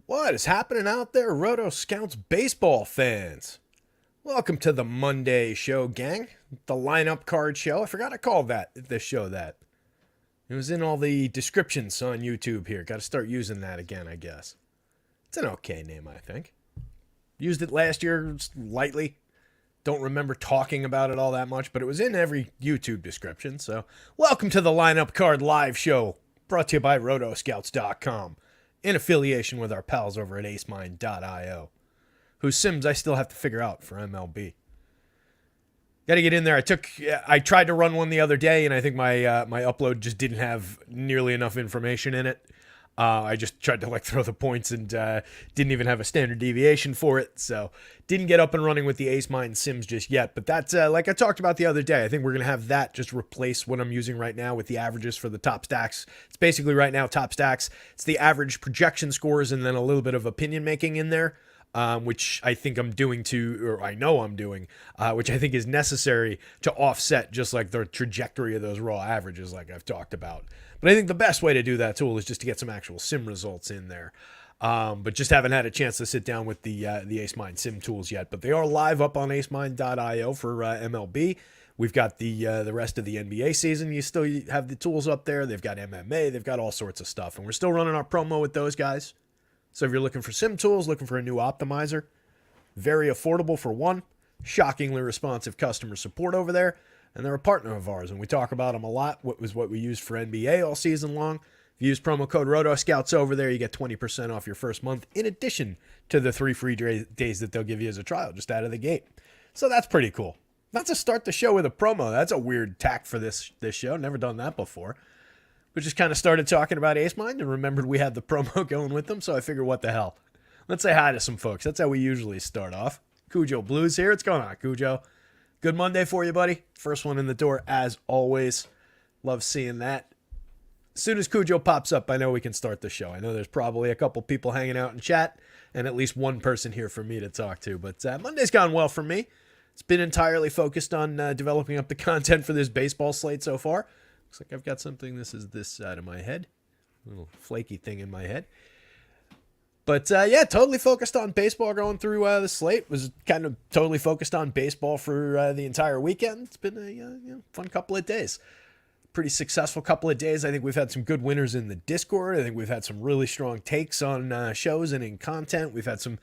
What is happening out there, rotoscouts baseball fans? Welcome to the Monday show, gang. The lineup card show. I forgot to call this show that. It was in all the descriptions on YouTube here. Got to start using that again, I guess. It's an okay name, I think. Used it last year lightly. Don't remember talking about it all that much, but it was in every YouTube description. So, welcome to the lineup card live show, brought to you by rotoscouts.com. In affiliation with our pals over at acemind.io, whose sims I still have to figure out for MLB. Got to get in there. I tried to run one the other day, and I think my upload just didn't have nearly enough information in it. I just tried to throw the points and didn't even have a standard deviation for it, so didn't get up and running with the AceMind sims just yet. But that's like I talked about the other day. I think we're gonna have that just replace what I'm using right now with the averages for the top stacks. It's basically right now top stacks. It's the average projection scores and then a little bit of opinion making in there. Which I think I'm doing or I know I'm doing, which I think is necessary to offset just like the trajectory of those raw averages like I've talked about. But I think the best way to do that tool is just to get some actual sim results in there. But just haven't had a chance to sit down with the AceMind sim tools yet. But they are live up on acemind.io for MLB. We've got the rest of the NBA season. You still have the tools up there. They've got MMA. They've got all sorts of stuff. And we're still running our promo with those guys. So if you're looking for sim tools, looking for a new optimizer, very affordable for one, shockingly responsive customer support over there, and they're a partner of ours, and we talk about them a lot. What we used for NBA all season long. If you use promo code ROTOSCOUTS over there, you get 20% off your first month, in addition to the 3 free days that they'll give you as a trial just out of the gate. So that's pretty cool. Not to start the show with a promo. That's a weird tack for this show. Never done that before. We just kind of started talking about AceMind and remembered we had the promo going with them, so I figured, what the hell. Let's say hi to some folks. That's how we usually start off. Cujo Blues here. What's going on, Cujo? Good Monday for you, buddy. First one in the door, as always. Love seeing that. As soon as Cujo pops up, I know we can start the show. I know there's probably a couple people hanging out in chat and at least one person here for me to talk to, but Monday's gone well for me. It's been entirely focused on developing up the content for this baseball slate so far. Looks like I've got something. This is this side of my head. A little flaky thing in my head. But yeah, totally focused on baseball going through the slate. Was kind of totally focused on baseball for the entire weekend. It's been a fun couple of days. Pretty successful couple of days. I think we've had some good winners in the Discord. I think we've had some really strong takes on shows and in content. We've had some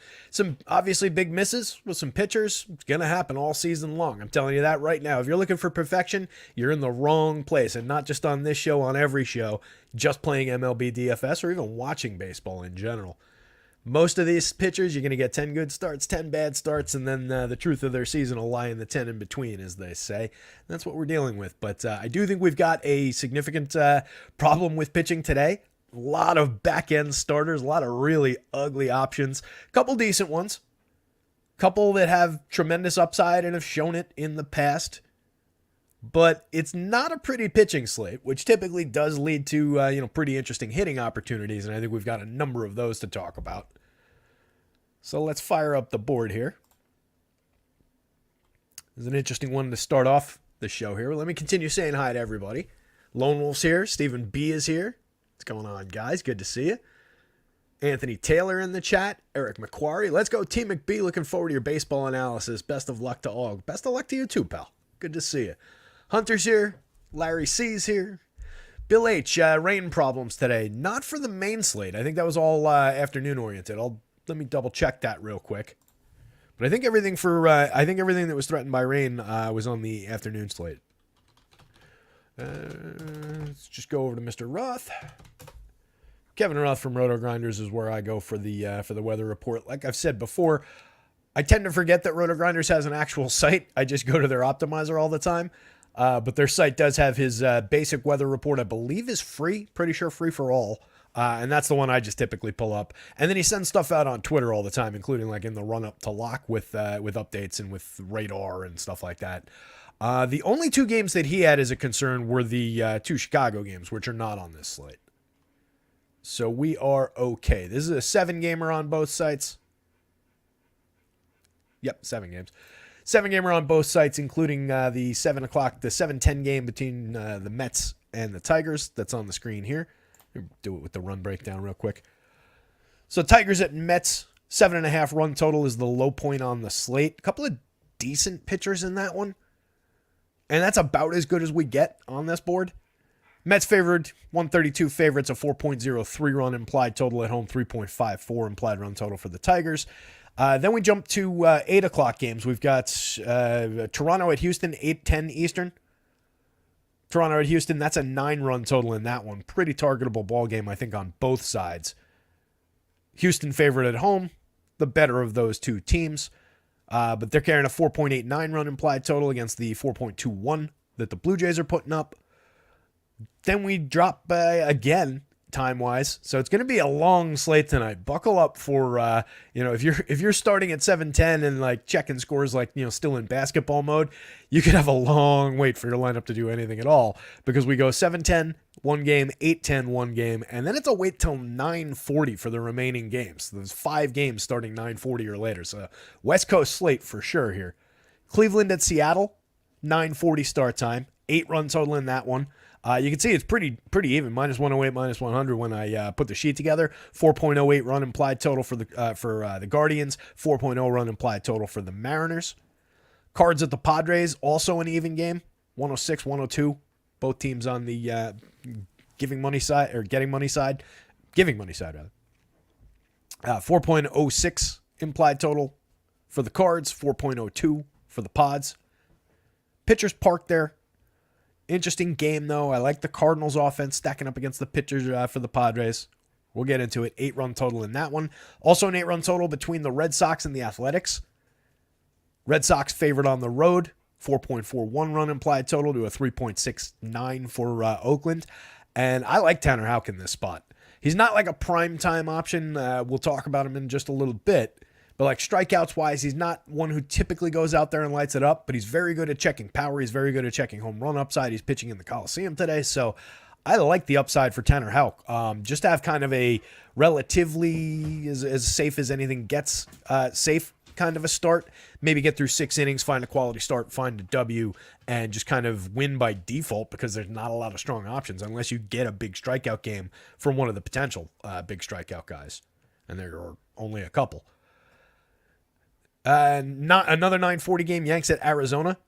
obviously big misses with some pitchers. It's going to happen all season long. I'm telling you that right now. If you're looking for perfection, you're in the wrong place. And not just on this show, on every show, just playing MLB DFS or even watching baseball in general. Most of these pitchers, you're going to get 10 good starts, 10 bad starts, and then the truth of their season will lie in the 10 in between, as they say. That's what we're dealing with. But I do think we've got a significant problem with pitching today. A lot of back-end starters, a lot of really ugly options. Couple decent ones. Couple that have tremendous upside and have shown it in the past. But it's not a pretty pitching slate, which typically does lead to pretty interesting hitting opportunities, and I think we've got a number of those to talk about. So let's fire up the board here. There's an interesting one to start off the show here. Let me continue saying hi to everybody. Lone Wolf's here. Stephen B is here. What's going on, guys? Good to see you. Anthony Taylor in the chat. Eric McQuarrie. Let's go, Team McB. Looking forward to your baseball analysis. Best of luck to all. Best of luck to you too, pal. Good to see you. Hunter's here. Larry C's here. Bill H. Rain problems today. Not for the main slate. I think that was all afternoon oriented. Let me double check that real quick. But I think everything that was threatened by rain was on the afternoon slate. Let's just go over to Mr. Roth. Kevin Roth from Roto Grinders is where I go for the weather report. Like I've said before, I tend to forget that Roto Grinders has an actual site. I just go to their optimizer all the time. But their site does have his basic weather report, I believe is free. Pretty sure free for all. And that's the one I just typically pull up. And then he sends stuff out on Twitter all the time, including like in the run-up to lock with updates and with radar and stuff like that. The only 2 games that he had as a concern were the 2 Chicago games, which are not on this slate. So we are okay. This is a 7-gamer on both sites. Yep, 7 games. 7-gamer on both sites, including the 7:10 game between the Mets and the Tigers. That's on the screen here. Do it with the run breakdown real quick. So Tigers at Mets, 7.5 run total is the low point on the slate. A couple of decent pitchers in that one. And that's about as good as we get on this board. Mets favored, 132 favorites, a 4.03 run implied total at home, 3.54 implied run total for the Tigers. Then we jump to 8 o'clock games. We've got Toronto at Houston, 8:10 Eastern. Toronto at Houston, that's a 9-run total in that one. Pretty targetable ball game, I think, on both sides. Houston favored at home, the better of those two teams. But they're carrying a 4.89 run implied total against the 4.21 that the Blue Jays are putting up. Then we drop again time-wise. So it's going to be a long slate tonight. Buckle up for, if you're starting at 7:10 and like checking scores like, still in basketball mode, you could have a long wait for your lineup to do anything at all, because we go 7:10, one game, 8:10, one game, and then it's a wait till 9:40 for the remaining games. There's 5 games starting 9:40 or later. So West Coast slate for sure here. Cleveland at Seattle, 9:40 start time, 8-run total in that one. You can see it's pretty even, -108, -100 when I put the sheet together. 4.08 run implied total for the Guardians, 4.0 run implied total for the Mariners. Cards at the Padres, also an even game, 106, 102. Both teams on the giving money side, rather. 4.06 implied total for the Cards, 4.02 for the Pods. Pitchers parked there. Interesting game, though. I like the Cardinals offense stacking up against the pitchers for the Padres. We'll get into it. 8-run total in that one. Also an 8-run total between the Red Sox and the Athletics. Red Sox favored on the road. 4.41 run implied total to a 3.69 for Oakland. And I like Tanner Houck in this spot. He's not like a primetime option. We'll talk about him in just a little bit. But like strikeouts-wise, he's not one who typically goes out there and lights it up, but he's very good at checking power. He's very good at checking home run upside. He's pitching in the Coliseum today, so I like the upside for Tanner Houck. Just to have kind of a relatively as safe as anything gets safe kind of a start. Maybe get through 6 innings, find a quality start, find a W, and just kind of win by default, because there's not a lot of strong options unless you get a big strikeout game from one of the potential big strikeout guys, and there are only a couple. Not another 9:40 game. Yanks at Arizona.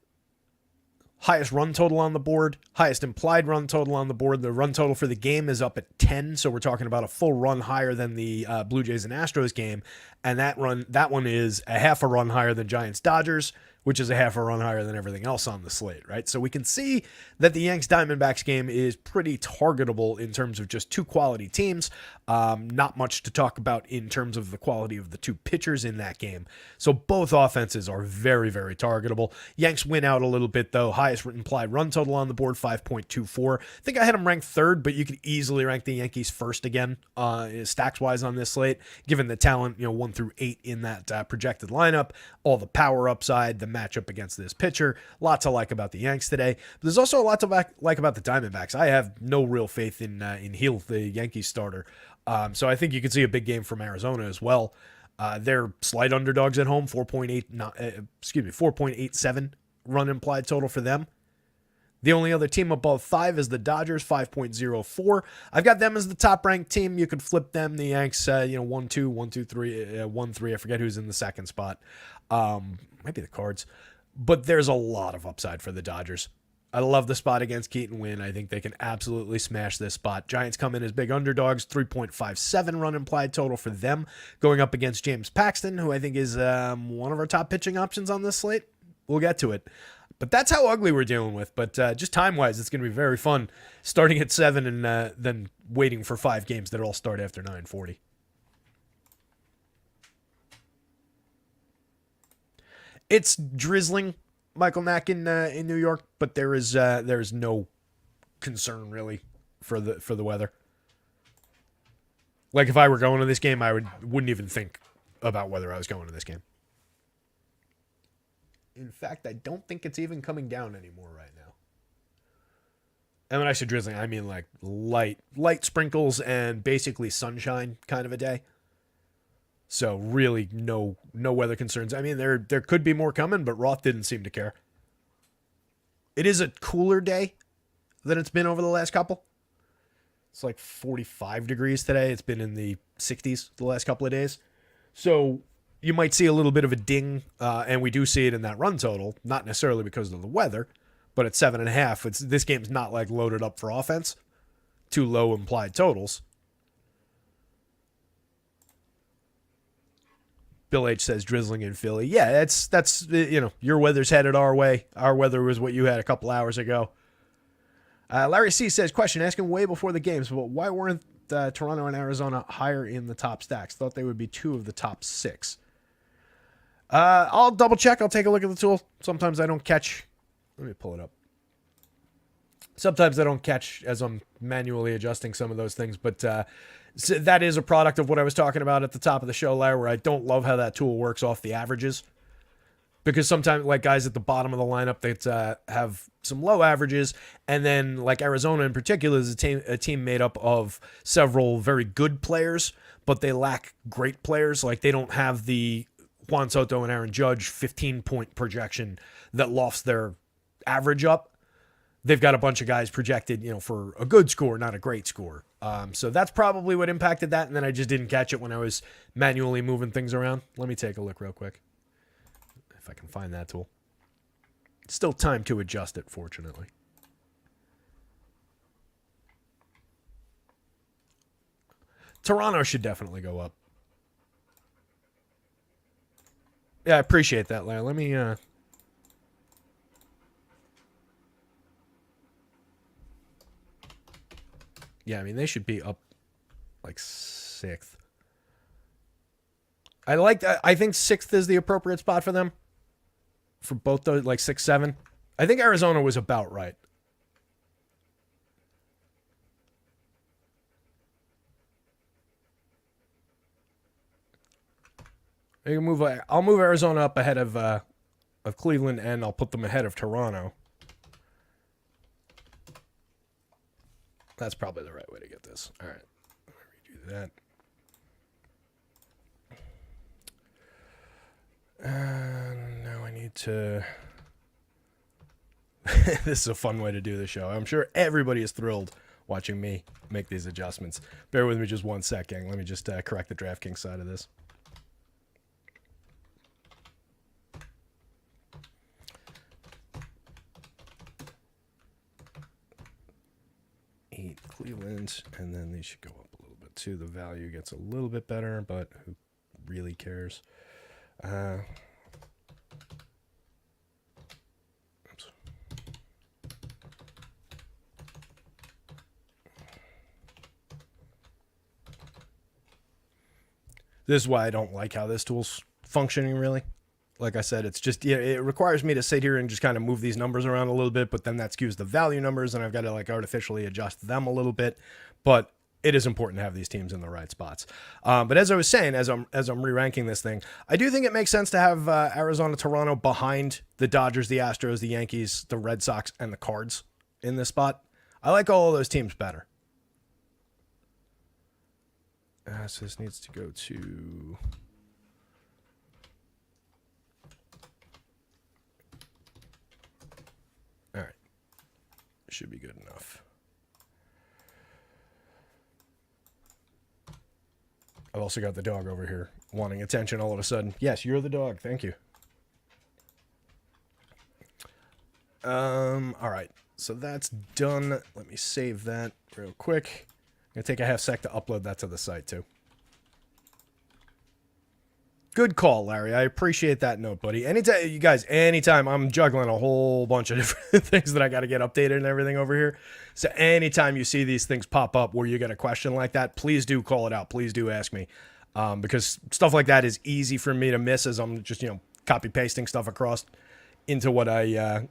Highest run total on the board. Highest implied run total on the board. The run total for the game is up at 10, so we're talking about a full run higher than the Blue Jays and Astros game. And that one is a half a run higher than Giants Dodgers, which is a half a run higher than everything else on the slate, right? So we can see that the Yanks Diamondbacks game is pretty targetable in terms of just two quality teams. Not much to talk about in terms of the quality of the two pitchers in that game. So both offenses are very, very targetable. Yanks win out a little bit, though. Highest implied run total on the board, 5.24. I think I had them ranked third, but you could easily rank the Yankees first again, stacks-wise on this slate, given the talent, 1 through 8 in that projected lineup, all the power upside, the matchup against this pitcher. Lot to like about the Yanks today. But there's also a lot to like about the Diamondbacks. I have no real faith in Heel, the Yankees starter. So I think you could see a big game from Arizona as well. They're slight underdogs at home, 4.87 run implied total for them. The only other team above 5 is the Dodgers, 5.04. I've got them as the top-ranked team. You could flip them. The Yanks, 1, 2, 1, 2, 3, 1, 3. I forget who's in the second spot. Maybe the Cards. But there's a lot of upside for the Dodgers. I love the spot against Keaton Wynn. I think they can absolutely smash this spot. Giants come in as big underdogs, 3.57 run implied total for them, going up against James Paxton, who I think is one of our top pitching options on this slate. We'll get to it. But that's how ugly we're dealing with. But just time-wise, it's going to be very fun starting at 7 and then waiting for 5 games that all start after 9:40. It's drizzling, Michael Knack, in New York, but there is no concern really for the weather. Like if I were going to this game, I wouldn't even think about whether I was going to this game. In fact, I don't think it's even coming down anymore right now. And when I say drizzling, I mean like light sprinkles and basically sunshine kind of a day. So really no weather concerns. I mean, there could be more coming, but Roth didn't seem to care. It is a cooler day than it's been over the last couple. It's like 45 degrees today. It's been in the 60s the last couple of days. So you might see a little bit of a ding, and we do see it in that run total, not necessarily because of the weather, but at 7.5, this game's not like loaded up for offense. Too low implied totals. Bill H says drizzling in Philly. Yeah, that's your weather's headed our way. Our weather was what you had a couple hours ago. Larry C says, question, asking way before the games, but why weren't Toronto and Arizona higher in the top stacks? Thought they would be 2 of the top 6. I'll double check. I'll take a look at the tool. Sometimes I don't catch. Let me pull it up. Sometimes I don't catch as I'm manually adjusting some of those things, but so that is a product of what I was talking about at the top of the show, Larry, where I don't love how that tool works off the averages. Because sometimes, like guys at the bottom of the lineup that have some low averages, and then like Arizona in particular is a team made up of several very good players, but they lack great players. Like they don't have the Juan Soto and Aaron Judge 15-point projection that lofts their average up. They've got a bunch of guys projected, for a good score, not a great score. So that's probably what impacted that, and then I just didn't catch it when I was manually moving things around. Let me take a look real quick. If I can find that tool. Still time to adjust it, fortunately. Toronto should definitely go up. Yeah, I appreciate that, Larry. Let me... Yeah, I mean, they should be up like 6th. I like that. I think 6th is the appropriate spot for them. For both those, like 6, 7. I think Arizona was about right. I'll move Arizona up ahead of Cleveland, and I'll put them ahead of Toronto. That's probably the right way to get this. All right. Redo that. Now I need to... This is a fun way to do the show. I'm sure everybody is thrilled watching me make these adjustments. Bear with me just 1 second. Let me just correct the DraftKings side of this. Cleveland, and then these should go up a little bit too. The value gets a little bit better, but who really cares? Oops. This is why I don't like how this tool's functioning, really. Like I said, it's just, it requires me to sit here and just kind of move these numbers around a little bit, but then that skews the value numbers, and I've got to like artificially adjust them a little bit. But it is important to have these teams in the right spots. But as I was saying, as I'm re-ranking this thing, I do think it makes sense to have Arizona, Toronto behind the Dodgers, the Astros, the Yankees, the Red Sox, and the Cards in this spot. I like all of those teams better. So this needs to go to... All right. Should be good enough. I've also got the dog over here wanting attention all of a sudden. Yes, you're the dog. Thank you. All right. So that's done. Let me save that real quick. I'm going to take a half sec to upload that to the site too. Good call, Larry. I appreciate that note, buddy. Anytime, you guys, anytime I'm juggling a whole bunch of different things that I got to get updated and everything over here. So anytime you see these things pop up where you get a question like that, please do call it out. Please do ask me. Because stuff like that is easy for me to miss as I'm just, copy pasting stuff across into what I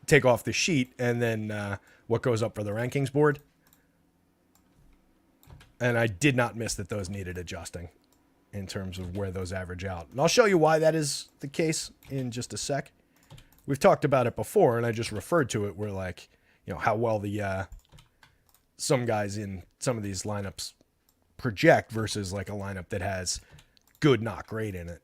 take off the sheet and then what goes up for the rankings board. And I did not miss that those needed adjusting in terms of where those average out. And I'll show you why that is the case in just a sec. We've talked about it before, and I just referred to it where, like, how well the some guys in some of these lineups project versus, like, a lineup that has good, not great in it.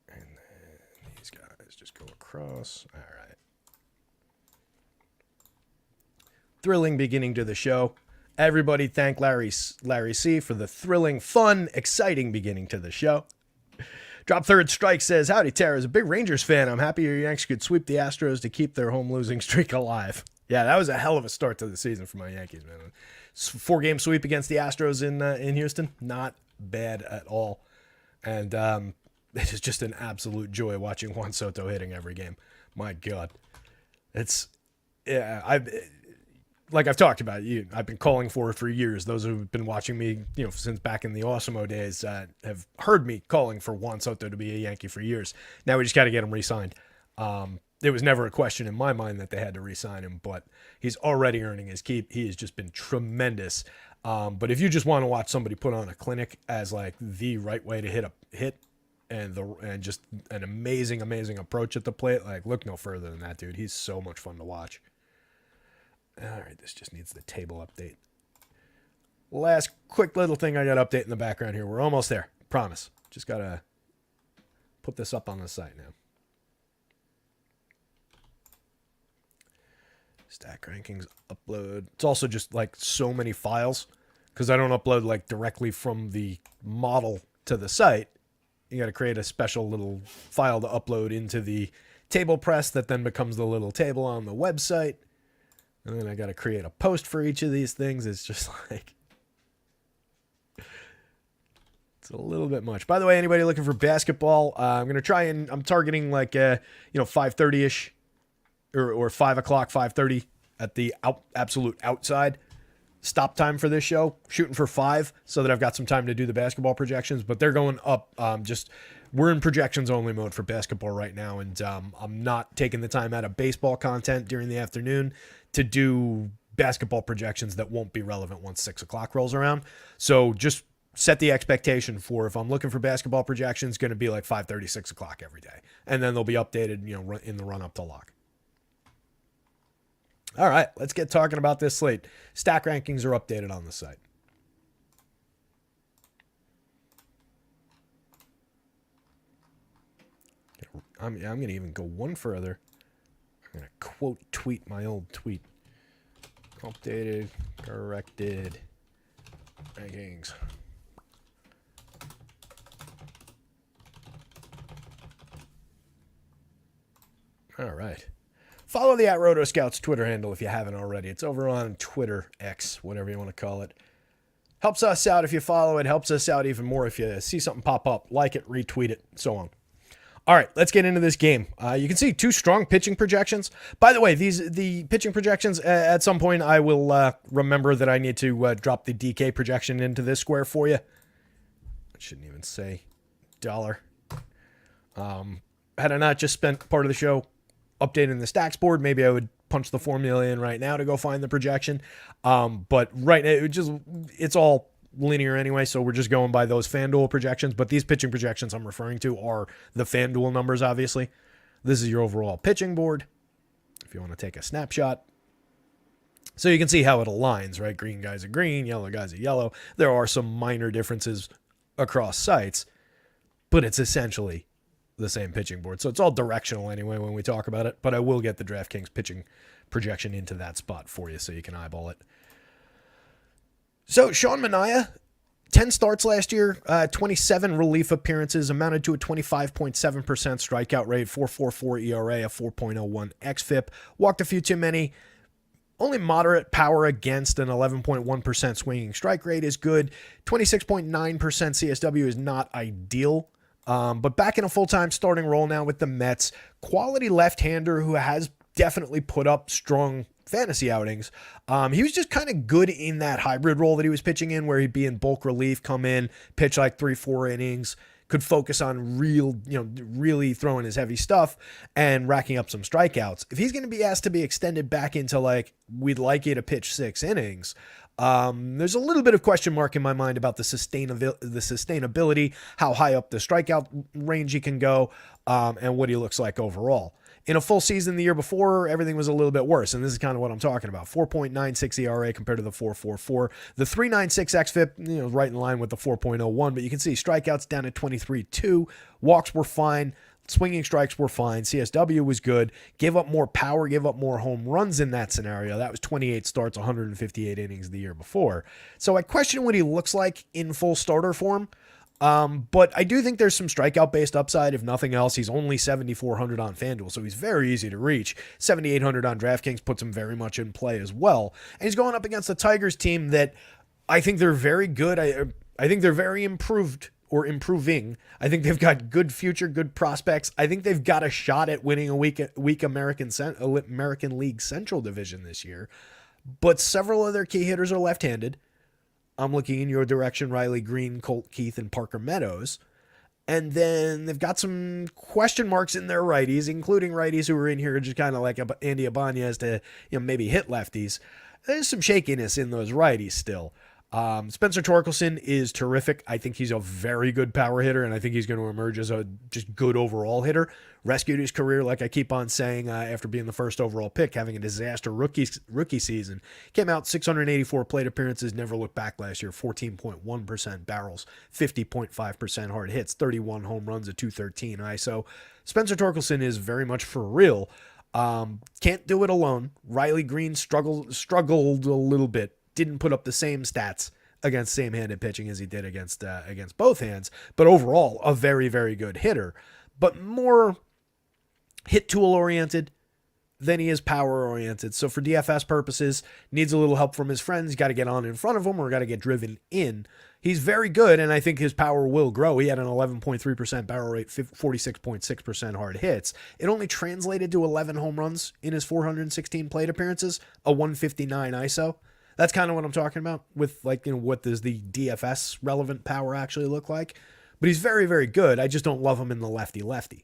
And then these guys just go across. All right. Thrilling beginning to the show. Everybody thank Larry C for the thrilling, fun, exciting beginning to the show. Drop Third Strike says, howdy, Tara. As a big Rangers fan, I'm happy your Yanks could sweep the Astros to keep their home losing streak alive. Yeah, that was a hell of a start to the season for my Yankees, man. 4-game sweep against the Astros in Houston. Not bad at all. And it is just an absolute joy watching Juan Soto hitting every game. My God. Like I've talked about, I've been calling for it for years. Those who've been watching me, since back in the Awesemo days, have heard me calling for Juan Soto to be a Yankee for years. Now we just got to get him re-signed. There was never a question in my mind that they had to re-sign him, but he's already earning his keep. He has just been tremendous. But if you just want to watch somebody put on a clinic as like the right way to hit and just an amazing approach at the plate, like look no further than that, dude. He's so much fun to watch. All right, this just needs the table update. Last quick little thing I got to update in the background here. We're almost there. Promise. Just got to put this up on the site now. Stack rankings upload. It's also just like so many files because I don't upload like directly from the model to the site. You got to create a special little file to upload into the table press that then becomes the little table on the website. And then I got to create a post for each of these things. It's just like, it's a little bit much. By the way, anybody looking for basketball, I'm going to try and I'm targeting like, 5:30-ish or 5 o'clock, 5:30 at the absolute outside stop time for this show, shooting for 5 so that I've got some time to do the basketball projections, but they're going up. We're in projections only mode for basketball right now. And I'm not taking the time out of baseball content during the afternoon to do basketball projections that won't be relevant once 6 o'clock rolls around. So just set the expectation for if I'm looking for basketball projections, going to be like 5:30, 6 o'clock every day. And then they'll be updated, in the run up to lock. All right, let's get talking about this slate. Stack rankings are updated on the site. I'm going to even go one further. I'm going to quote tweet my old tweet. Updated, corrected rankings. All right. Follow the @rotoscouts Twitter handle if you haven't already. It's over on Twitter, X, whatever you want to call it. Helps us out if you follow it. Helps us out even more if you see something pop up. Like it, retweet it, so on. All right, let's get into this game. You can see 2 strong pitching projections. By the way, the pitching projections, at some point I will remember that I need to drop the DK projection into this square for you. I shouldn't even say dollar. Had I not just spent part of the show updating the stacks board, maybe I would punch the formula in right now to go find the projection. But right now, it's all linear anyway, so we're just going by those FanDuel projections. But these pitching projections I'm referring to are the FanDuel numbers, obviously. This is your overall pitching board, if you want to take a snapshot. So you can see how it aligns, right? Green guys are green, yellow guys are yellow. There are some minor differences across sites, but it's essentially the same pitching board. So it's all directional anyway when we talk about it, but I will get the DraftKings pitching projection into that spot for you so you can eyeball it. So Sean Manaea, 10 starts last year, 27 relief appearances, amounted to a 25.7% strikeout rate, 4.44 ERA, a 4.01 xFIP, walked a few too many. Only moderate power against, an 11.1% swinging strike rate is good. 26.9% CSW is not ideal. But back in a full-time starting role now with the Mets. Quality left-hander who has definitely put up strong fantasy outings. He was just kind of good in that hybrid role that he was pitching in, where he'd be in bulk relief, come in, pitch like 3-4 innings, could focus on really throwing his heavy stuff and racking up some strikeouts. If he's going to be asked to be extended back into like, we'd like you to pitch 6 innings, there's a little bit of question mark in my mind about the sustainability, how high up the strikeout range he can go, and what he looks like overall. In a full season the year before, everything was a little bit worse, and this is kind of what I'm talking about. 4.96 ERA compared to the 4.44. The 3.96 xFIP, right in line with the 4.01, but you can see strikeouts down at 23.2. Walks were fine. Swinging strikes were fine. CSW was good. Gave up more power, gave up more home runs in that scenario. That was 28 starts, 158 innings the year before. So I question what he looks like in full starter form. But I do think there's some strikeout-based upside. If nothing else, he's only 7,400 on FanDuel, so he's very easy to reach. 7,800 on DraftKings puts him very much in play as well. And he's going up against the Tigers team that I think they're very good. I think they're very improved or improving. I think they've got good future, good prospects. I think they've got a shot at winning a weak American League Central Division this year. But several of their key hitters are left-handed. I'm looking in your direction: Riley Green, Colt Keith, and Parker Meadows. And then they've got some question marks in their righties, including righties who are in here just kind of like Andy Ibanez to maybe hit lefties. There's some shakiness in those righties still. Spencer Torkelson is terrific. I think he's a very good power hitter, and I think he's going to emerge as a just good overall hitter. Rescued his career, like I keep on saying, after being the first overall pick, having a disaster rookie season. Came out 684 plate appearances, never looked back last year. 14.1% barrels, 50.5% hard hits, 31 home runs, a 213 ISO. Spencer Torkelson is very much for real. Can't do it alone. Riley Green struggled a little bit. Didn't put up the same stats against same-handed pitching as he did against both hands, but overall a very, very good hitter, but more hit tool oriented than he is power oriented. So for DFS purposes, needs a little help from his friends. Got to get on in front of him or got to get driven in. He's very good, and I think his power will grow. He had an 11.3% barrel rate, 46.6% hard hits. It only translated to 11 home runs in his 416 plate appearances, a 159 ISO. That's kind of what I'm talking about with, like, what does the DFS relevant power actually look like? But he's very, very good. I just don't love him in the lefty-lefty.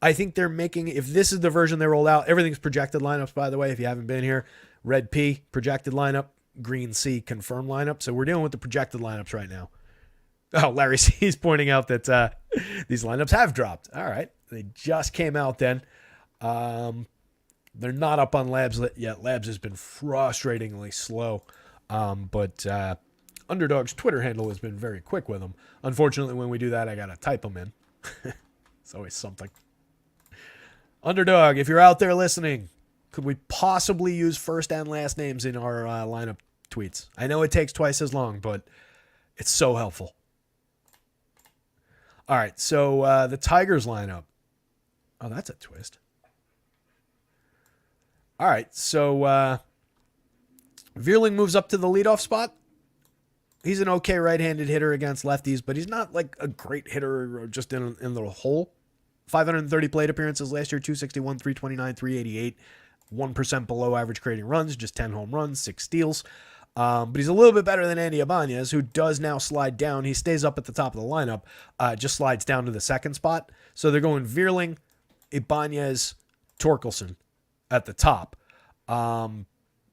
I think they're making, if this is the version they rolled out, everything's projected lineups, by the way, if you haven't been here. Red P, projected lineup. Green C, confirmed lineup. So we're dealing with the projected lineups right now. Oh, Larry C is pointing out that these lineups have dropped. All right. They just came out then. They're not up on Labs yet. Labs has been frustratingly slow. But Underdog's Twitter handle has been very quick with them. Unfortunately, when we do that, I got to type them in. It's always something. Underdog, if you're out there listening, could we possibly use first and last names in our lineup tweets? I know it takes twice as long, but it's so helpful. All right, so the Tigers lineup. Oh, that's a twist. All right, so Vierling moves up to the leadoff spot. He's an okay right-handed hitter against lefties, but he's not like a great hitter or just in the hole. 530 plate appearances last year, 261, 329, 388, 1% below average creating runs, just 10 home runs, 6 steals. But he's a little bit better than Andy Ibanez, who does now slide down. He stays up at the top of the lineup, just slides down to the second spot. So they're going Vierling, Ibanez, Torkelson at the top,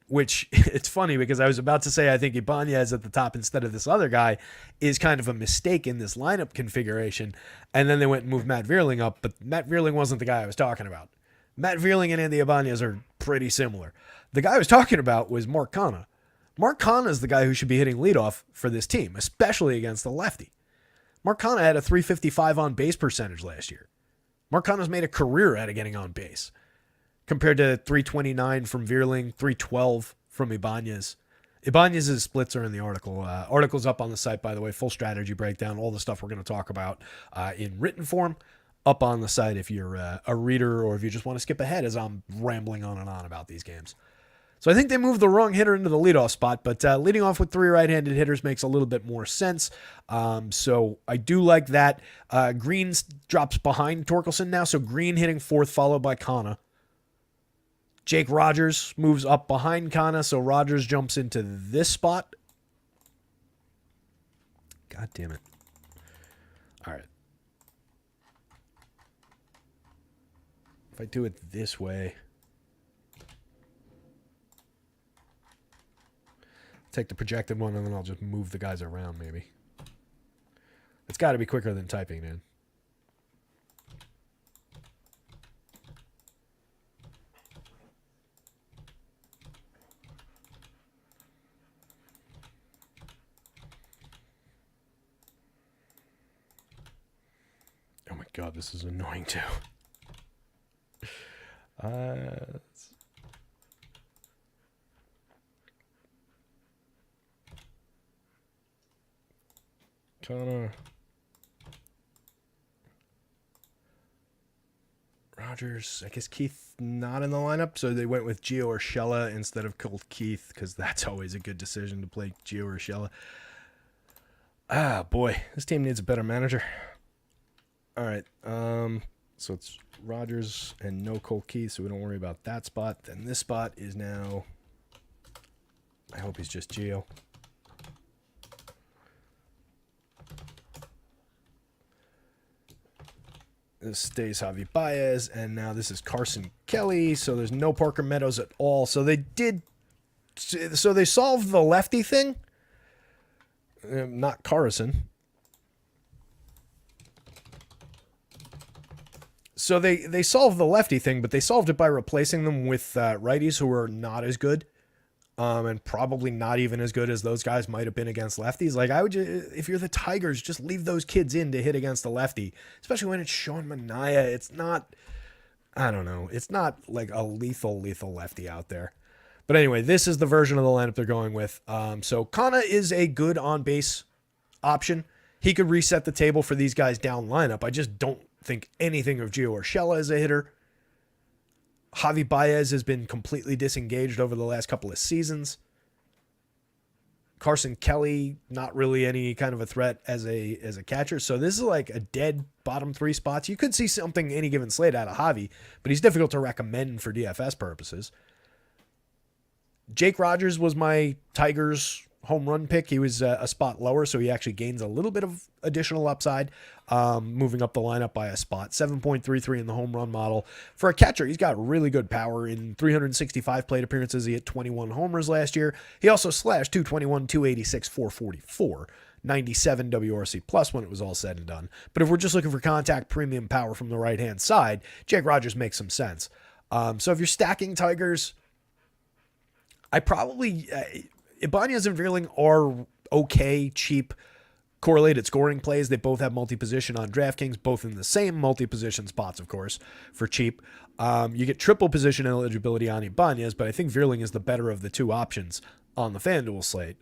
which it's funny because I was about to say I think Ibanez at the top instead of this other guy is kind of a mistake in this lineup configuration, and then they went and moved Matt Vierling up, but Matt Vierling wasn't the guy I was talking about. Matt Vierling and Andy Ibanez are pretty similar. The guy I was talking about was Mark Canha. Mark Canha is the guy who should be hitting leadoff for this team, especially against the lefty. Mark Canha had a 355 on base percentage last year. Mark Canha's made a career out of getting on base, compared to 329 from Vierling, 312 from Ibanez. Ibanez's splits are in the article. Article's up on the site, by the way, full strategy breakdown, all the stuff we're going to talk about in written form, up on the site if you're a reader or if you just want to skip ahead as I'm rambling on and on about these games. So I think they moved the wrong hitter into the leadoff spot, but leading off with 3 right-handed hitters makes a little bit more sense. So I do like that. Green drops behind Torkelson now, so Green hitting 4th, followed by Canha. Jake Rogers moves up behind Canha, so Rogers jumps into this spot. God damn it. All right. If I do it this way, take the projected one, and then I'll just move the guys around, maybe. It's got to be quicker than typing, man. Oh my god, this is annoying too. Connor. Rogers, I guess Keith not in the lineup, so they went with Gio Urshela instead of Colt Keith, because that's always a good decision to play Gio Urshela. Ah, boy, this team needs a better manager. All right, so it's Rogers and no Colt Keith, so we don't worry about that spot. Then this spot is now, I hope he's just Gio. This stays Javi Baez, and now this is Carson Kelly, so there's no Parker Meadows at all. So they solved the lefty thing. Not Carson. So they solved the lefty thing, but they solved it by replacing them with righties who are not as good. And probably not even as good as those guys might have been against lefties. Like, I would just, if you're the Tigers, just leave those kids in to hit against the lefty, especially when it's Sean Manaea. It's not, I don't know, it's not like a lethal lefty out there. But anyway, this is the version of the lineup they're going with. So Kana is a good on-base option. He could reset the table for these guys down lineup. I just don't think anything of Gio Urshela as a hitter. Javi Baez has been completely disengaged over the last couple of seasons. Carson Kelly, not really any kind of a threat as a catcher. So this is like a dead bottom three spots. You could see something any given slate out of Javi, but he's difficult to recommend for DFS purposes. Jake Rogers was my Tigers home run pick. He was a spot lower, so he actually gains a little bit of additional upside, moving up the lineup by a spot. 7.33 in the home run model. For a catcher, he's got really good power. In 365 plate appearances, he hit 21 homers last year. He also slashed 221, 286, 444. 97 WRC plus when it was all said and done. But if we're just looking for contact premium power from the right-hand side, Jake Rogers makes some sense. So if you're stacking Tigers, I probably... Ibanez and Vierling are okay, cheap, correlated scoring plays. They both have multi-position on DraftKings, both in the same multi-position spots, of course, for cheap. You get triple position eligibility on Ibanez, but I think Vierling is the better of the two options on the FanDuel slate.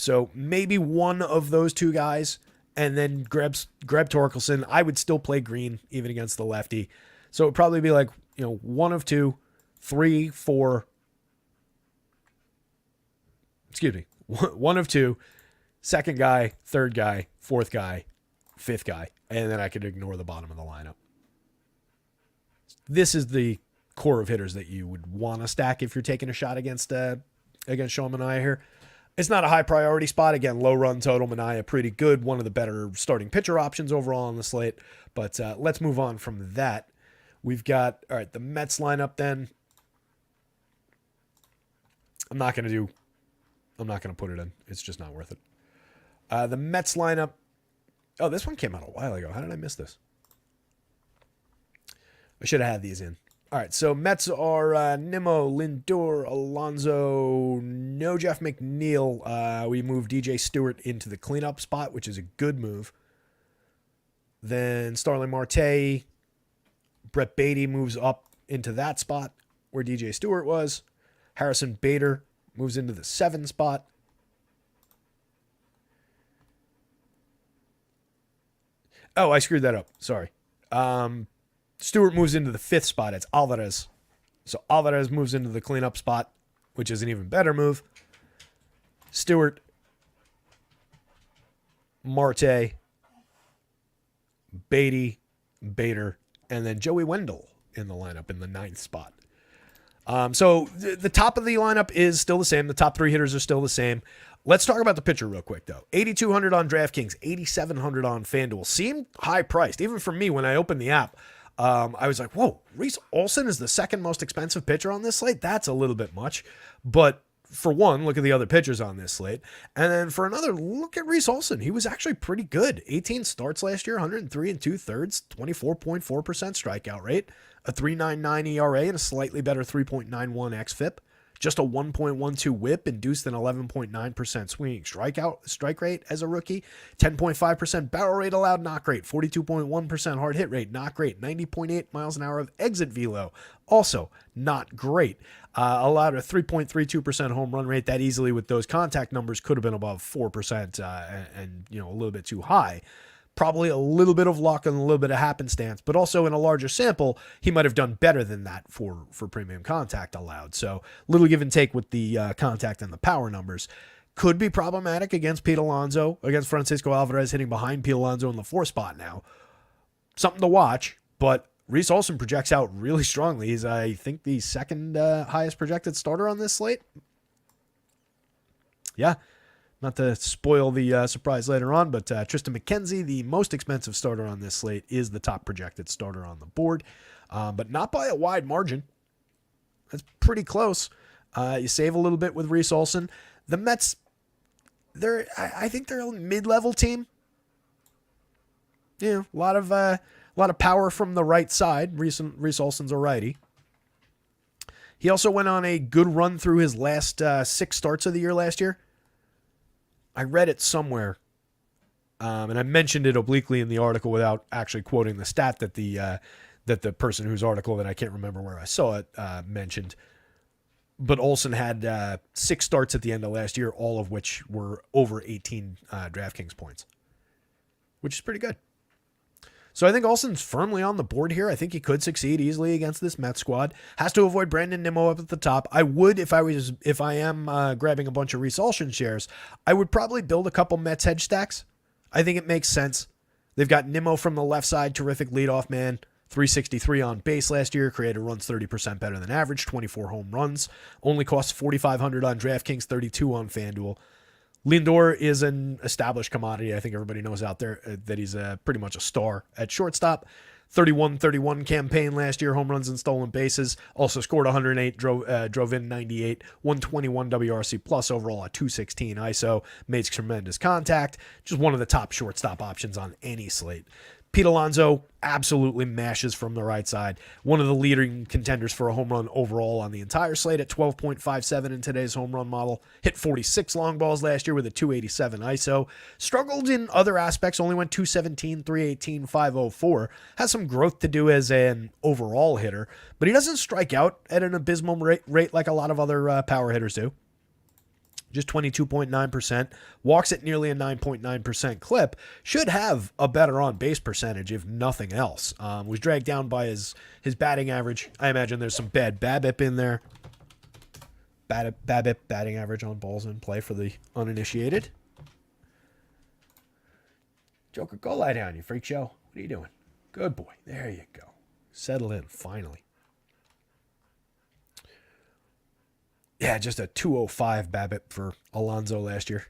So maybe one of those two guys, and then grab Torkelson. I would still play Green, even against the lefty. So it would probably be like, one of two, 3, 4... Excuse me, one of two, second guy, third guy, fourth guy, fifth guy, and then I could ignore the bottom of the lineup. This is the core of hitters that you would want to stack if you're taking a shot against Sean Manaea here. It's not a high priority spot. Again, low run total. Manaea pretty good. One of the better starting pitcher options overall on the slate. But let's move on from that. We've got, all right, the Mets lineup then. I'm not going to put it in. It's just not worth it. The Mets lineup. Oh, this one came out a while ago. How did I miss this? I should have had these in. All right, so Mets are Nimmo, Lindor, Alonso, no Jeff McNeil. We moved DJ Stewart into the cleanup spot, which is a good move. Then Starling Marte, Brett Beatty moves up into that spot where DJ Stewart was. Harrison Bader moves into the 7 spot. Oh, I screwed that up. Sorry. Stewart moves into the 5th spot. It's Alvarez. So Alvarez moves into the cleanup spot, which is an even better move. Stewart, Marte, Beatty, Bader, and then Joey Wendell in the lineup in the 9th spot. So the top of the lineup is still the same. The top 3 hitters are still the same. Let's talk about the pitcher real quick, though. 8,200 on DraftKings, 8,700 on FanDuel. Seemed high priced. Even for me, when I opened the app, I was like, whoa, Reese Olson is the second most expensive pitcher on this slate? That's a little bit much. But for one, look at the other pitchers on this slate. And then for another, look at Reese Olson. He was actually pretty good. 18 starts last year, 103 2/3, 24.4% strikeout rate, a 3.99 ERA, and a slightly better 3.91 xFIP. Just a 1.12 whip induced an 11.9% swinging strike rate as a rookie, 10.5% barrel rate allowed, not great, 42.1% hard hit rate, not great, 90.8 miles an hour of exit velo, also not great. Allowed a 3.32% home run rate. That easily, with those contact numbers, could have been above 4% and a little bit too high. Probably a little bit of luck and a little bit of happenstance, but also in a larger sample, he might have done better than that for premium contact allowed. So little give and take with the contact and the power numbers. Could be problematic against Pete Alonso, against Francisco Alvarez, hitting behind Pete Alonso in the 4 spot now. Something to watch, but Reese Olson projects out really strongly. He's, I think, the second highest projected starter on this slate. Yeah. Not to spoil the surprise later on, but Tristan McKenzie, the most expensive starter on this slate, is the top projected starter on the board, but not by a wide margin. That's pretty close. You save a little bit with Reese Olson. The Mets, I think they're a mid-level team. A lot of power from the right side. Reese Olson's a righty. He also went on a good run through his last 6 starts of the year last year. I read it somewhere, and I mentioned it obliquely in the article without actually quoting the stat that the person whose article that I can't remember where I saw it mentioned. But Olson had 6 starts at the end of last year, all of which were over 18 DraftKings points, which is pretty good. So I think Olson's firmly on the board here. I think he could succeed easily against this Mets squad. Has to avoid Brandon Nimmo up at the top. I would, if I am grabbing a bunch of Reese Olson shares, I would probably build a couple Mets hedge stacks. I think it makes sense. They've got Nimmo from the left side, terrific leadoff man, 363 on base last year, created runs 30% better than average, 24 home runs, only costs $4,500 on DraftKings, 32 on FanDuel. Lindor is an established commodity. I think everybody knows out there that he's pretty much a star at shortstop. 31-31 campaign last year, home runs and stolen bases. Also scored 108, drove in 98, 121 WRC plus overall at 216 ISO. Made tremendous contact. Just one of the top shortstop options on any slate. Pete Alonso absolutely mashes from the right side. One of the leading contenders for a home run overall on the entire slate at 12.57 in today's home run model. Hit 46 long balls last year with a 287 ISO. Struggled in other aspects, only went 217, 318, 504. Has some growth to do as an overall hitter, but he doesn't strike out at an abysmal rate like a lot of other power hitters do. Just 22.9%, walks at nearly a 9.9% clip, should have a better on-base percentage, if nothing else. Was dragged down by his batting average. I imagine there's some bad BABIP in there. BABIP, batting average on balls in play for the uninitiated. Joker, go lie down, you freak show. What are you doing? Good boy. There you go. Settle in, finally. Yeah, just a 205 BABIP for Alonso last year.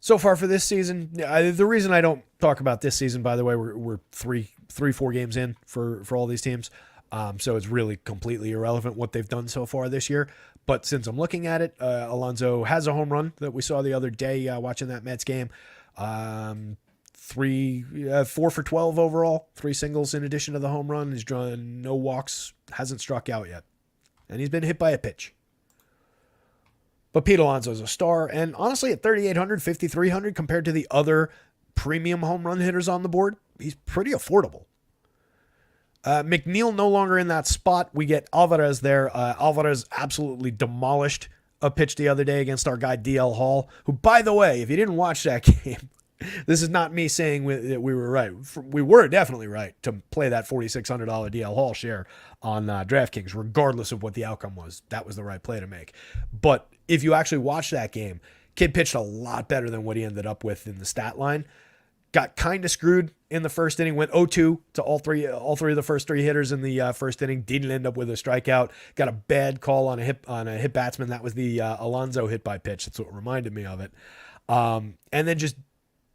So far for this season, the reason I don't talk about this season, by the way, we're 4 games in for all these teams. So it's really completely irrelevant what they've done so far this year. But since I'm looking at it, Alonso has a home run that we saw the other day watching that Mets game. 4 for 12 overall, 3 singles in addition to the home run. He's drawn no walks, hasn't struck out yet. And he's been hit by a pitch. But Pete Alonso's a star. And honestly, at 3,800, 5,300 compared to the other premium home run hitters on the board, he's pretty affordable. McNeil no longer in that spot. We get Alvarez there. Alvarez absolutely demolished a pitch the other day against our guy DL Hall, who, by the way, if you didn't watch that game, this is not me saying that we were right. We were definitely right to play that $4,600 DL Hall share on DraftKings, regardless of what the outcome was. That was the right play to make. But if you actually watch that game, kid pitched a lot better than what he ended up with in the stat line. Got kind of screwed in the first inning, went 0-2 to all three of the first 3 hitters in the first inning. Didn't end up with a strikeout. Got a bad call on a hit batsman. That was the Alonso hit by pitch. That's what reminded me of it. And then just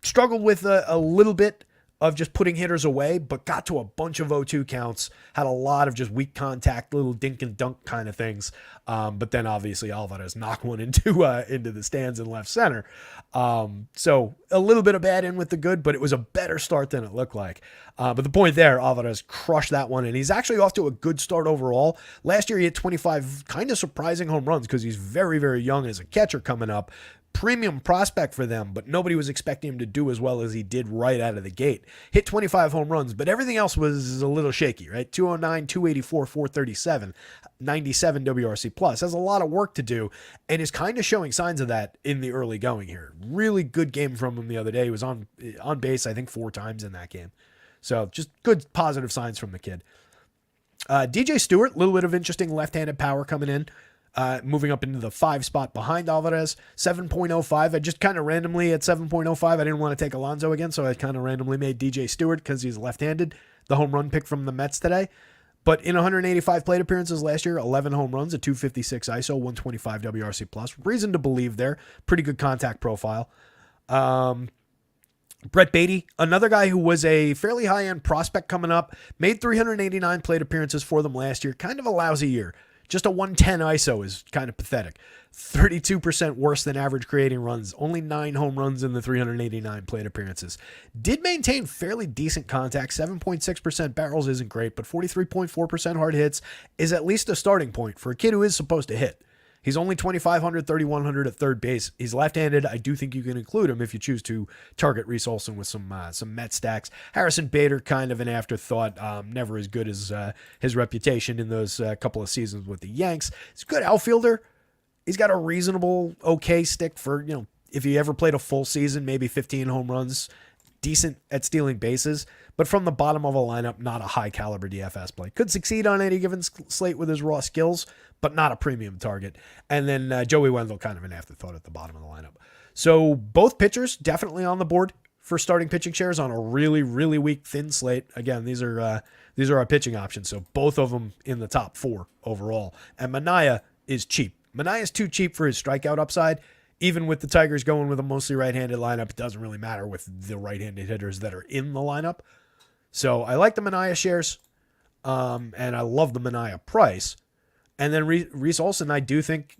struggled with a little bit of just putting hitters away, but got to a bunch of 0-2 counts, had a lot of just weak contact, little dink and dunk kind of things. But then obviously Alvarez knocked one into the stands in left center. So a little bit of bad in with the good, but it was a better start than it looked like. But the point there, Alvarez crushed that one, and he's actually off to a good start overall. Last year he hit 25 kind of surprising home runs because he's very, very young as a catcher coming up. Premium prospect for them, but nobody was expecting him to do as well as he did right out of the gate. Hit 25 home runs, but everything else was a little shaky, right? 209, 284, 437, 97 WRC plus. Has a lot of work to do and is kind of showing signs of that in the early going here. Really good game from him the other day. He was on base, I think, 4 times in that game. So just good positive signs from the kid. DJ Stewart, a little bit of interesting left-handed power coming in. Moving up into the 5 spot behind Alvarez, 7.05. I just kind of randomly at 7.05, I didn't want to take Alonso again, so I kind of randomly made DJ Stewart because he's left-handed, the home run pick from the Mets today. But in 185 plate appearances last year, 11 home runs, a 256 ISO, 125 WRC plus. Reason to believe there. Pretty good contact profile. Brett Beatty, another guy who was a fairly high-end prospect coming up, made 389 plate appearances for them last year. Kind of a lousy year. Just a 110 ISO is kind of pathetic. 32% worse than average creating runs. Only 9 home runs in the 389 plate appearances. Did maintain fairly decent contact. 7.6% barrels isn't great, but 43.4% hard hits is at least a starting point for a kid who is supposed to hit. He's only 2,500, 3,100 at third base. He's left-handed. I do think you can include him if you choose to target Reese Olson with some Met stacks. Harrison Bader, kind of an afterthought. Never as good as his reputation in those couple of seasons with the Yanks. He's a good outfielder. He's got a reasonable, okay stick for, if he ever played a full season, maybe 15 home runs. Decent at stealing bases, but from the bottom of a lineup, not a high caliber DFS play. Could succeed on any given slate with his raw skills, but not a premium target. And then Joey Wendell, kind of an afterthought at the bottom of the lineup. So both pitchers definitely on the board for starting pitching shares on a really, really weak, thin slate. Again, these are our pitching options. So both of them in the top 4 overall. And Manaea is cheap. Manaea is too cheap for his strikeout upside. Even with the Tigers going with a mostly right-handed lineup, it doesn't really matter with the right-handed hitters that are in the lineup. So I like the Manaea shares, and I love the Manaea price. And then Reese Olson, I do think,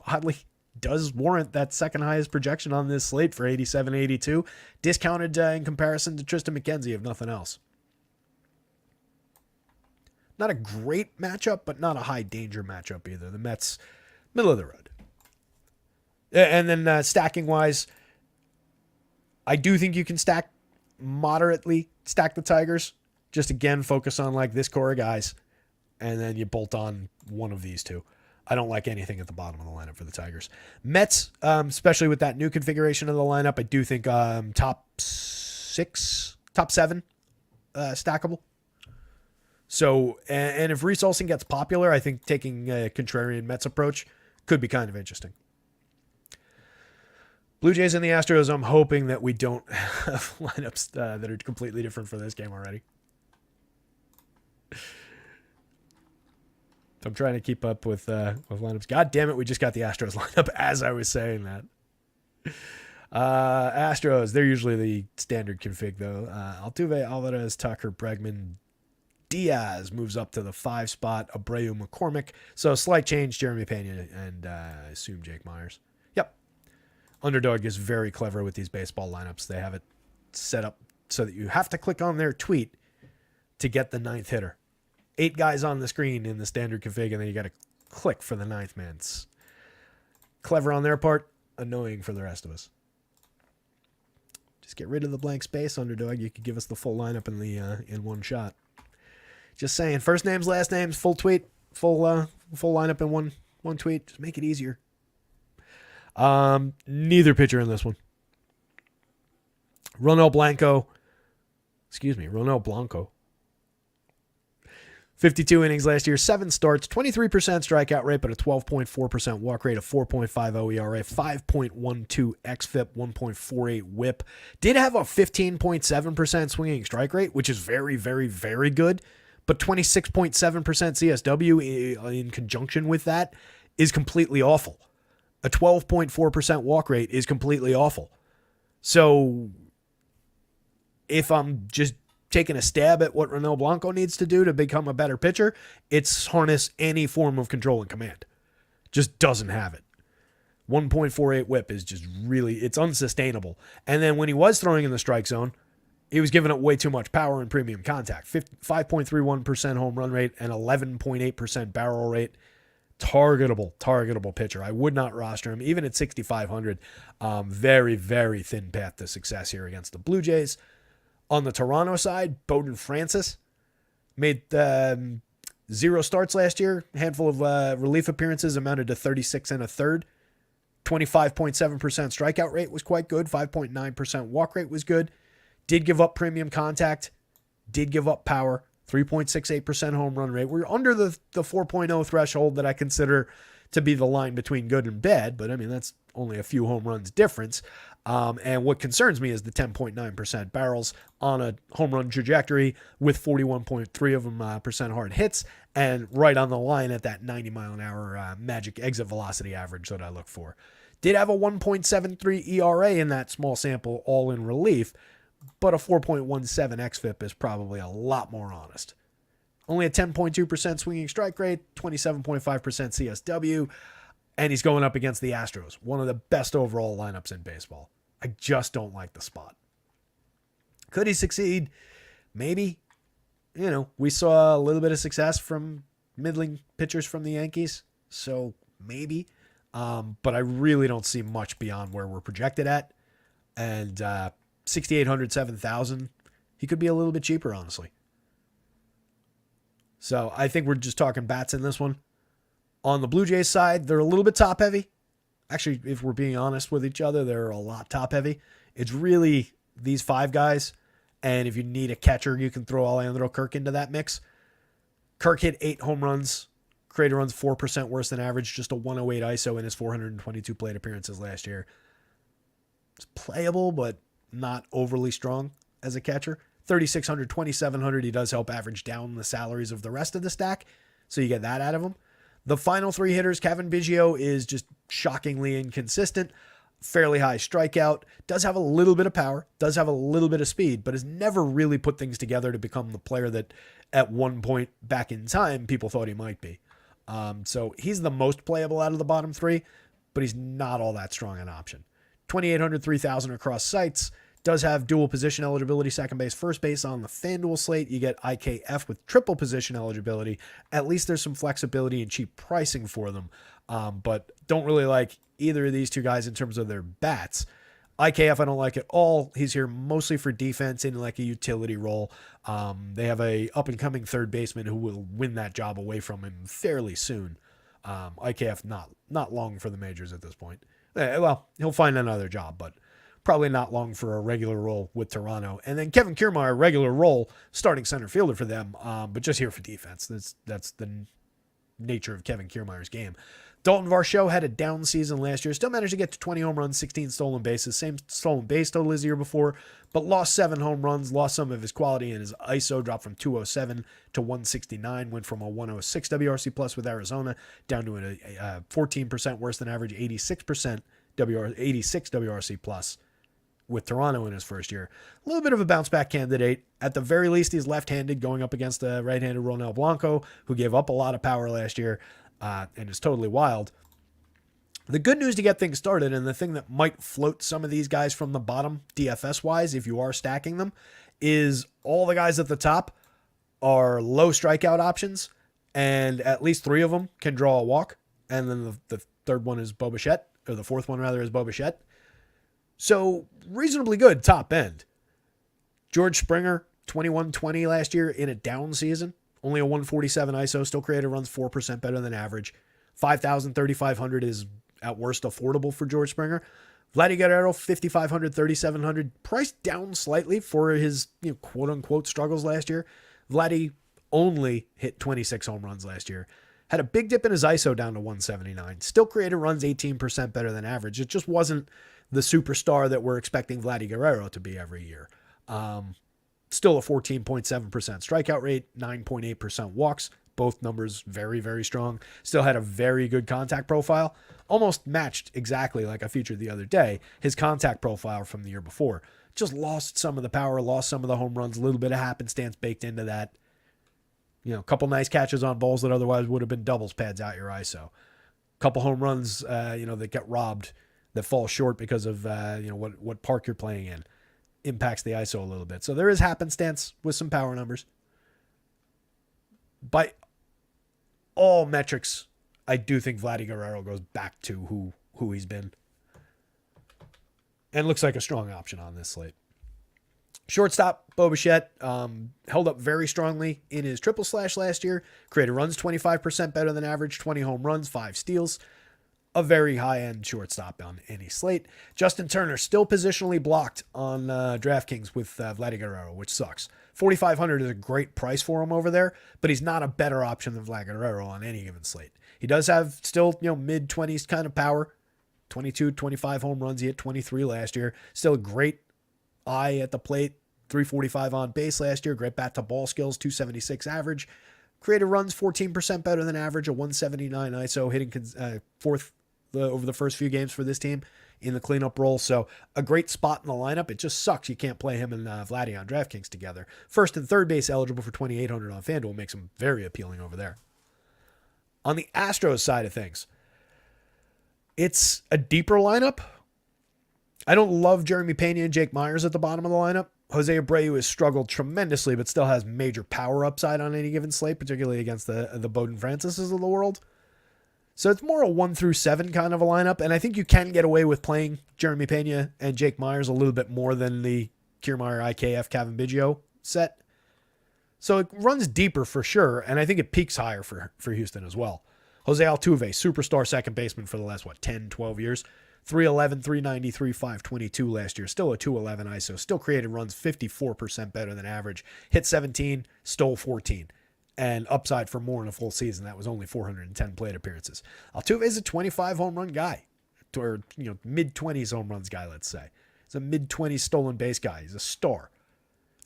oddly, does warrant that second highest projection on this slate for 87, 82, discounted in comparison to Tristan McKenzie, if nothing else. Not a great matchup, but not a high-danger matchup either. The Mets, middle of the road. And then stacking-wise, I do think you can moderately stack the Tigers. Just, again, focus on, this core of guys, and then you bolt on one of these two. I don't like anything at the bottom of the lineup for the Tigers. Mets, especially with that new configuration of the lineup, I do think top 7 stackable. So, and if Reese Olson gets popular, I think taking a contrarian Mets approach could be kind of interesting. Blue Jays and the Astros, I'm hoping that we don't have lineups that are completely different for this game already. I'm trying to keep up with lineups. God damn it, we just got the Astros lineup as I was saying that. Astros, they're usually the standard config, though. Altuve, Alvarez, Tucker, Bregman, Diaz moves up to the 5 spot. Abreu, McCormick. So slight change, Jeremy Pena, and I assume Jake Myers. Yep. Underdog is very clever with these baseball lineups. They have it set up so that you have to click on their tweet to get the 9th hitter. 8 guys on the screen in the standard config, and then you got to click for the 9th man. It's clever on their part, annoying for the rest of us. Just get rid of the blank space, Underdog. You could give us the full lineup in one shot. Just saying, first names, last names, full tweet, full lineup in one tweet. Just make it easier. Neither pitcher in this one. Ronel Blanco. 52 innings last year, 7 starts, 23% strikeout rate, but a 12.4% walk rate, a 4.50 ERA, 5.12 xFIP, 1.48 WHIP. Did have a 15.7% swinging strike rate, which is very, very, very good, but 26.7% CSW in conjunction with that is completely awful. A 12.4% walk rate is completely awful. So if I'm just taking a stab at what Ronel Blanco needs to do to become a better pitcher, it's harness any form of control and command. Just doesn't have it. 1.48 whip is just really, it's unsustainable. And then when he was throwing in the strike zone, he was giving up way too much power and premium contact. 5.31% home run rate and 11.8% barrel rate. Targetable pitcher. I would not roster him, even at 6,500. Very, very thin path to success here against the Blue Jays. On the Toronto side, Bowden Francis made 0 starts last year. A handful of relief appearances, amounted to 36 and a third. 25.7% strikeout rate was quite good. 5.9% walk rate was good. Did give up premium contact. Did give up power. 3.68% home run rate. We're under the 4.0 threshold that I consider to be the line between good and bad, but I mean, that's only a few home runs difference. And what concerns me is the 10.9% barrels on a home run trajectory with 41.3 of them percent hard hits, and right on the line at that 90 mile an hour magic exit velocity average that I look for. Did have a 1.73 ERA in that small sample, all in relief, but a 4.17 xFIP is probably a lot more honest. Only a 10.2% swinging strike rate, 27.5% CSW, and he's going up against the Astros, one of the best overall lineups in baseball. I just don't like the spot. Could he succeed? Maybe. You know, we saw a little bit of success from middling pitchers from the Yankees, so maybe. But I really don't see much beyond where we're projected at. And 6,800, 7,000, he could be a little bit cheaper, honestly. So I think we're just talking bats in this one. On the Blue Jays side, they're a little bit top heavy. Actually, if we're being honest with each other, they're a lot top heavy. It's really these 5 guys. And if you need a catcher, you can throw Alejandro Kirk into that mix. Kirk hit 8 home runs, created runs 4% worse than average, just a 108 ISO in his 422 plate appearances last year. It's playable, but not overly strong as a catcher. 3,600, 2,700. He does help average down the salaries of the rest of the stack, so you get that out of him. The final 3 hitters, Kevin Biggio is just shockingly inconsistent. Fairly high strikeout. Does have a little bit of power. Does have a little bit of speed, but has never really put things together to become the player that at one point back in time people thought he might be. So he's the most playable out of the bottom 3, but he's not all that strong an option. 2,800, 3,000 across sites. Does have dual position eligibility, second base, first base on the FanDuel slate. You get IKF with triple position eligibility. At least there's some flexibility and cheap pricing for them. But don't really like either of these 2 guys in terms of their bats. IKF I don't like at all. He's here mostly for defense in like a utility role. They have a up-and-coming third baseman who will win that job away from him fairly soon. IKF not long for the majors at this point. Well, he'll find another job, but probably not long for a regular role with Toronto. And then Kevin Kiermaier, regular role, starting center fielder for them, but just here for defense. That's the nature of Kevin Kiermaier's game. Dalton Varsho had a down season last year. Still managed to get to 20 home runs, 16 stolen bases. Same stolen base total as the year before, but lost 7 home runs, lost some of his quality, and his ISO dropped from 207 to 169, went from a 106 WRC plus with Arizona down to a 14% worse than average 86 WRC plus with Toronto in his first year. A little bit of a bounce back candidate. At the very least, he's left-handed going up against the right-handed Ronel Blanco, who gave up a lot of power last year and is totally wild. The good news to get things started, and the thing that might float some of these guys from the bottom DFS-wise, if you are stacking them, is all the guys at the top are low strikeout options, and at least 3 of them can draw a walk, and then the third one is Bo Bichette, or the fourth one rather is Bo Bichette. So reasonably good top end. George Springer, 21-20 last year in a down season. Only a 147 ISO, still created runs 4% better than average. 5,000, 3,500 is at worst affordable for George Springer. Vladdy Guerrero, 5,500, 3,700, priced down slightly for his quote unquote struggles last year. Vladdy only hit 26 home runs last year. Had a big dip in his ISO down to 179. Still created runs 18% better than average. It just wasn't the superstar that we're expecting Vladdy Guerrero to be every year. Still a 14.7% strikeout rate, 9.8% walks. Both numbers very, very strong. Still had a very good contact profile. Almost matched exactly, like I featured the other day, his contact profile from the year before. just lost some of the power, lost some of the home runs, a little bit of happenstance baked into that. A couple nice catches on balls that otherwise would have been doubles, pads out your ISO. Couple home runs, that get robbed, that fall short because of, what park you're playing in. Impacts the ISO a little bit. So there is happenstance with some power numbers. By all metrics, I do think Vladdy Guerrero goes back to who he's been. And looks like a strong option on this slate. Shortstop, Bo Bichette, held up very strongly in his triple slash last year. Created runs 25% better than average, 20 home runs, 5 steals. A very high-end shortstop on any slate. Justin Turner still positionally blocked on DraftKings with Vladdy Guerrero, which sucks. $4,500 is a great price for him over there, but he's not a better option than Vladdy Guerrero on any given slate. He does have still, mid-20s kind of power. 22, 25 home runs. He hit 23 last year. Still a great eye at the plate. 345 on base last year. Great bat to ball skills. 276 average. Created runs 14% better than average. A 179 ISO. Hitting fourth over the first few games for this team in the cleanup role. So a great spot in the lineup. It just sucks you can't play him and Vladdy on DraftKings together. First and third base eligible for $2,800 on FanDuel makes him very appealing over there. On the Astros side of things, it's a deeper lineup. I don't love Jeremy Pena and Jake Myers at the bottom of the lineup. Jose Abreu has struggled tremendously, but still has major power upside on any given slate, particularly against the Bowden Francises of the world. So it's more a 1 through 7 kind of a lineup, and I think you can get away with playing Jeremy Pena and Jake Myers a little bit more than the Kiermaier, IKF, Kevin Biggio set. So it runs deeper for sure, and I think it peaks higher for Houston as well. Jose Altuve, superstar second baseman for the last, 10, 12 years. 311, 393, 522 last year. Still a 211 ISO. Still created runs 54% better than average. Hit 17, stole 14. And upside for more in a full season. That was only 410 plate appearances. Altuve is a 25 home run guy. Or, mid-20s home runs guy, let's say. He's a mid-20s stolen base guy. He's a star.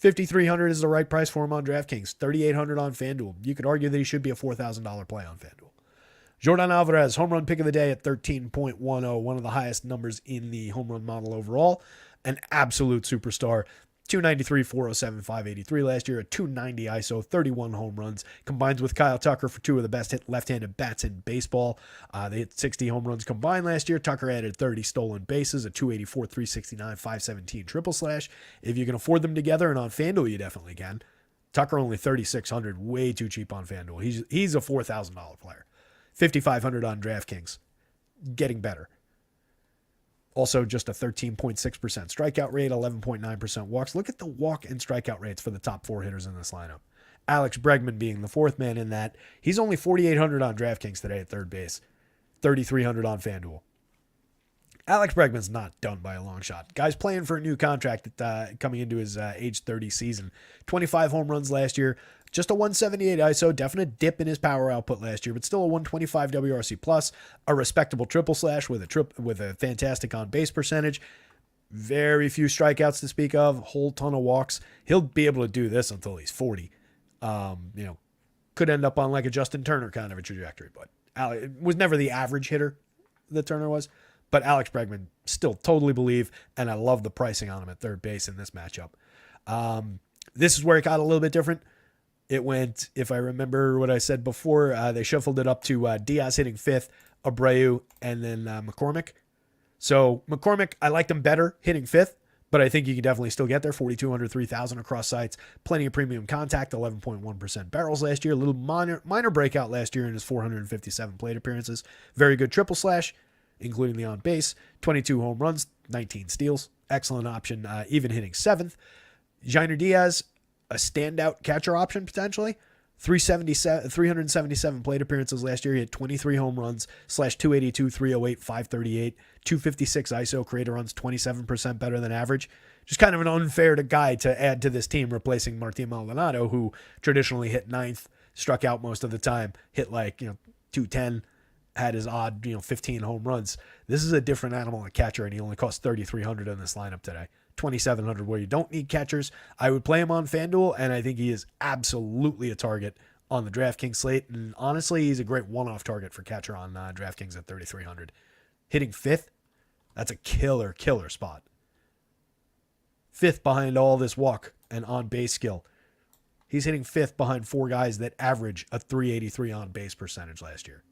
$5,300 is the right price for him on DraftKings. $3,800 on FanDuel. You could argue that he should be a $4,000 play on FanDuel. Jordan Alvarez, home run pick of the day at 13.10, one of the highest numbers in the home run model overall. An absolute superstar. 293, 407, 583 last year, a 290 ISO, 31 home runs, combines with Kyle Tucker for 2 of the best hit left-handed bats in baseball. They hit 60 home runs combined last year. Tucker added 30 stolen bases, a 284, 369, 517 triple slash. If you can afford them together and on FanDuel, you definitely can. Tucker only 3,600, way too cheap on FanDuel. He's a $4,000 player. 5,500 on DraftKings. Getting better. Also just a 13.6% strikeout rate, 11.9% walks. Look at the walk and strikeout rates for the top 4 hitters in this lineup. Alex Bregman being the 4th man in that. He's only 4,800 on DraftKings today at third base. 3,300 on FanDuel. Alex Bregman's not done by a long shot. Guy's playing for a new contract coming into his age 30 season. 25 home runs last year. Just a 178 ISO, definite dip in his power output last year, but still a 125 WRC plus, a respectable triple slash with a fantastic on base percentage. Very few strikeouts to speak of, whole ton of walks. He'll be able to do this until he's 40. Could end up on like a Justin Turner kind of a trajectory, but it was never the average hitter that Turner was. But Alex Bregman still totally believe, and I love the pricing on him at third base in this matchup. This is where it got a little bit different. It went, if I remember what I said before, they shuffled it up to Diaz hitting 5th, Abreu, and then McCormick. So McCormick, I liked him better hitting 5th, but I think you can definitely still get there. 4,200, 3,000 across sites. Plenty of premium contact, 11.1% barrels last year. A little minor breakout last year in his 457 plate appearances. Very good triple slash, including the on base. 22 home runs, 19 steals. Excellent option, even hitting 7th. Jainer Diaz, a standout catcher option potentially. 377 plate appearances last year. He had 23 home runs, /282, 308, 538, 256 ISO, creator runs 27% better than average. Just kind of an unfair guy to add to this team, replacing Martin Maldonado, who traditionally hit 9th, struck out most of the time, hit 210, had his odd 15 home runs. This is a different animal at catcher, and he only cost 3,300 in this lineup today. 2,700 where you don't need catchers. I would play him on FanDuel, and I think he is absolutely a target on the DraftKings slate. And honestly, he's a great one-off target for catcher on DraftKings at 3,300. Hitting 5th, that's a killer spot. fifth behind all this walk and on base skill. He's hitting fifth behind four guys that average a 383 on base percentage last year.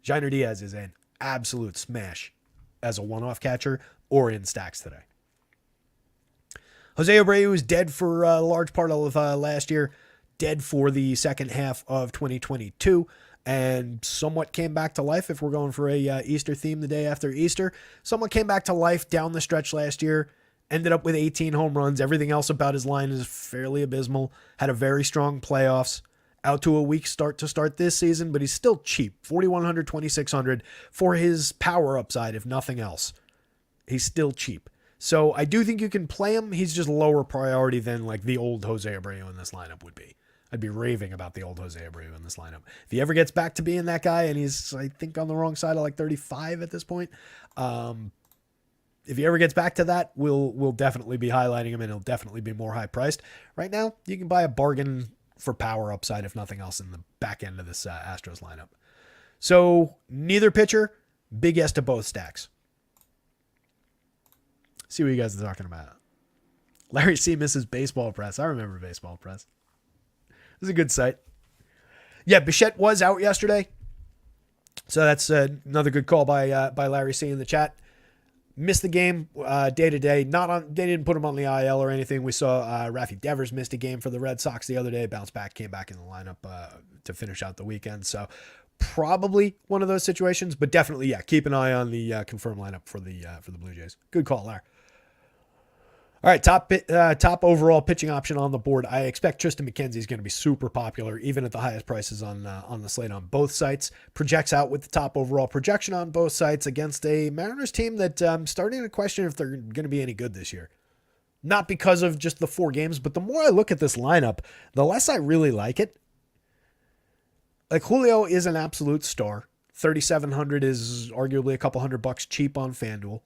Jainer Diaz is an absolute smash as a one-off catcher or in stacks today. Jose Abreu is dead for a large part of last year, dead for the second half of 2022, and somewhat came back to life if we're going for a Easter theme the day after Easter. Somewhat came back to life down the stretch last year, ended up with 18 home runs. Everything else about his line is fairly abysmal. Had a very strong playoffs. Out to a weak start to start this season, but he's still cheap. 4,100, 2,600 for his power upside, if nothing else. He's still cheap. So I do think you can play him. He's just lower priority than like the old Jose Abreu in this lineup would be. I'd be raving about the old Jose Abreu in this lineup. If he ever gets back to being that guy, and he's, I think, on the wrong side of like 35 at this point, if he ever gets back to that, we'll definitely be highlighting him, and he'll definitely be more high priced. Right now, you can buy a bargain for power upside, if nothing else, in the back end of this Astros lineup. So neither pitcher, big yes to both stacks. See what you guys are talking about. Larry C. misses Baseball Press. I remember Baseball Press. It was a good site. Yeah, Bichette was out yesterday. So that's another good call by Larry C. in the chat. Missed the game day to day. They didn't put him on the IL or anything. We saw Rafi Devers missed a game for the Red Sox the other day. Bounced back, came back in the lineup to finish out the weekend. So probably one of those situations, but definitely, yeah, keep an eye on the confirmed lineup for the Blue Jays. Good call, Larry. All right, top overall pitching option on the board. I expect Tristan McKenzie is going to be super popular, even at the highest prices on the slate on both sites. Projects out with the top overall projection on both sites against a Mariners team that I'm starting to question if they're going to be any good this year. Not because of just the 4 games, but the more I look at this lineup, the less I really like it. Like, Julio is an absolute star. 3,700 is arguably a couple $100 cheap on FanDuel.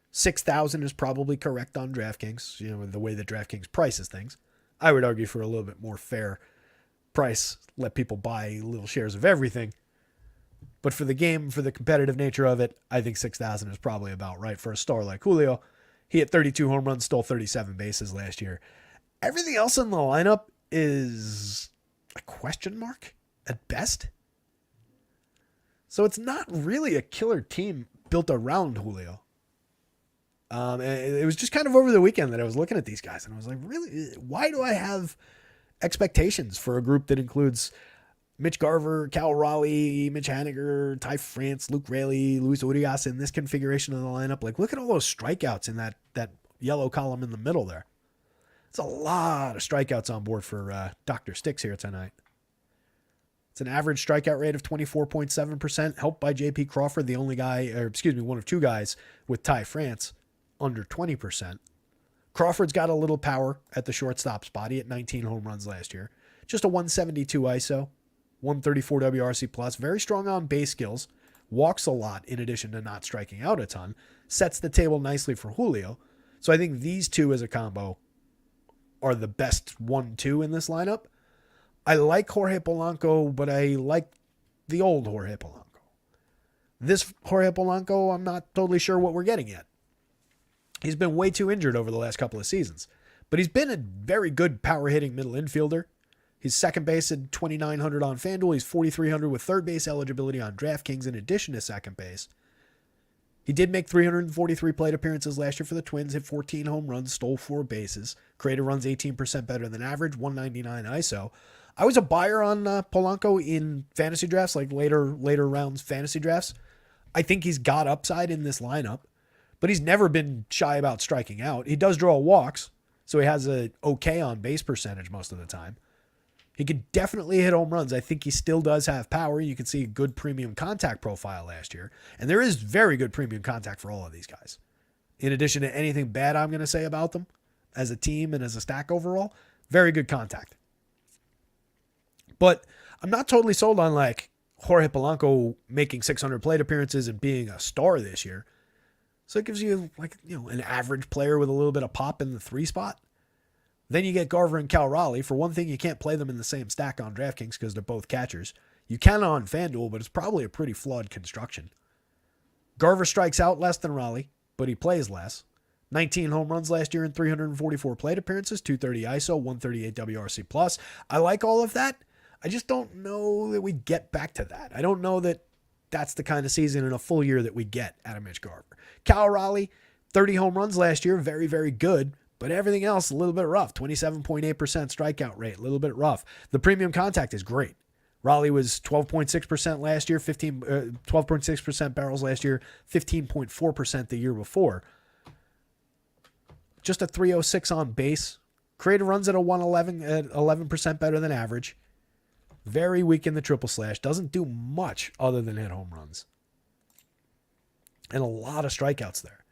6,000 is probably correct on DraftKings, the way that DraftKings prices things. I would argue for a little bit more fair price, let people buy little shares of everything. But for the game, for the competitive nature of it, I think 6,000 is probably about right for a star like Julio. He hit 32 home runs, stole 37 bases last year. Everything else in the lineup is a question mark at best. So it's not really a killer team built around Julio. It was just kind of over the weekend that I was looking at these guys, and I was like, really, why do I have expectations for a group that includes Mitch Garver, Cal Raleigh, Mitch Haniger, Ty France, Luke Raley, Luis Urias in this configuration of the lineup? Like, look at all those strikeouts in that yellow column in the middle there. It's a lot of strikeouts on board for Dr. Sticks here tonight. It's an average strikeout rate of 24.7%, helped by J.P. Crawford, one of 2 guys with Ty France, under 20%. Crawford's got a little power at the shortstop spot. He hit 19 home runs last year. Just a 172 ISO, 134 WRC plus. Very strong on base skills. Walks a lot in addition to not striking out a ton. Sets the table nicely for Julio. So I think these two as a combo are the best 1-2 in this lineup. I like Jorge Polanco, but I like the old Jorge Polanco. This Jorge Polanco, I'm not totally sure what we're getting yet. He's been way too injured over the last couple of seasons, but he's been a very good power hitting middle infielder. He's second base at 2,900 on FanDuel. He's 4,300 with third base eligibility on DraftKings in addition to second base. He did make 343 plate appearances last year for the Twins, hit 14 home runs, stole 4 bases, created runs 18% better than average, 199 ISO. I was a buyer on Polanco in fantasy drafts, like later rounds fantasy drafts. I think he's got upside in this lineup, but he's never been shy about striking out. He does draw walks, so he has a okay on base percentage most of the time. He could definitely hit home runs. I think he still does have power. You can see a good premium contact profile last year, and there is very good premium contact for all of these guys. In addition to anything bad I'm going to say about them as a team and as a stack overall, very good contact. But I'm not totally sold on like Jorge Polanco making 600 plate appearances and being a star this year. So it gives you an average player with a little bit of pop in the 3 spot. Then you get Garver and Cal Raleigh. For one thing, you can't play them in the same stack on DraftKings because they're both catchers. You can on FanDuel, but it's probably a pretty flawed construction. Garver strikes out less than Raleigh, but he plays less. 19 home runs last year in 344 plate appearances, 230 ISO, 138 WRC plus. I like all of that. I just don't know that we get back to that. I don't know that that's the kind of season in a full year that we get out of Mitch Garver. Cal Raleigh, 30 home runs last year, very, very good, but everything else a little bit rough. 27.8% strikeout rate, a little bit rough. The premium contact is great. Raleigh was 12.6% last year, 12.6% barrels last year, 15.4% the year before. Just a 306 on base. Created runs at a 111 at 11% better than average. Very weak in the triple slash. Doesn't do much other than hit home runs. And a lot of strikeouts there.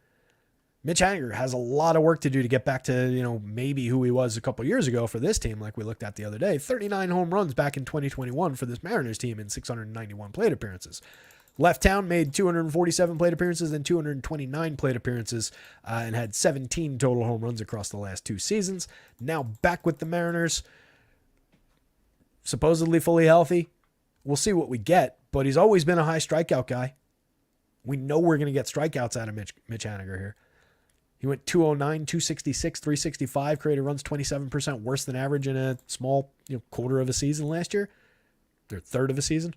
Mitch Haniger has a lot of work to do to get back to, maybe who he was a couple years ago for this team, like we looked at the other day. 39 home runs back in 2021 for this Mariners team in 691 plate appearances. Left town, made 247 plate appearances and 229 plate appearances and had 17 total home runs across the last 2 seasons. Now back with the Mariners, supposedly fully healthy. We'll see what we get, but he's always been a high strikeout guy. We know we're going to get strikeouts out of Mitch Haniger here. He went 209, 266, 365, created runs 27% worse than average in a small quarter of a season last year, or third of a season.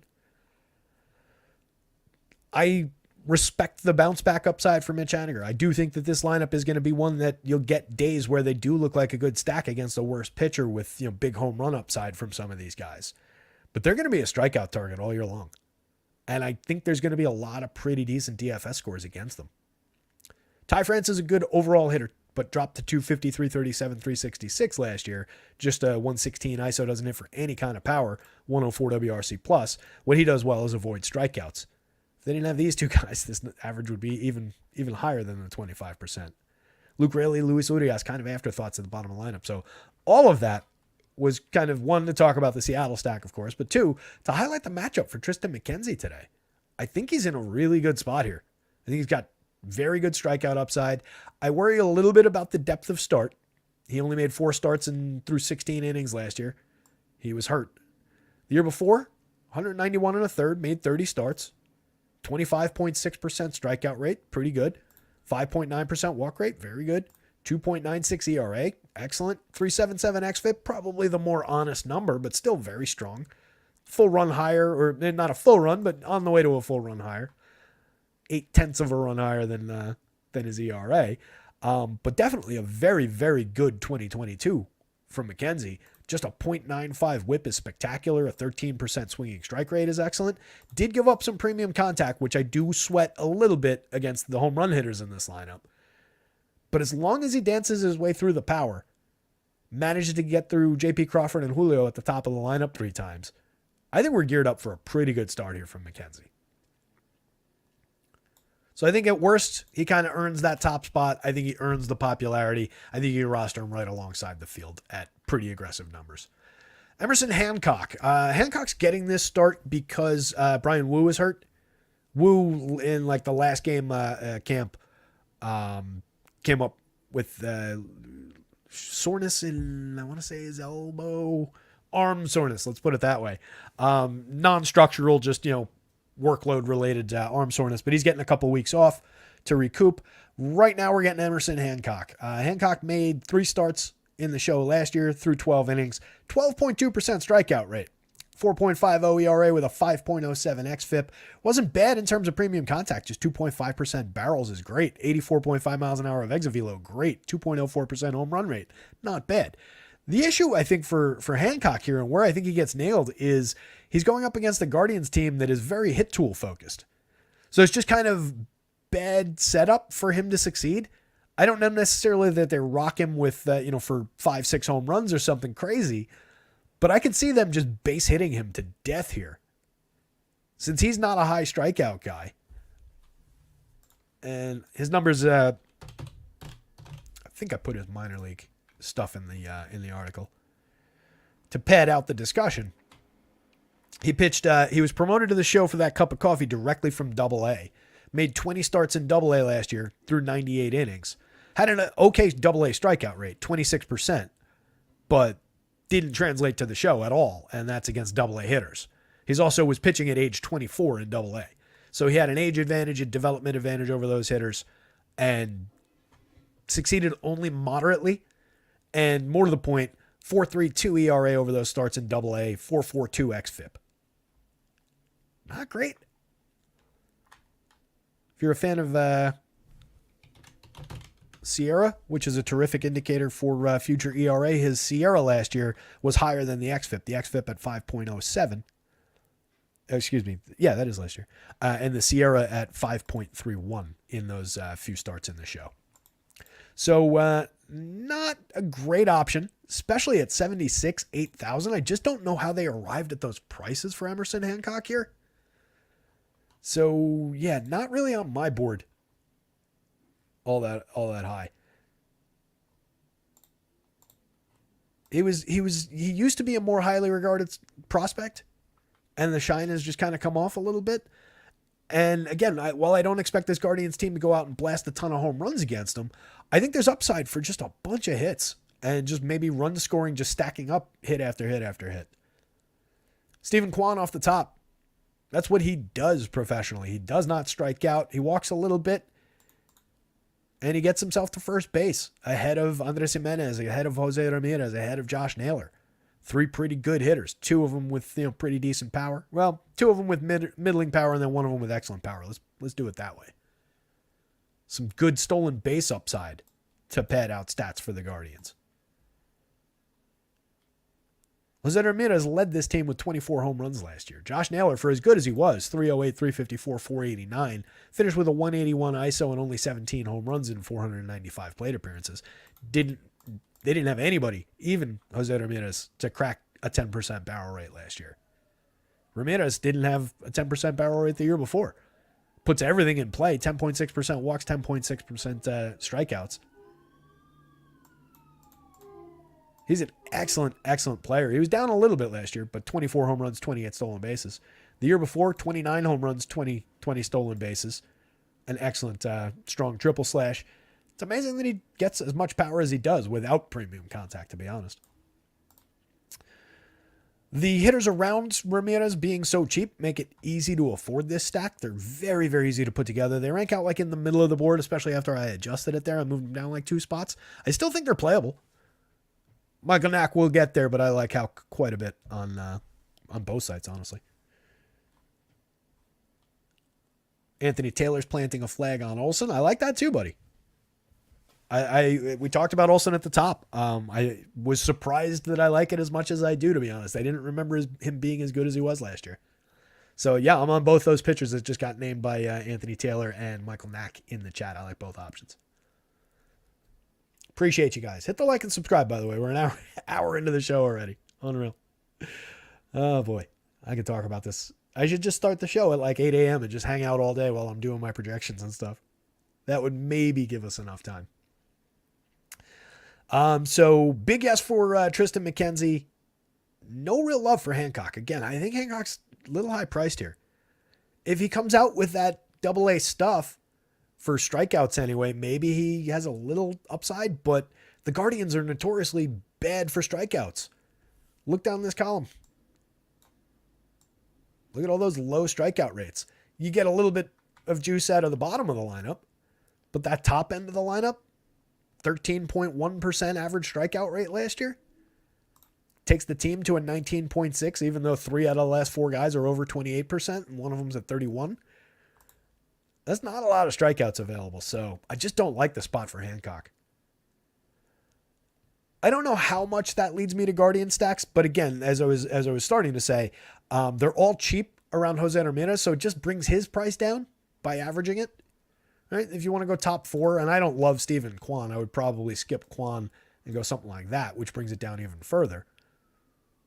I respect the bounce back upside for Mitch Haniger. I do think that this lineup is going to be one that you'll get days where they do look like a good stack against a worse pitcher with big home run upside from some of these guys. But they're going to be a strikeout target all year long. And I think there's going to be a lot of pretty decent DFS scores against them. Ty France is a good overall hitter, but dropped to 250, 337, 366 last year. Just a 116 ISO, doesn't hit for any kind of power, 104 WRC plus. What he does well is avoid strikeouts. If they didn't have these two guys, this average would be even higher than the 25%. Luke Raley, Luis Urias, kind of afterthoughts at the bottom of the lineup. So all of that was kind of, one, to talk about the Seattle stack, of course, but 2, to highlight the matchup for Tristan McKenzie today. I think he's in a really good spot here. I think he's got very good strikeout upside. I worry a little bit about the depth of start. He only made 4 starts through 16 innings last year. He was hurt. The year before, 191 and a third, made 30 starts. 25.6% strikeout rate, pretty good. 5.9% walk rate, very good. 2.96 ERA, excellent. 377 xFIP, probably the more honest number, but still very strong. Full run higher, or not a full run, but on the way to a full run higher. 0.8 of a run higher than his ERA. But definitely a very, very good 2022 from McKenzie. Just a 0.95 whip is spectacular. A 13% swinging strike rate is excellent. Did give up some premium contact, which I do sweat a little bit against the home run hitters in this lineup. But as long as he dances his way through the power, manages to get through J.P. Crawford and Julio at the top of the lineup 3 times, I think we're geared up for a pretty good start here from McKenzie. So I think at worst, he kind of earns that top spot. I think he earns the popularity. I think you roster him right alongside the field at pretty aggressive numbers. Emerson Hancock. Hancock's getting this start because Brian Wu is hurt. Wu, in like the last game camp, came up with soreness in, I want to say, his elbow, arm soreness. Let's put it that way. Non-structural, just, workload related arm soreness, but he's getting a couple weeks off to recoup. Right now we're getting Emerson Hancock. Hancock made 3 starts in the show last year through 12 innings, 12.2% strikeout rate, 4.50 ERA with a 5.07 xFIP. Wasn't bad in terms of premium contact, just 2.5% barrels is great. 84.5 miles an hour of exit velo, great. 2.04% home run rate, not bad. The issue, I think, for Hancock here, and where I think he gets nailed, is he's going up against the Guardians team that is very hit tool focused. So it's just kind of bad setup for him to succeed. I don't know necessarily that they rock him with, for 5-6 home runs or something crazy, but I can see them just base hitting him to death here. Since he's not a high strikeout guy, and his numbers, I think I put his minor league stuff in the article to pad out the discussion. He pitched, he was promoted to the show for that cup of coffee directly from Double-A. Made 20 starts in Double-A last year through 98 innings. Had an okay Double-A strikeout rate, 26%, but didn't translate to the show at all, and that's against Double-A hitters. He's also was pitching at age 24 in Double-A. So he had an age advantage, a development advantage over those hitters, and succeeded only moderately. And more to the point, 4.32 ERA over those starts in AA, 4.42 xFIP. Not great. If you're a fan of Sierra, which is a terrific indicator for future ERA, his Sierra last year was higher than the xFIP. The xFIP at 5.07. Excuse me. Yeah, that is last year. And the Sierra at 5.31 in those few starts in the show. So not a great option, especially at 76, 8,000. I just don't know how they arrived at those prices for Emerson Hancock here. So yeah, not really on my board. All that high. He used to be a more highly regarded prospect, and the shine has just kind of come off a little bit. And again, while I don't expect this Guardians team to go out and blast a ton of home runs against them, I think there's upside for just a bunch of hits and just maybe run scoring, just stacking up hit after hit after hit. Stephen Kwan off the top. That's what he does professionally. He does not strike out. He walks a little bit, and he gets himself to first base ahead of Andres Jimenez, ahead of Jose Ramirez, ahead of Josh Naylor. 3 pretty good hitters. 2 of them with pretty decent power. Well, 2 of them with middling power, and then 1 of them with excellent power. Let's do it that way. Some good stolen base upside to pad out stats for the Guardians. Jose Ramirez led this team with 24 home runs last year. Josh Naylor, for as good as he was, 308, 354, 489, finished with a 181 ISO and only 17 home runs in 495 plate appearances. They didn't have anybody, even Jose Ramirez, to crack a 10% barrel rate last year. Ramirez didn't have a 10% barrel rate the year before. Puts everything in play, 10.6% walks, 10.6% strikeouts. He's an excellent, excellent player. He was down a little bit last year, but 24 home runs, 28 stolen bases. The year before, 29 home runs, 20 stolen bases. An excellent, strong triple slash. It's amazing that he gets as much power as he does without premium contact, to be honest. The hitters around Ramirez being so cheap make it easy to afford this stack. They're very, very easy to put together. They rank out like in the middle of the board, especially after I adjusted it there. I moved them down like 2 spots. I still think they're playable. Michael Knack will get there, but I like how quite a bit on both sides, honestly. Anthony Taylor's planting a flag on Olsen. I like that too, buddy. We talked about Olsen at the top. I was surprised that I like it as much as I do, to be honest. I didn't remember him being as good as he was last year. So yeah, I'm on both those pitchers that just got named by Anthony Taylor and Michael Knack in the chat. I like both options. Appreciate you guys. Hit the like and subscribe, by the way. We're an hour into the show already. Unreal. Oh boy, I could talk about this. I should just start the show at like 8 a.m. and just hang out all day while I'm doing my projections and stuff. That would maybe give us enough time. So big yes for Tristan McKenzie. No real love for Hancock. Again, I think Hancock's a little high priced here. If he comes out with that AA stuff for strikeouts anyway, maybe he has a little upside, but the Guardians are notoriously bad for strikeouts. Look down this column. Look at all those low strikeout rates. You get a little bit of juice out of the bottom of the lineup, but that top end of the lineup, 13.1% average strikeout rate last year, takes the team to a 19.6, even though 3 out of the last 4 guys are over 28%, and one of them's at 31. That's not a lot of strikeouts available, so I just don't like the spot for Hancock. I don't know how much that leads me to Guardian stacks, but again, as I was starting to say, they're all cheap around Jose Ramirez, so it just brings his price down by averaging it. Right? If you want to go top 4, and I don't love Stephen Kwan, I would probably skip Kwan and go something like that, which brings it down even further.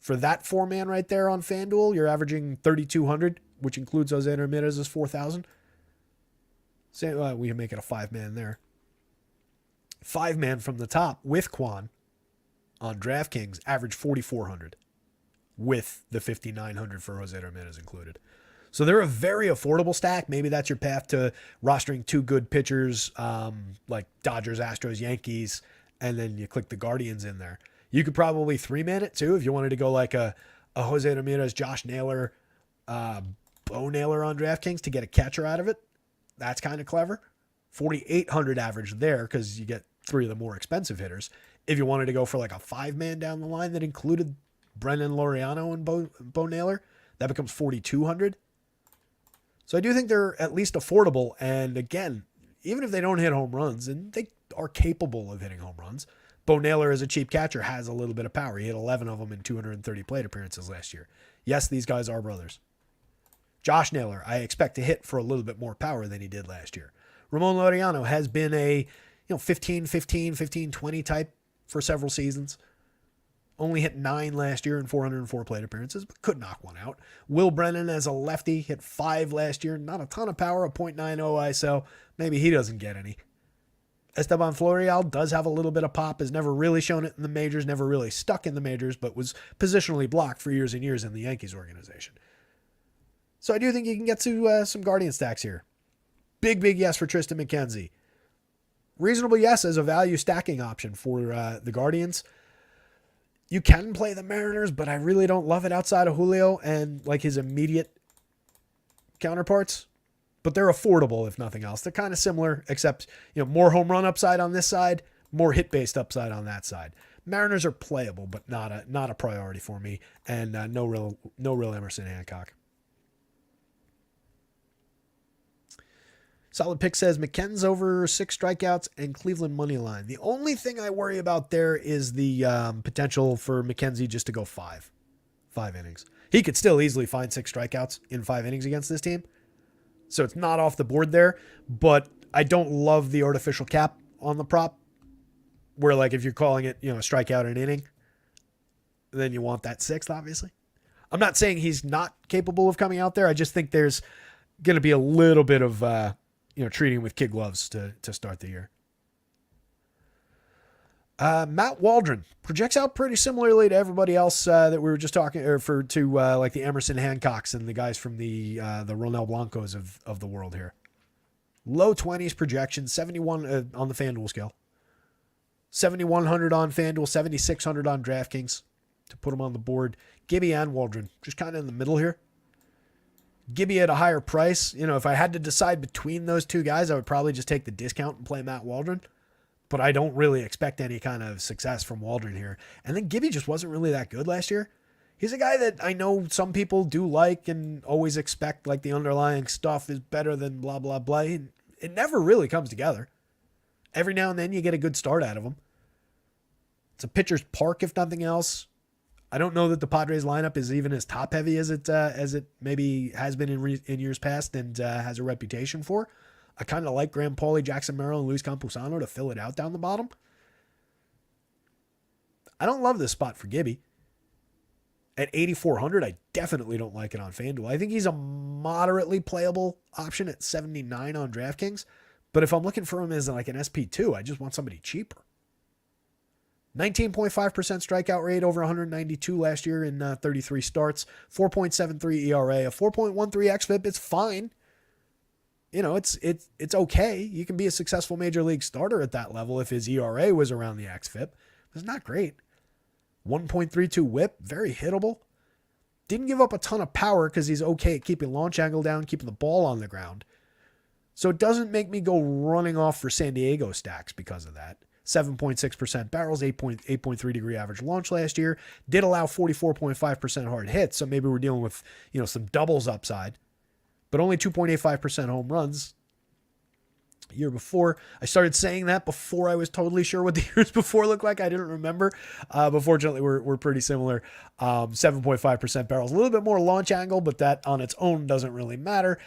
For that 4-man right there on FanDuel, you're averaging 3,200, which includes Jose Ramirez's 4,000. So we can make it a 5-man there. 5-man from the top with Kwan on DraftKings average 4,400 with the 5,900 for Jose Ramirez included. So they're a very affordable stack. Maybe that's your path to rostering 2 good pitchers like Dodgers, Astros, Yankees, and then you click the Guardians in there. You could probably 3-man it too if you wanted to go like a Jose Ramirez, Josh Naylor, Bo Naylor on DraftKings to get a catcher out of it. That's kind of clever. 4,800 average there because you get three of the more expensive hitters. If you wanted to go for like a 5-man down the line that included Brennan Laureano and Bo Naylor, that becomes 4,200. So I do think they're at least affordable. And again, even if they don't hit home runs, and they are capable of hitting home runs, Bo Naylor as a cheap catcher has a little bit of power. He hit 11 of them in 230 plate appearances last year. Yes, these guys are brothers. Josh Naylor, I expect to hit for a little bit more power than he did last year. Ramon Laureano has been a 15-20 type for several seasons. Only hit 9 last year in 404 plate appearances, but could knock one out. Will Brennan as a lefty hit 5 last year. Not a ton of power, a .90 ISO. Maybe he doesn't get any. Esteban Florial does have a little bit of pop, has never really shown it in the majors, never really stuck in the majors, but was positionally blocked for years and years in the Yankees organization. So I do think you can get to some Guardian stacks here. Big yes for Tristan McKenzie. Reasonable yes as a value stacking option for the Guardians. You can play the Mariners, but I really don't love it outside of Julio and like his immediate counterparts. But they're affordable, if nothing else. They're kind of similar, except more home run upside on this side, more hit-based upside on that side. Mariners are playable, but not a priority for me, and no real Emerson Hancock. Solid Pick says McKenn's over 6 strikeouts and Cleveland money line. The only thing I worry about there is the potential for McKenzie just to go 5 innings. He could still easily find 6 strikeouts in 5 innings against this team. So it's not off the board there, but I don't love the artificial cap on the prop where like if you're calling it, a strikeout an inning, then you want that 6th, obviously. I'm not saying he's not capable of coming out there. I just think there's going to be a little bit of, treating with kid gloves to start the year. Matt Waldron projects out pretty similarly to everybody else that we were just talking like the Emerson Hancocks and the guys from the Ronel Blancos of the world here. Low 20s projection, 71 on the FanDuel scale. 7,100 on FanDuel, 7,600 on DraftKings to put them on the board. Gibby and Waldron, just kind of in the middle here. Gibby at a higher price. If I had to decide between those two guys, I would probably just take the discount and play Matt Waldron. But I don't really expect any kind of success from Waldron here. And then Gibby just wasn't really that good last year. He's a guy that I know some people do like and always expect like the underlying stuff is better than blah, blah, blah. It never really comes together. Every now and then you get a good start out of him. It's a pitcher's park, if nothing else. I don't know that the Padres lineup is even as top heavy as it maybe has been in years past and has a reputation for. I kind of like Graham Pauley, Jackson Merrill, and Luis Campusano to fill it out down the bottom. I don't love this spot for Gibby. At 8,400, I definitely don't like it on FanDuel. I think he's a moderately playable option at 79 on DraftKings. But if I'm looking for him as like an SP2, I just want somebody cheaper. 19.5% strikeout rate, over 192 last year in 33 starts. 4.73 ERA, a 4.13 xFIP. It's fine. It's okay. You can be a successful major league starter at that level if his ERA was around the xFIP. It's not great. 1.32 whip, very hittable. Didn't give up a ton of power because he's okay at keeping launch angle down, keeping the ball on the ground. So it doesn't make me go running off for San Diego stacks because of that. 7.6% barrels, 8.3 degree average launch last year. Did allow 44.5% hard hits, so maybe we're dealing with some doubles upside. But only 2.85% home runs. The year before, I started saying that before I was totally sure what the years before looked like. I didn't remember. But fortunately, we're pretty similar. 7.5% barrels, a little bit more launch angle, but that on its own doesn't really matter.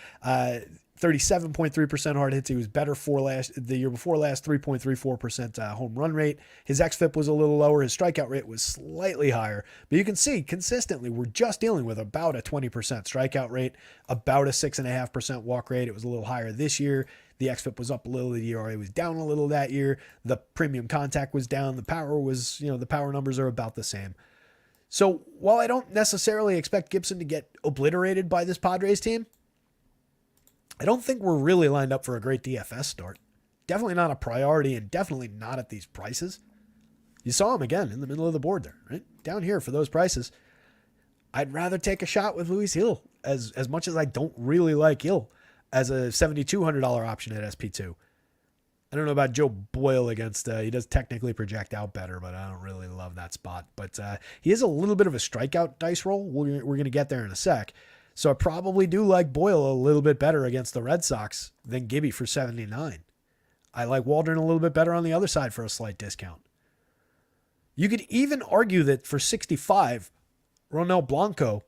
37.3% hard hits. He was better the year before last, 3.34% home run rate. His xFIP was a little lower. His strikeout rate was slightly higher. But you can see consistently we're just dealing with about a 20% strikeout rate, about a 6.5% walk rate. It was a little higher this year. The xFIP was up a little. The ERA was down a little that year. The premium contact was down. The power was, the power numbers are about the same. So while I don't necessarily expect Gibson to get obliterated by this Padres team, I don't think we're really lined up for a great DFS start. Definitely not a priority and definitely not at these prices. You saw him again in the middle of the board there, right? Down here for those prices. I'd rather take a shot with Luis Hill as much as I don't really like Hill as a $7,200 option at SP2. I don't know about Joe Boyle against, he does technically project out better, but I don't really love that spot. But he is a little bit of a strikeout dice roll. We're going to get there in a sec. So I probably do like Boyle a little bit better against the Red Sox than Gibby for 79. I like Waldron a little bit better on the other side for a slight discount. You could even argue that for 65, Ronel Blanco,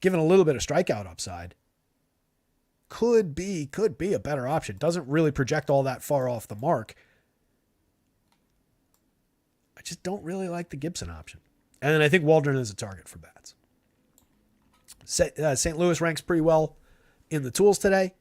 given a little bit of strikeout upside, could be a better option. Doesn't really project all that far off the mark. I just don't really like the Gibson option. And then I think Waldron is a target for bats. St. Louis ranks pretty well in the tools today.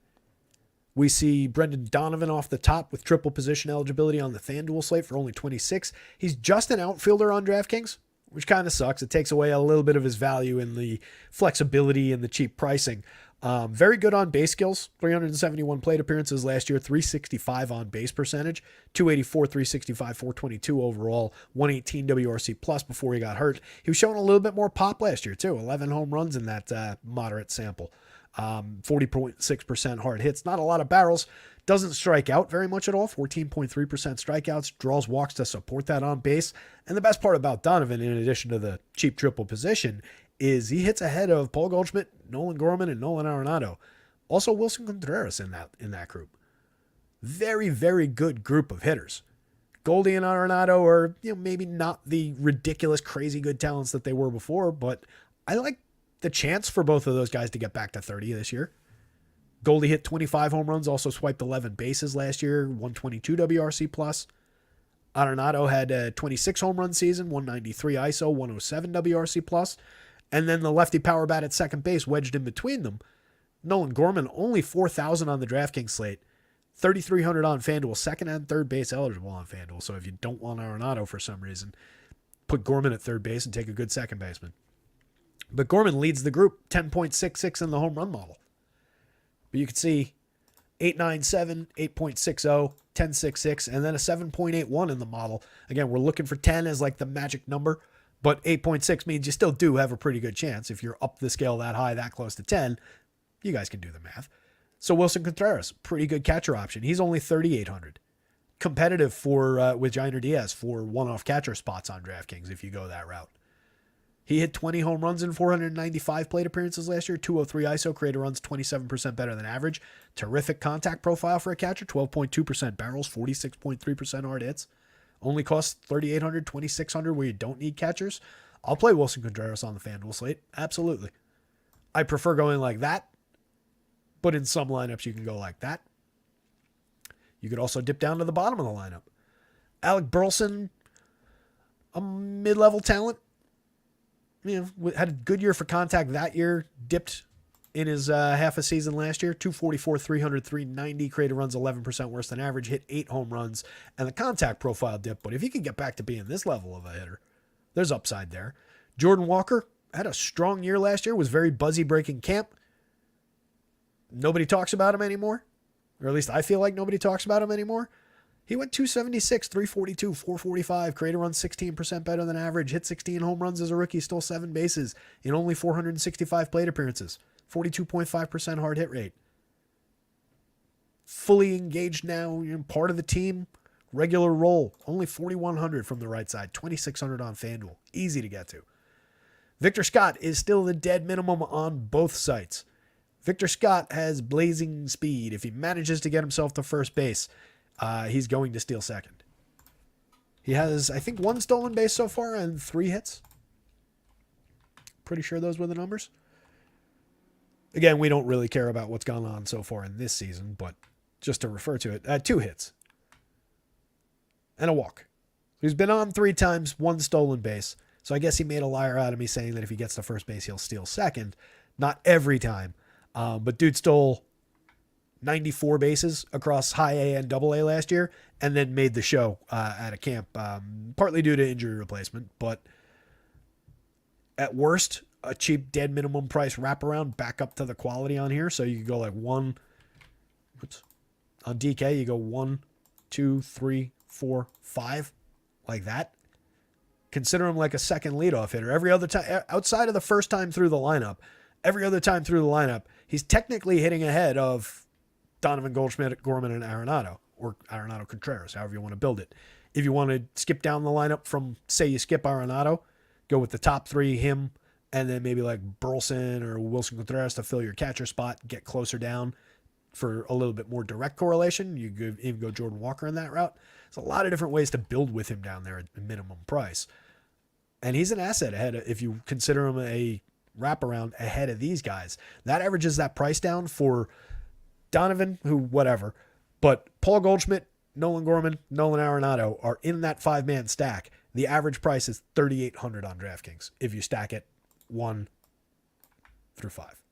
We see Brendan Donovan off the top with triple position eligibility on the FanDuel slate for only 26. He's just an outfielder on DraftKings, which kind of sucks. It takes away a little bit of his value in the flexibility and the cheap pricing. Very good on base skills, 371 plate appearances last year, 365 on base percentage, 284, 365, 422 overall, 118 WRC plus before he got hurt. He was showing a little bit more pop last year too, 11 home runs in that moderate sample, 40.6% hard hits, not a lot of barrels, doesn't strike out very much at all, 14.3% strikeouts, draws walks to support that on base. And the best part about Donovan, in addition to the cheap triple position, is he hits ahead of Paul Goldschmidt, Nolan Gorman, and Nolan Arenado. Also Wilson Contreras in that group. Very, very good group of hitters. Goldie and Arenado are, maybe not the ridiculous, crazy good talents that they were before, but I like the chance for both of those guys to get back to 30 this year. Goldie hit 25 home runs, also swiped 11 bases last year, 122 WRC plus. Arenado had a 26 home run season, 193 ISO, 107 WRC plus. And then the lefty power bat at second base wedged in between them. Nolan Gorman, only 4,000 on the DraftKings slate, 3,300 on FanDuel, second and third base eligible on FanDuel. So if you don't want Arenado for some reason, put Gorman at third base and take a good second baseman. But Gorman leads the group, 10.66 in the home run model. But you can see 8.97, 8.60, 10.66, and then a 7.81 in the model. Again, we're looking for 10 as like the magic number. But 8.6 means you still do have a pretty good chance. If you're up the scale that high, that close to 10, you guys can do the math. So Wilson Contreras, pretty good catcher option. He's only 3,800. Competitive for with Jainer Diaz for one-off catcher spots on DraftKings if you go that route. He hit 20 home runs in 495 plate appearances last year, 203 ISO, created runs 27% better than average. Terrific contact profile for a catcher, 12.2% barrels, 46.3% hard hits. Only costs 3,800, 2,600 where you don't need catchers. I'll play Wilson Contreras on the FanDuel slate. Absolutely. I prefer going like that, but in some lineups you can go like that. You could also dip down to the bottom of the lineup. Alec Burleson, a mid-level talent. Had a good year for contact that year. Dipped in his half a season last year. 244, 300, 390. Created runs 11% worse than average. Hit 8 home runs. And the contact profile dipped. But if he can get back to being this level of a hitter, there's upside there. Jordan Walker had a strong year last year. Was very buzzy breaking camp. Nobody talks about him anymore. Or at least I feel like nobody talks about him anymore. He went 276, 342, 445, created runs 16% better than average, hit 16 home runs as a rookie, stole 7 bases in only 465 plate appearances, 42.5% hard hit rate. Fully engaged now, part of the team, regular role, only 4,100 from the right side, 2,600 on FanDuel, easy to get to. Victor Scott is still the dead minimum on both sites. Victor Scott has blazing speed. If he manages to get himself to first base, he's going to steal second. He has, I think, 1 stolen base so far and 3 hits. Pretty sure those were the numbers. Again, we don't really care about what's gone on so far in this season, but just to refer to it, 2 hits and a walk. He's been on 3 times, 1 stolen base. So I guess he made a liar out of me saying that if he gets to first base, he'll steal second. Not every time, but dude stole 94 bases across high A and double A last year, and then made the show at a camp, partly due to injury replacement, but at worst, a cheap dead minimum price wraparound back up to the quality on here. So you could go like on DK, you go 1, 2, 3, 4, 5, like that. Consider him like a second leadoff hitter. Every other time, outside of the first time through the lineup, every other time through the lineup, he's technically hitting ahead of Donovan, Goldschmidt, Gorman, and Arenado. or Arenado Contreras, however you want to build it. If you want to skip down the lineup from, say you skip Arenado, go with the top three, him, and then maybe like Burleson or Wilson Contreras to fill your catcher spot, get closer down for a little bit more direct correlation. You could even go Jordan Walker in that route. There's a lot of different ways to build with him down there at the minimum price. And he's an asset ahead if you consider him a wraparound ahead of these guys. That averages that price down for Donovan, who whatever. But Paul Goldschmidt, Nolan Gorman, Nolan Arenado are in that 5-man stack. The average price is $3,800 on DraftKings if you stack it 1 through 5.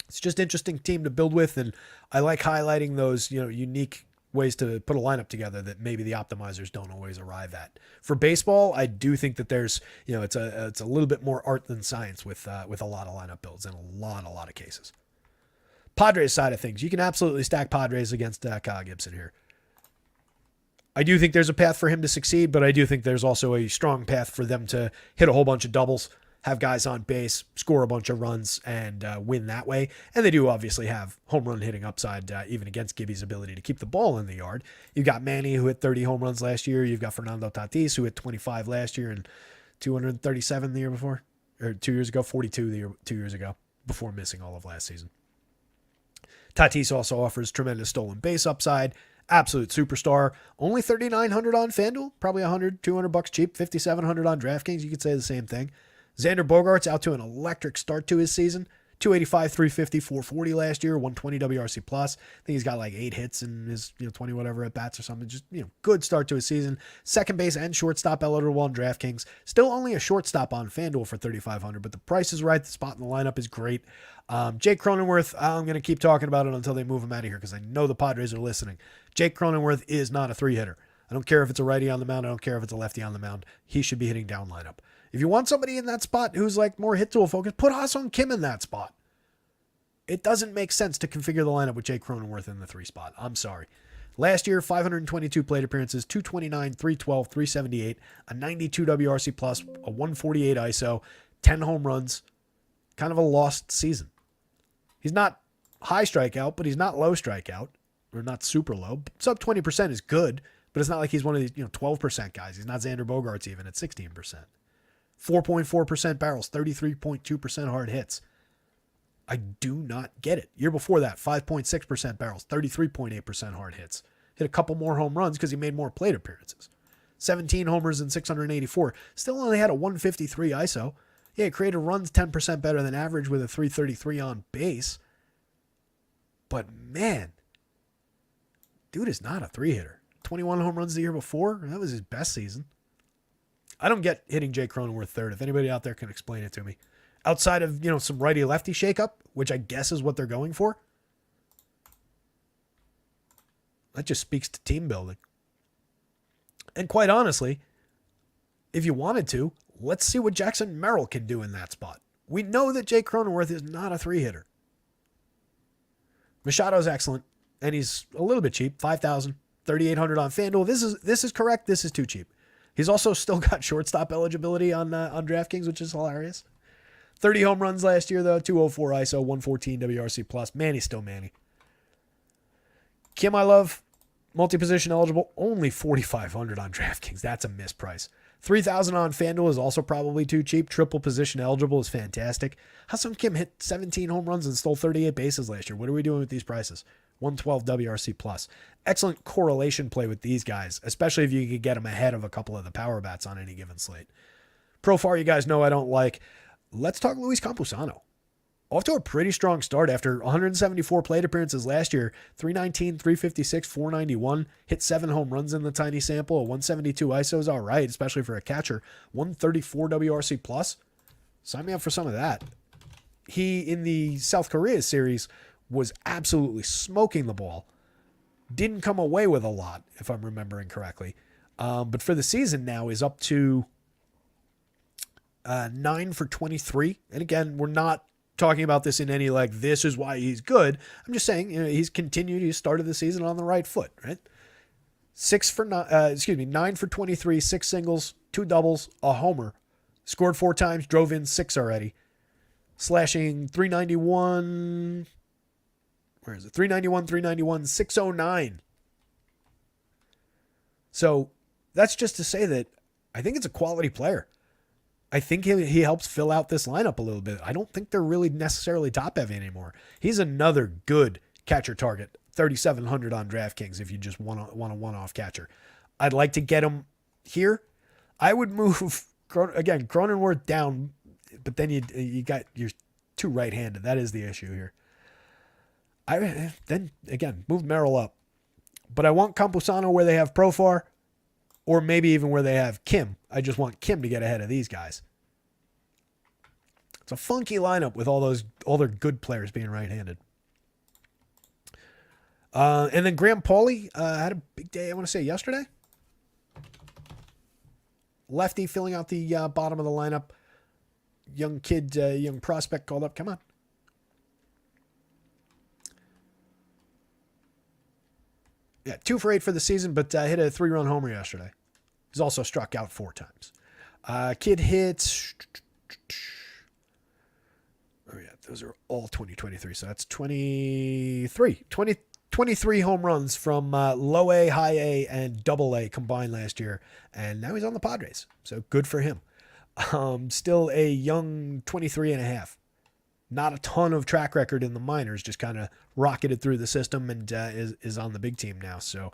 It's just an interesting team to build with, and I like highlighting those, unique ways to put a lineup together that maybe the optimizers don't always arrive at. For baseball, I do think that there's, it's a little bit more art than science with a lot of lineup builds in a lot of cases. Padres side of things, you can absolutely stack Padres against Kyle Gibson here. I do think there's a path for him to succeed, but I do think there's also a strong path for them to hit a whole bunch of doubles, have guys on base, score a bunch of runs, and win that way. And they do obviously have home run hitting upside, even against Gibby's ability to keep the ball in the yard. You've got Manny, who hit 30 home runs last year. You've got Fernando Tatis, who hit 25 last year and 237 the year before, or 2 years ago, 42 2 years ago, before missing all of last season. Tatis also offers tremendous stolen base upside. Absolute superstar. Only $3,900 on FanDuel. Probably $100-$200 cheap. $5,700 on DraftKings. You could say the same thing. Xander Bogaerts out to an electric start to his season. 285, 350, 440 last year, 120 WRC plus. I think he's got like 8 hits in his 20 whatever at bats or something. Just good start to his season. Second base and shortstop eligible on DraftKings. Still only a shortstop on FanDuel for $3,500, but the price is right. The spot in the lineup is great. Jake Cronenworth, I'm going to keep talking about it until they move him out of here because I know the Padres are listening. Jake Cronenworth is not a 3-hitter. I don't care if it's a righty on the mound. I don't care if it's a lefty on the mound. He should be hitting down lineup. If you want somebody in that spot who's like more hit tool focused, put Ha-Seong Kim in that spot. It doesn't make sense to configure the lineup with Jake Cronenworth in the 3 spot. I'm sorry. Last year, 522 plate appearances, 229, 312, 378, a 92 WRC plus, a 148 ISO, 10 home runs. Kind of a lost season. He's not high strikeout, but he's not low strikeout, or not super low. Sub 20% is good, but it's not like he's one of these 12% guys. He's not Xander Bogaerts even at 16%. 4.4% barrels, 33.2% hard hits. I do not get it. Year before that, 5.6% barrels, 33.8% hard hits. Hit a couple more home runs because he made more plate appearances. 17 homers and 684. Still only had a 153 ISO. Yeah, created runs 10% better than average with a 333 on base. But man, dude is not a 3-hitter. 21 home runs the year before. That was his best season. I don't get hitting Jake Cronenworth third. If anybody out there can explain it to me. Outside of, some righty-lefty shakeup, which I guess is what they're going for. That just speaks to team building. And quite honestly, if you wanted to, let's see what Jackson Merrill can do in that spot. We know that Jake Cronenworth is not a 3-hitter. Machado's excellent, and he's a little bit cheap, $5,000, $3,800 on FanDuel. This is correct. This is too cheap. He's also still got shortstop eligibility on DraftKings, which is hilarious. 30 home runs last year, though. 204 ISO, 114 WRC plus. Manny's still Manny. Kim, I love. Multi-position eligible. Only $4,500 on DraftKings. That's a misprice. $3,000 on FanDuel is also probably too cheap. Triple position eligible is fantastic. Ha-Seong Kim hit 17 home runs and stole 38 bases last year. What are we doing with these prices? 112 WRC plus. Excellent correlation play with these guys, especially if you could get them ahead of a couple of the power bats on any given slate. Profar, you guys know I don't like. Let's talk Luis Campusano. Off to a pretty strong start after 174 plate appearances last year. 319, 356, 491. Hit 7 home runs in the tiny sample. A 172 ISO is all right, especially for a catcher. 134 WRC plus. Sign me up for some of that. He, in the South Korea series, was absolutely smoking the ball. Didn't come away with a lot, if I'm remembering correctly. But for the season now is up to 9 for 23. And again, we're not talking about this in any this is why he's good. I'm just saying, he's continued. He started the season on the right foot, right? 9 for 23, 6 singles, 2 doubles, a homer. Scored 4 times, drove in 6 already. Slashing 391. Where is it? 391, 609 So that's just to say that I think it's a quality player. I think he helps fill out this lineup a little bit. I don't think they're really necessarily top heavy anymore. He's another good catcher target, 3,700 on DraftKings if you just want a one-off catcher. I'd like to get him here. I would move again Cronenworth down, but then you got your two right-handed. That is the issue here. I then again move Merrill up, but I want Campusano where they have Profar, or maybe even where they have Kim. I just want Kim to get ahead of these guys. It's a funky lineup with all their good players being right-handed. And then Graham Pauley had a big day, I want to say yesterday. Lefty filling out the bottom of the lineup. Young kid, young prospect called up. Come on. Yeah, 2 for 8 for the season, but hit a 3-run homer yesterday. He's also struck out 4 times. Kid hits. Oh, yeah, those are all 2023. So that's 23 home runs from low A, high A, and double A combined last year. And now he's on the Padres. So good for him. Still a young 23 and a half. Not a ton of track record in the minors, just kind of rocketed through the system and is on the big team now. So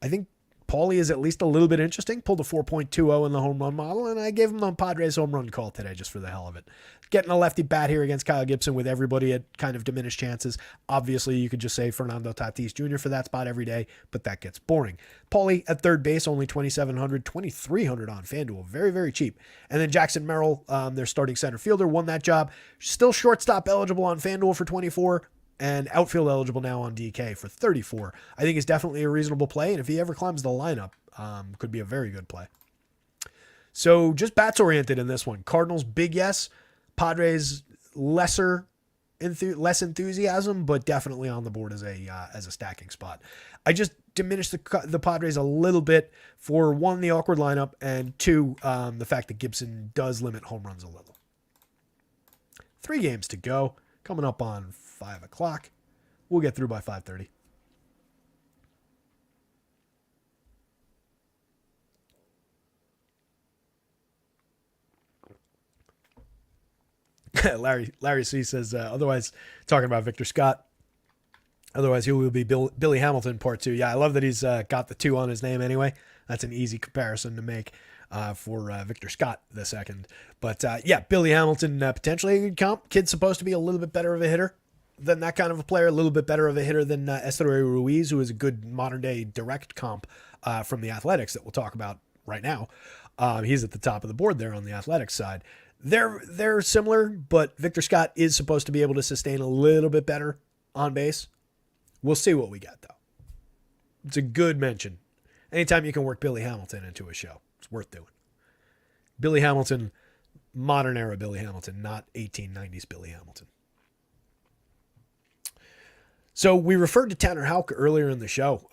I think Paulie is at least a little bit interesting. Pulled a 4.20 in the home run model, and I gave him the Padres home run call today just for the hell of it. Getting a lefty bat here against Kyle Gibson with everybody at kind of diminished chances. Obviously, you could just say Fernando Tatis Jr. for that spot every day, but that gets boring. Paulie at third base, only 2,700, 2,300 on FanDuel. Very, very cheap. And then Jackson Merrill, their starting center fielder, won that job. Still shortstop eligible on FanDuel for 24. And outfield eligible now on DK for 34. I think it's definitely a reasonable play, and if he ever climbs the lineup, could be a very good play. So just bats oriented in this one. Cardinals, big yes. Padres, less enthusiasm, but definitely on the board as a stacking spot. I just diminished the Padres a little bit for 1, the awkward lineup, and 2, the fact that Gibson does limit home runs a little. 3 games to go, coming up on 5 o'clock. We'll get through by 5:30. Larry C says, otherwise, talking about Victor Scott, otherwise he will be Billy Hamilton part 2. Yeah, I love that he's got the 2 on his name anyway. That's an easy comparison to make for Victor Scott the second. But yeah, Billy Hamilton, potentially a good comp. Kid's supposed to be a little bit better of a hitter than that kind of a player, a little bit better of a hitter than Esteury Ruiz, who is a good modern-day direct comp from the Athletics that we'll talk about right now. He's at the top of the board there on the Athletics side. They're similar, but Victor Scott is supposed to be able to sustain a little bit better on base. We'll see what we get, though. It's a good mention. Anytime you can work Billy Hamilton into a show, it's worth doing. Billy Hamilton, modern era Billy Hamilton, not 1890s Billy Hamilton. So we referred to Tanner Houck earlier in the show.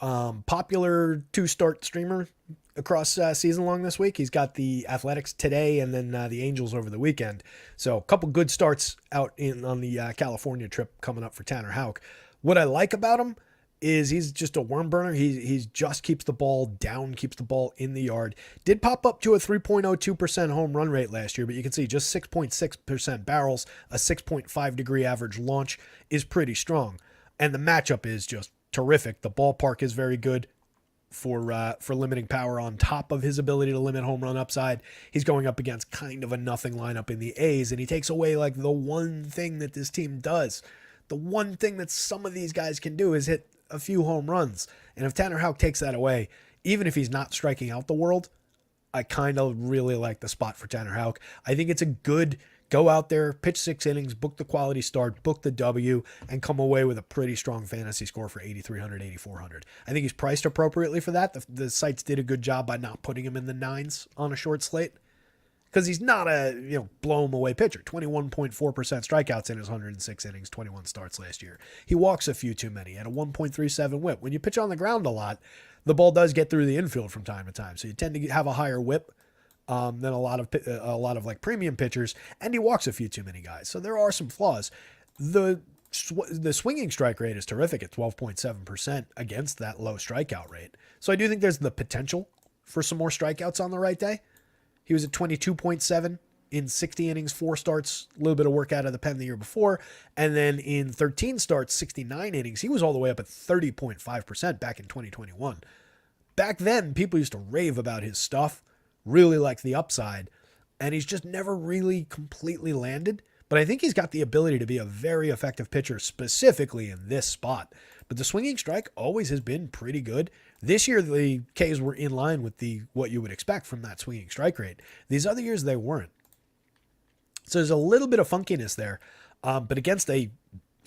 Popular 2-start streamer across season long this week. He's got the Athletics today and then the Angels over the weekend. So a couple good starts out on the California trip coming up for Tanner Houck. What I like about him is he's just a worm burner. He just keeps the ball down, keeps the ball in the yard. Did pop up to a 3.02% home run rate last year, but you can see just 6.6% barrels, a 6.5 degree average launch is pretty strong. And the matchup is just terrific. The ballpark is very good for limiting power on top of his ability to limit home run upside. He's going up against kind of a nothing lineup in the A's, and he takes away like the one thing that this team does. The one thing that some of these guys can do is hit a few home runs. And if Tanner Houck takes that away, even if he's not striking out the world, I kind of really like the spot for Tanner Houck. I think it's a good go out there, pitch 6 innings, book the quality start, book the W, and come away with a pretty strong fantasy score for 8,300, 8,400. I think he's priced appropriately for that. The sites did a good job by not putting him in the 9s on a short slate because he's not a blow him away pitcher. 21.4% strikeouts in his 106 innings, 21 starts last year. He walks a few too many at a 1.37 whip. When you pitch on the ground a lot, the ball does get through the infield from time to time, so you tend to have a higher whip than a lot of like premium pitchers, and he walks a few too many guys. So there are some flaws. The swinging strike rate is terrific at 12.7% against that low strikeout rate. So I do think there's the potential for some more strikeouts on the right day. He was at 22.7 in 60 innings, 4 starts, a little bit of work out of the pen the year before. And then in 13 starts, 69 innings, he was all the way up at 30.5% back in 2021. Back then, people used to rave about his stuff, really liked the upside, and he's just never really completely landed. But I think he's got the ability to be a very effective pitcher, specifically in this spot. But the swinging strike always has been pretty good. This year, the Ks were in line with what you would expect from that swinging strike rate. These other years, they weren't. So there's a little bit of funkiness there. But against a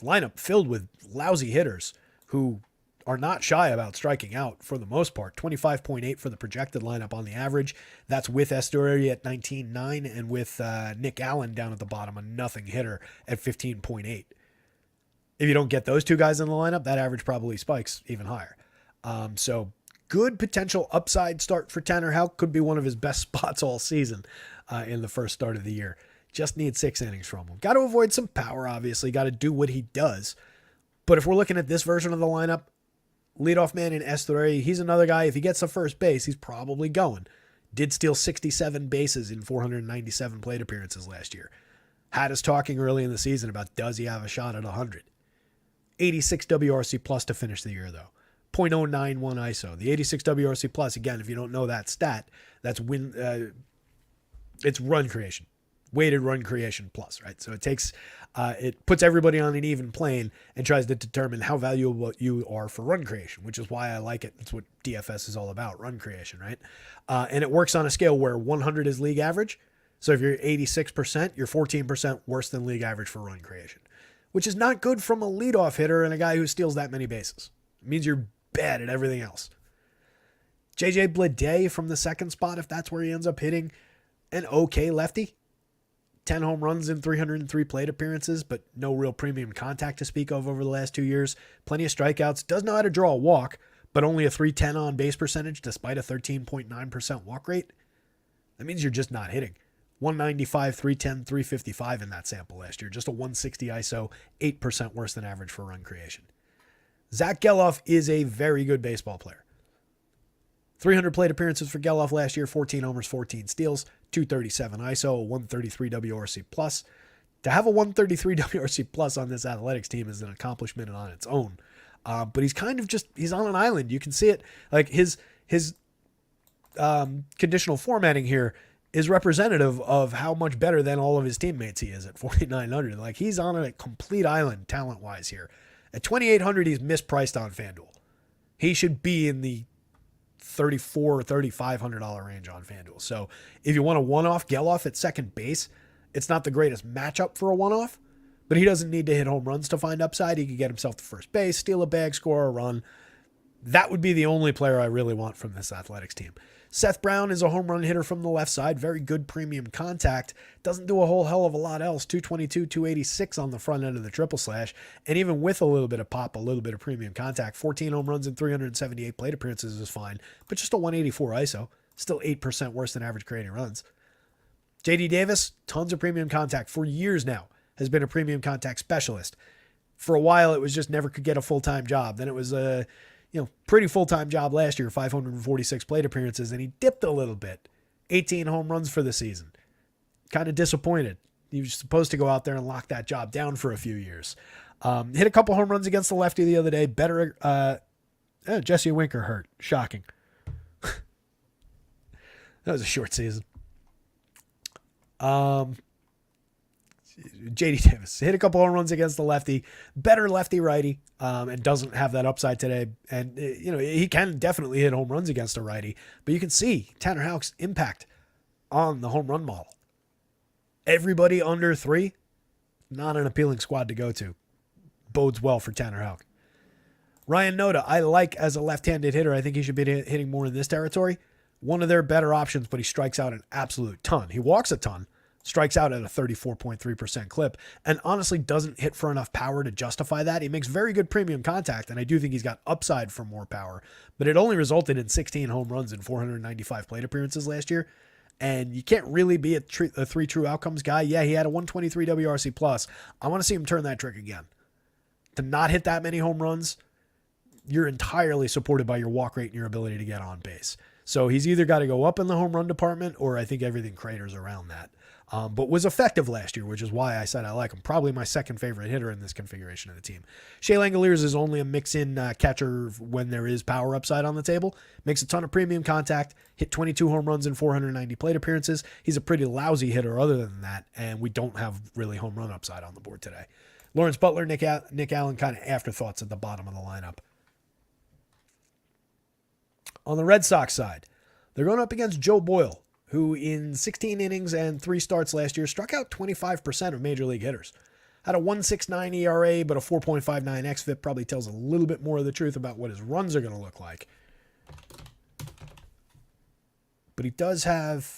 lineup filled with lousy hitters who are not shy about striking out for the most part. 25.8 for the projected lineup on the average. That's with Estuary at 19.9 and with Nick Allen down at the bottom, a nothing hitter at 15.8. If you don't get those two guys in the lineup, that average probably spikes even higher. So good potential upside start for Tanner Houck. Could be one of his best spots all season in the first start of the year. Just need 6 innings from him. Got to avoid some power, obviously. Got to do what he does. But if we're looking at this version of the lineup, leadoff man in Estuary, he's another guy. If he gets to first base, he's probably going. Did steal 67 bases in 497 plate appearances last year. Had us talking early in the season about does he have a shot at 100. 86 WRC plus to finish the year, though. 0.091 ISO. The 86 WRC plus, again, if you don't know that stat, that's it's run creation. Weighted run creation plus, right? So it puts everybody on an even plane and tries to determine how valuable you are for run creation, which is why I like it. That's what DFS is all about, run creation, right? And it works on a scale where 100 is league average. So if you're 86%, you're 14% worse than league average for run creation, which is not good from a leadoff hitter and a guy who steals that many bases. It means you're bad at everything else. JJ Bleday from the second spot, if that's where he ends up hitting, an okay lefty. 10 home runs in 303 plate appearances, but no real premium contact to speak of over the last 2 years. Plenty of strikeouts. Does know how to draw a walk, but only a .310 on base percentage despite a 13.9% walk rate. That means you're just not hitting. 195, 310, 355 in that sample last year. Just a 160 ISO, 8% worse than average for run creation. Zach Geloff is a very good baseball player. 300 plate appearances for Geloff last year, 14 homers, 14 steals, 237 ISO, 133 WRC plus. To have a 133 WRC plus on this athletics team is an accomplishment on its own. But he's kind of he's on an island. You can see it. Like his conditional formatting here is representative of how much better than all of his teammates he is at 4,900. Like he's on a complete island talent-wise here. At 2,800, he's mispriced on FanDuel. He should be in the $3,400 or $3,500 range on FanDuel. So if you want a one-off Geloff at second base, it's not the greatest matchup for a one-off, but he doesn't need to hit home runs to find upside. He could get himself to first base, steal a bag, score a run. That would be the only player I really want from this athletics team. Seth Brown is a home run hitter from the left side. Very good premium contact. Doesn't do a whole hell of a lot else. 222, 286 on the front end of the triple slash. And even with a little bit of pop, a little bit of premium contact, 14 home runs and 378 plate appearances is fine. But just a 184 ISO. Still 8% worse than average creating runs. JD Davis, tons of premium contact for years now. Has been a premium contact specialist. For a while, it was just never could get a full-time job. Then it was a pretty full-time job last year, 546 plate appearances, and he dipped a little bit. 18 home runs for the season. Kind of disappointed. He was supposed to go out there and lock that job down for a few years. Hit a couple home runs against the lefty the other day. Better, Jesse Winker hurt. Shocking. That was a short season. JD Davis hit a couple home runs against the lefty, better lefty righty, and doesn't have that upside today. And he can definitely hit home runs against a righty, but you can see Tanner Houck's impact on the home run model. Everybody under 3, not an appealing squad to go to. Bodes well for Tanner Houck. Ryan Noda, I like as a left-handed hitter. I think he should be hitting more in this territory. One of their better options, but he strikes out an absolute ton. He walks a ton. Strikes out at a 34.3% clip, and honestly doesn't hit for enough power to justify that. He makes very good premium contact, and I do think he's got upside for more power, but it only resulted in 16 home runs and 495 plate appearances last year, and you can't really be a 3 true outcomes guy. Yeah, he had a 123 WRC plus. I want to see him turn that trick again. To not hit that many home runs, you're entirely supported by your walk rate and your ability to get on base. So he's either got to go up in the home run department, or I think everything craters around that. But was effective last year, which is why I said I like him. Probably my second favorite hitter in this configuration of the team. Shea Langoliers is only a mix-in catcher when there is power upside on the table. Makes a ton of premium contact. Hit 22 home runs in 490 plate appearances. He's a pretty lousy hitter other than that, and we don't have really home run upside on the board today. Lawrence Butler, Nick Allen, kind of afterthoughts at the bottom of the lineup. On the Red Sox side, they're going up against Joe Boyle, who in 16 innings and 3 starts last year struck out 25% of major league hitters. Had a 1.69 ERA, but a 4.59 xFIP probably tells a little bit more of the truth about what his runs are going to look like. But he does have...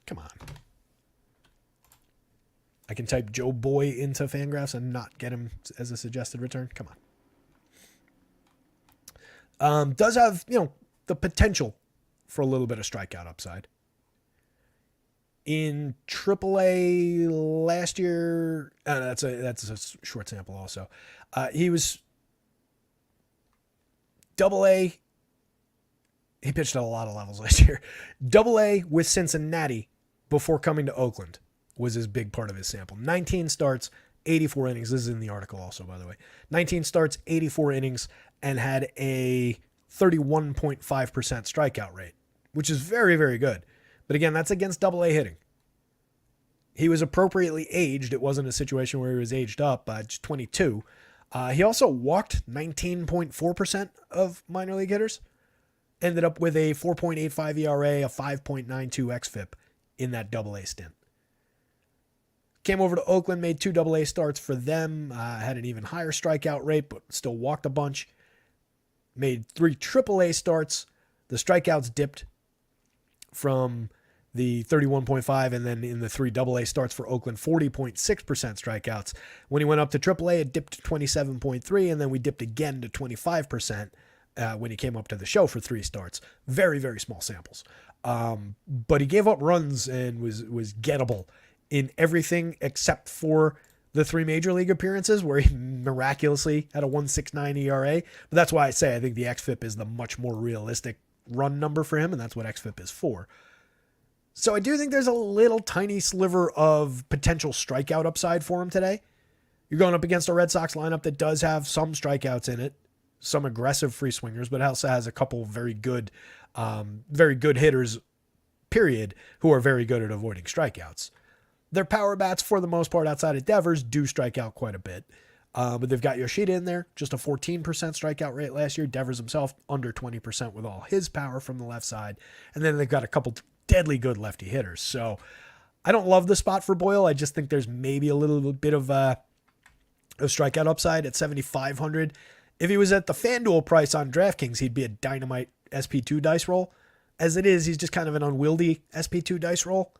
Come on. I can type Joe Boy into Fangraphs and not get him as a suggested return. Come on. Does have, the potential for a little bit of strikeout upside. In AAA last year, that's a short sample also. He was AA. He pitched at a lot of levels last year. AA with Cincinnati before coming to Oakland was his big part of his sample. 19 starts, 84 innings. This is in the article also, by the way. 19 starts, 84 innings, and had a 31.5% strikeout rate, which is very, very good. But again, that's against AA hitting. He was appropriately aged. It wasn't a situation where he was aged up, just 22. He also walked 19.4% of minor league hitters. Ended up with a 4.85 ERA, a 5.92 xFIP in that AA stint. Came over to Oakland, made 2 AA starts for them, had an even higher strikeout rate, but still walked a bunch. Made 3 AAA starts. The strikeouts dipped from the 31.5, and then in the 3 AA starts for Oakland, 40.6% strikeouts. When he went up to AAA, it dipped to 27.3, and then we dipped again to 25% when he came up to the show for 3 starts. Very, very small samples. But he gave up runs and was gettable in everything except for the 3 major league appearances where he miraculously had a 1.69 ERA. But that's why I say I think the xFIP is the much more realistic run number for him, and that's what xFIP is for. So I do think there's a little tiny sliver of potential strikeout upside for him today. You're going up against a Red Sox lineup that does have some strikeouts in it, some aggressive free swingers, but also has a couple very good hitters, period, who are very good at avoiding strikeouts. Their power bats, for the most part, outside of Devers, do strike out quite a bit. But they've got Yoshida in there, just a 14% strikeout rate last year. Devers himself, under 20% with all his power from the left side. And then they've got a couple deadly good lefty hitters. So I don't love the spot for Boyle. I just think there's maybe a little bit of a strikeout upside at 7,500. If he was at the FanDuel price on DraftKings, he'd be a dynamite SP2 dice roll. As it is, he's just kind of an unwieldy SP2 dice roll.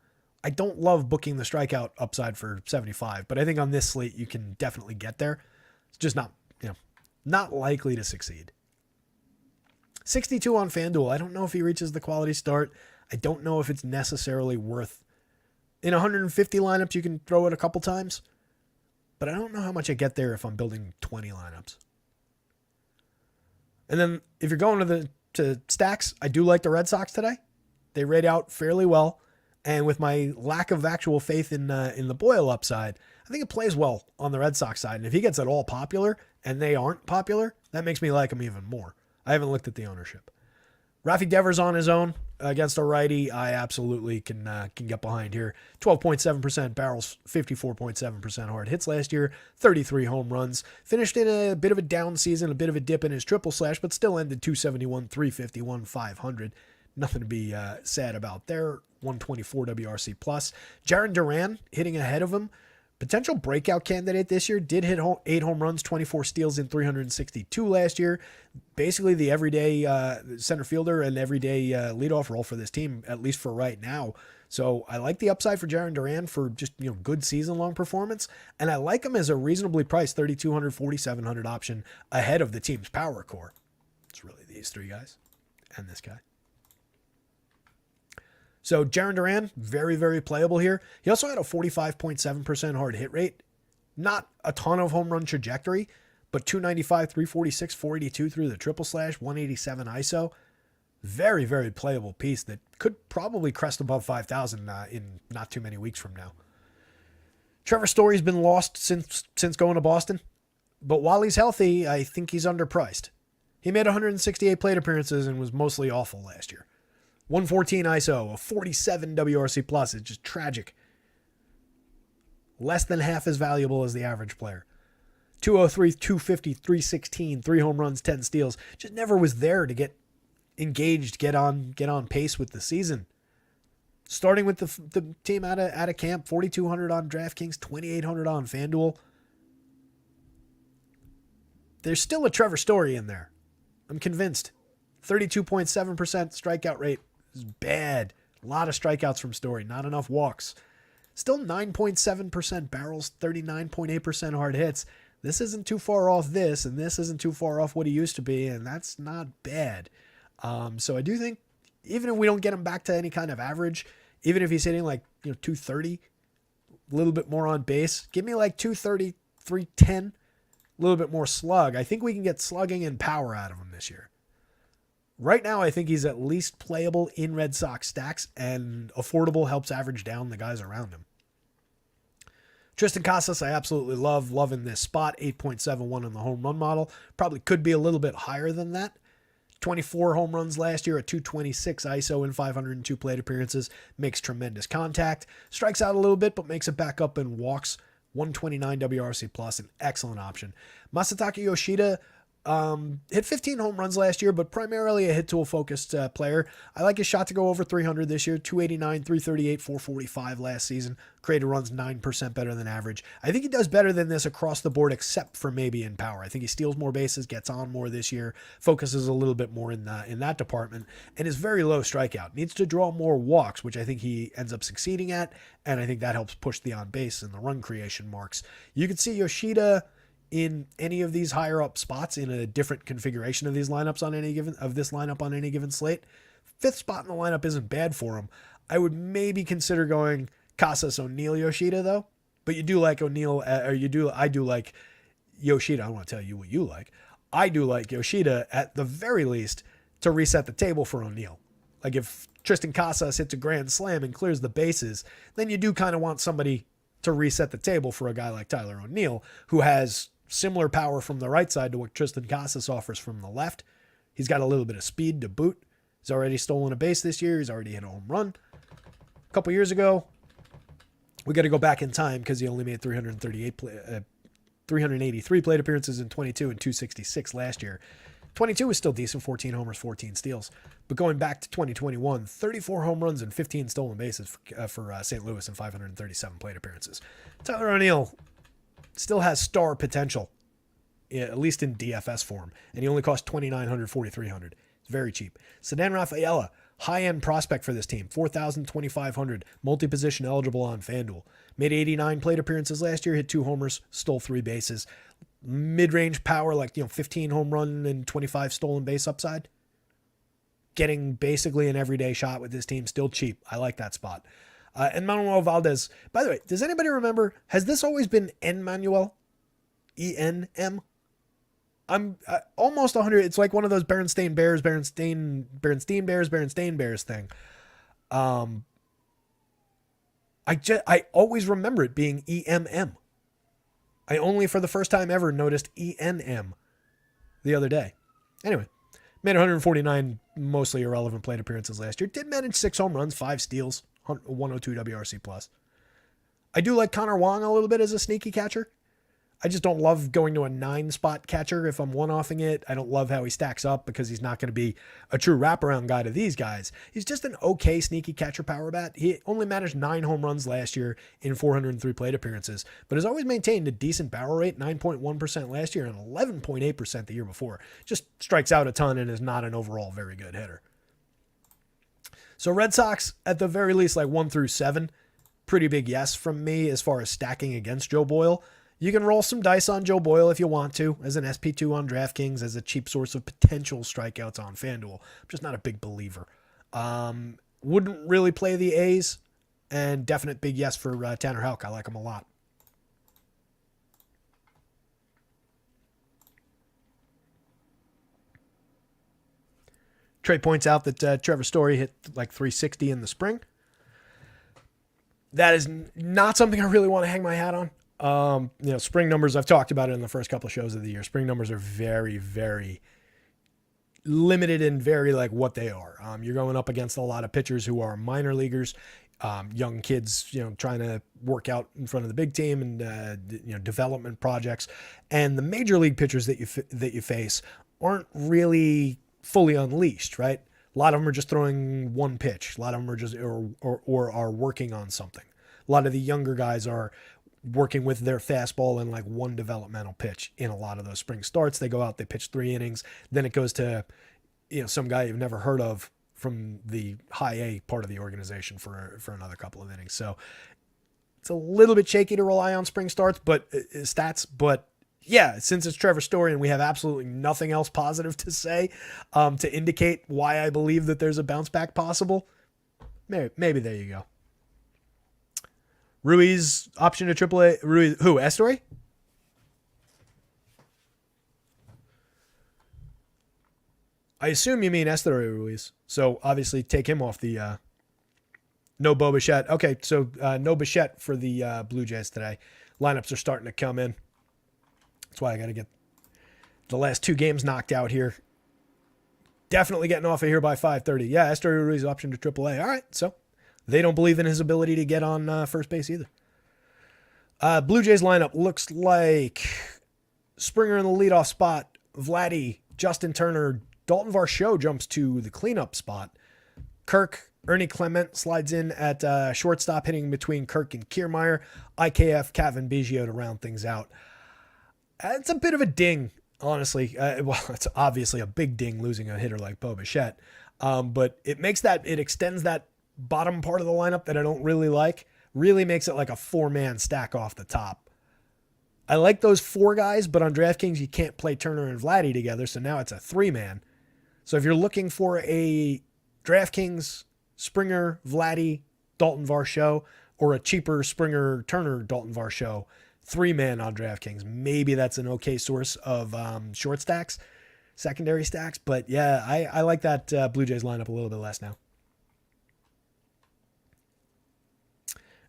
I don't love booking the strikeout upside for 75, but I think on this slate you can definitely get there. It's just not likely to succeed. 62 on FanDuel. I don't know if he reaches the quality start. I don't know if it's necessarily worth. In 150 lineups, you can throw it a couple times, but I don't know how much I get there if I'm building 20 lineups. And then if you're going to stacks, I do like the Red Sox today. They rate out fairly well. And with my lack of actual faith in the Boyle upside, I think it plays well on the Red Sox side. And if he gets it all popular and they aren't popular, that makes me like him even more. I haven't looked at the ownership. Rafi Devers on his own against a righty, I absolutely can get behind here. 12.7% barrels, 54.7% hard hits last year, 33 home runs. Finished in a bit of a down season, a bit of a dip in his triple slash, but still ended 271, 351, 500. Nothing to be sad about there. 124 WRC plus. Jarren Duran hitting ahead of him. Potential breakout candidate this year. Did hit 8 home runs, 24 steals in 362 last year. Basically the everyday center fielder and everyday leadoff role for this team, at least for right now. So I like the upside for Jarren Duran for just good season-long performance. And I like him as a reasonably priced 3,200, 4,700 option ahead of the team's power core. It's really these 3 guys and this guy. So Jarren Duran, very, very playable here. He also had a 45.7% hard hit rate. Not a ton of home run trajectory, but 295, 346, 482 through the triple slash, 187 ISO. Very, very playable piece that could probably crest above 5,000 in not too many weeks from now. Trevor Story's been lost since going to Boston, but while he's healthy, I think he's underpriced. He made 168 plate appearances and was mostly awful last year. 114 ISO, a 47 WRC plus is just tragic. Less than half as valuable as the average player. 203, 250, 316, 3 home runs, 10 steals. Just never was there to get engaged, get on pace with the season. Starting with the team out of camp, 4,200 on DraftKings, 2,800 on FanDuel. There's still a Trevor Story in there. I'm convinced. 32.7% strikeout rate is bad. A lot of strikeouts from Story, not enough walks. Still 9.7% barrels, 39.8% hard hits. This isn't too far off this, and this isn't too far off what he used to be, and that's not bad. So I do think, even if we don't get him back to any kind of average, even if he's hitting like 230, a little bit more on base, give me like 230, 310, a little bit more slug. I think we can get slugging and power out of him this year. Right now, I think he's at least playable in Red Sox stacks, and affordable helps average down the guys around him. Tristan Casas, I absolutely loving this spot. 8.71 in the home run model. Probably could be a little bit higher than that. 24 home runs last year, a 226 ISO in 502 plate appearances. Makes tremendous contact. Strikes out a little bit, but makes it back up and walks. 129 WRC plus, an excellent option. Masataka Yoshida hit 15 home runs last year, but primarily a hit tool focused player. I like his shot to go over 300 this year. 289, 338, 445 last season. Created runs 9% better than average. I think he does better than this across the board, except for maybe in power. I think he steals more bases, gets on more this year, focuses a little bit more in that department, and is very low strikeout. Needs to draw more walks, which I think he ends up succeeding at, and I think that helps push the on base and the run creation marks. You can see Yoshida in any of these higher up spots in a different configuration of these lineups on any given slate. Fifth spot in the lineup isn't bad for him. I would maybe consider going Casas, O'Neill, Yoshida though. But you do like O'Neill, I do like Yoshida. I don't want to tell you what you like. I do like Yoshida at the very least to reset the table for O'Neill. Like if Tristan Casas hits a grand slam and clears the bases, then you do kind of want somebody to reset the table for a guy like Tyler O'Neill, who has similar power from the right side to what Tristan Casas offers from the left. He's got a little bit of speed to boot. He's already stolen a base this year. He's already hit a home run. A couple years ago, we got to go back in time because he only made 383 plate appearances in 22 and 266 last year. 22 was still decent, 14 homers, 14 steals. But going back to 2021, 34 home runs and 15 stolen bases for St. Louis and 537 plate appearances. Tyler O'Neill still has star potential, at least in DFS form, and he only cost $2,900, $4,300. It's very cheap. Sedan Rafaela, high-end prospect for this team, $4,000, $2,500, multi-position eligible on FanDuel. Made 89 plate appearances last year, hit 2 homers, stole 3 bases. Mid-range power, like 15 home run and 25 stolen base upside. Getting basically an everyday shot with this team, still cheap. I like that spot. And Manuel Valdez. By the way, does anybody remember, has this always been Manuel? E-N-M? I'm almost 100. It's like one of those Berenstain Bears thing. I always remember it being E-M-M. I only for the first time ever noticed E-N-M the other day. Anyway, made 149 mostly irrelevant plate appearances last year. Did manage 6 home runs, 5 steals, 102 WRC plus. I do like Connor Wong a little bit as a sneaky catcher. I just don't love going to a 9-spot catcher if I'm one-offing it. I don't love how he stacks up because he's not going to be a true wraparound guy to these guys. He's just an okay sneaky catcher power bat. He only managed 9 home runs last year in 403 plate appearances, but has always maintained a decent barrel rate, 9.1% last year and 11.8% the year before. Just strikes out a ton and is not an overall very good hitter. So Red Sox, at the very least, like 1 through 7, pretty big yes from me as far as stacking against Joe Boyle. You can roll some dice on Joe Boyle if you want to, as an SP2 on DraftKings, as a cheap source of potential strikeouts on FanDuel. I'm just not a big believer. Wouldn't really play the A's, and definite big yes for Tanner Houck. I like him a lot. Trey points out that Trevor Story hit like 360 in the spring. That is not something I really want to hang my hat on. Spring numbers, I've talked about it in the first couple of shows of the year. Spring numbers are very, very limited and very like what they are. You're going up against a lot of pitchers who are minor leaguers, young kids, trying to work out in front of the big team and, development projects. And the major league pitchers that you face aren't really fully unleashed, right? A lot of them are just throwing one pitch. A lot of them are just or are working on something. A lot of the younger guys are working with their fastball and like one developmental pitch in a lot of those spring starts. They go out, they pitch 3 innings. Then it goes to, some guy you've never heard of from the high A part of the organization for another couple of innings. So it's a little bit shaky to rely on spring starts, but stats, but yeah, since it's Trevor Story and we have absolutely nothing else positive to say to indicate why I believe that there's a bounce back possible, maybe there you go. Ruiz option to AAA. Ruiz, who? Estory? I assume you mean Estory Ruiz. So obviously take him off the no Bo Bichette. Okay, so no Bichette for the Blue Jays today. Lineups are starting to come in. That's why I got to get the last 2 games knocked out here. Definitely getting off of here by 5:30. Yeah, Estory Ruiz option to AAA. All right, so they don't believe in his ability to get on first base either. Blue Jays lineup looks like Springer in the leadoff spot. Vladdy, Justin Turner, Dalton Varsho jumps to the cleanup spot. Kirk, Ernie Clement slides in at shortstop, hitting between Kirk and Kiermaier. IKF, Kevin Biggio to round things out. It's a bit of a ding, honestly. It's obviously a big ding losing a hitter like Bo Bichette. But it extends that bottom part of the lineup that I don't really like. Really makes it like a 4-man stack off the top. I like those 4 guys, but on DraftKings, you can't play Turner and Vladdy together. So now it's a 3-man. So if you're looking for a DraftKings, Springer, Vladdy, Dalton Varsho, or a cheaper Springer, Turner, Dalton Varsho, 3-man on DraftKings, maybe that's an okay source of short stacks, secondary stacks. But yeah, I like that Blue Jays lineup a little bit less now.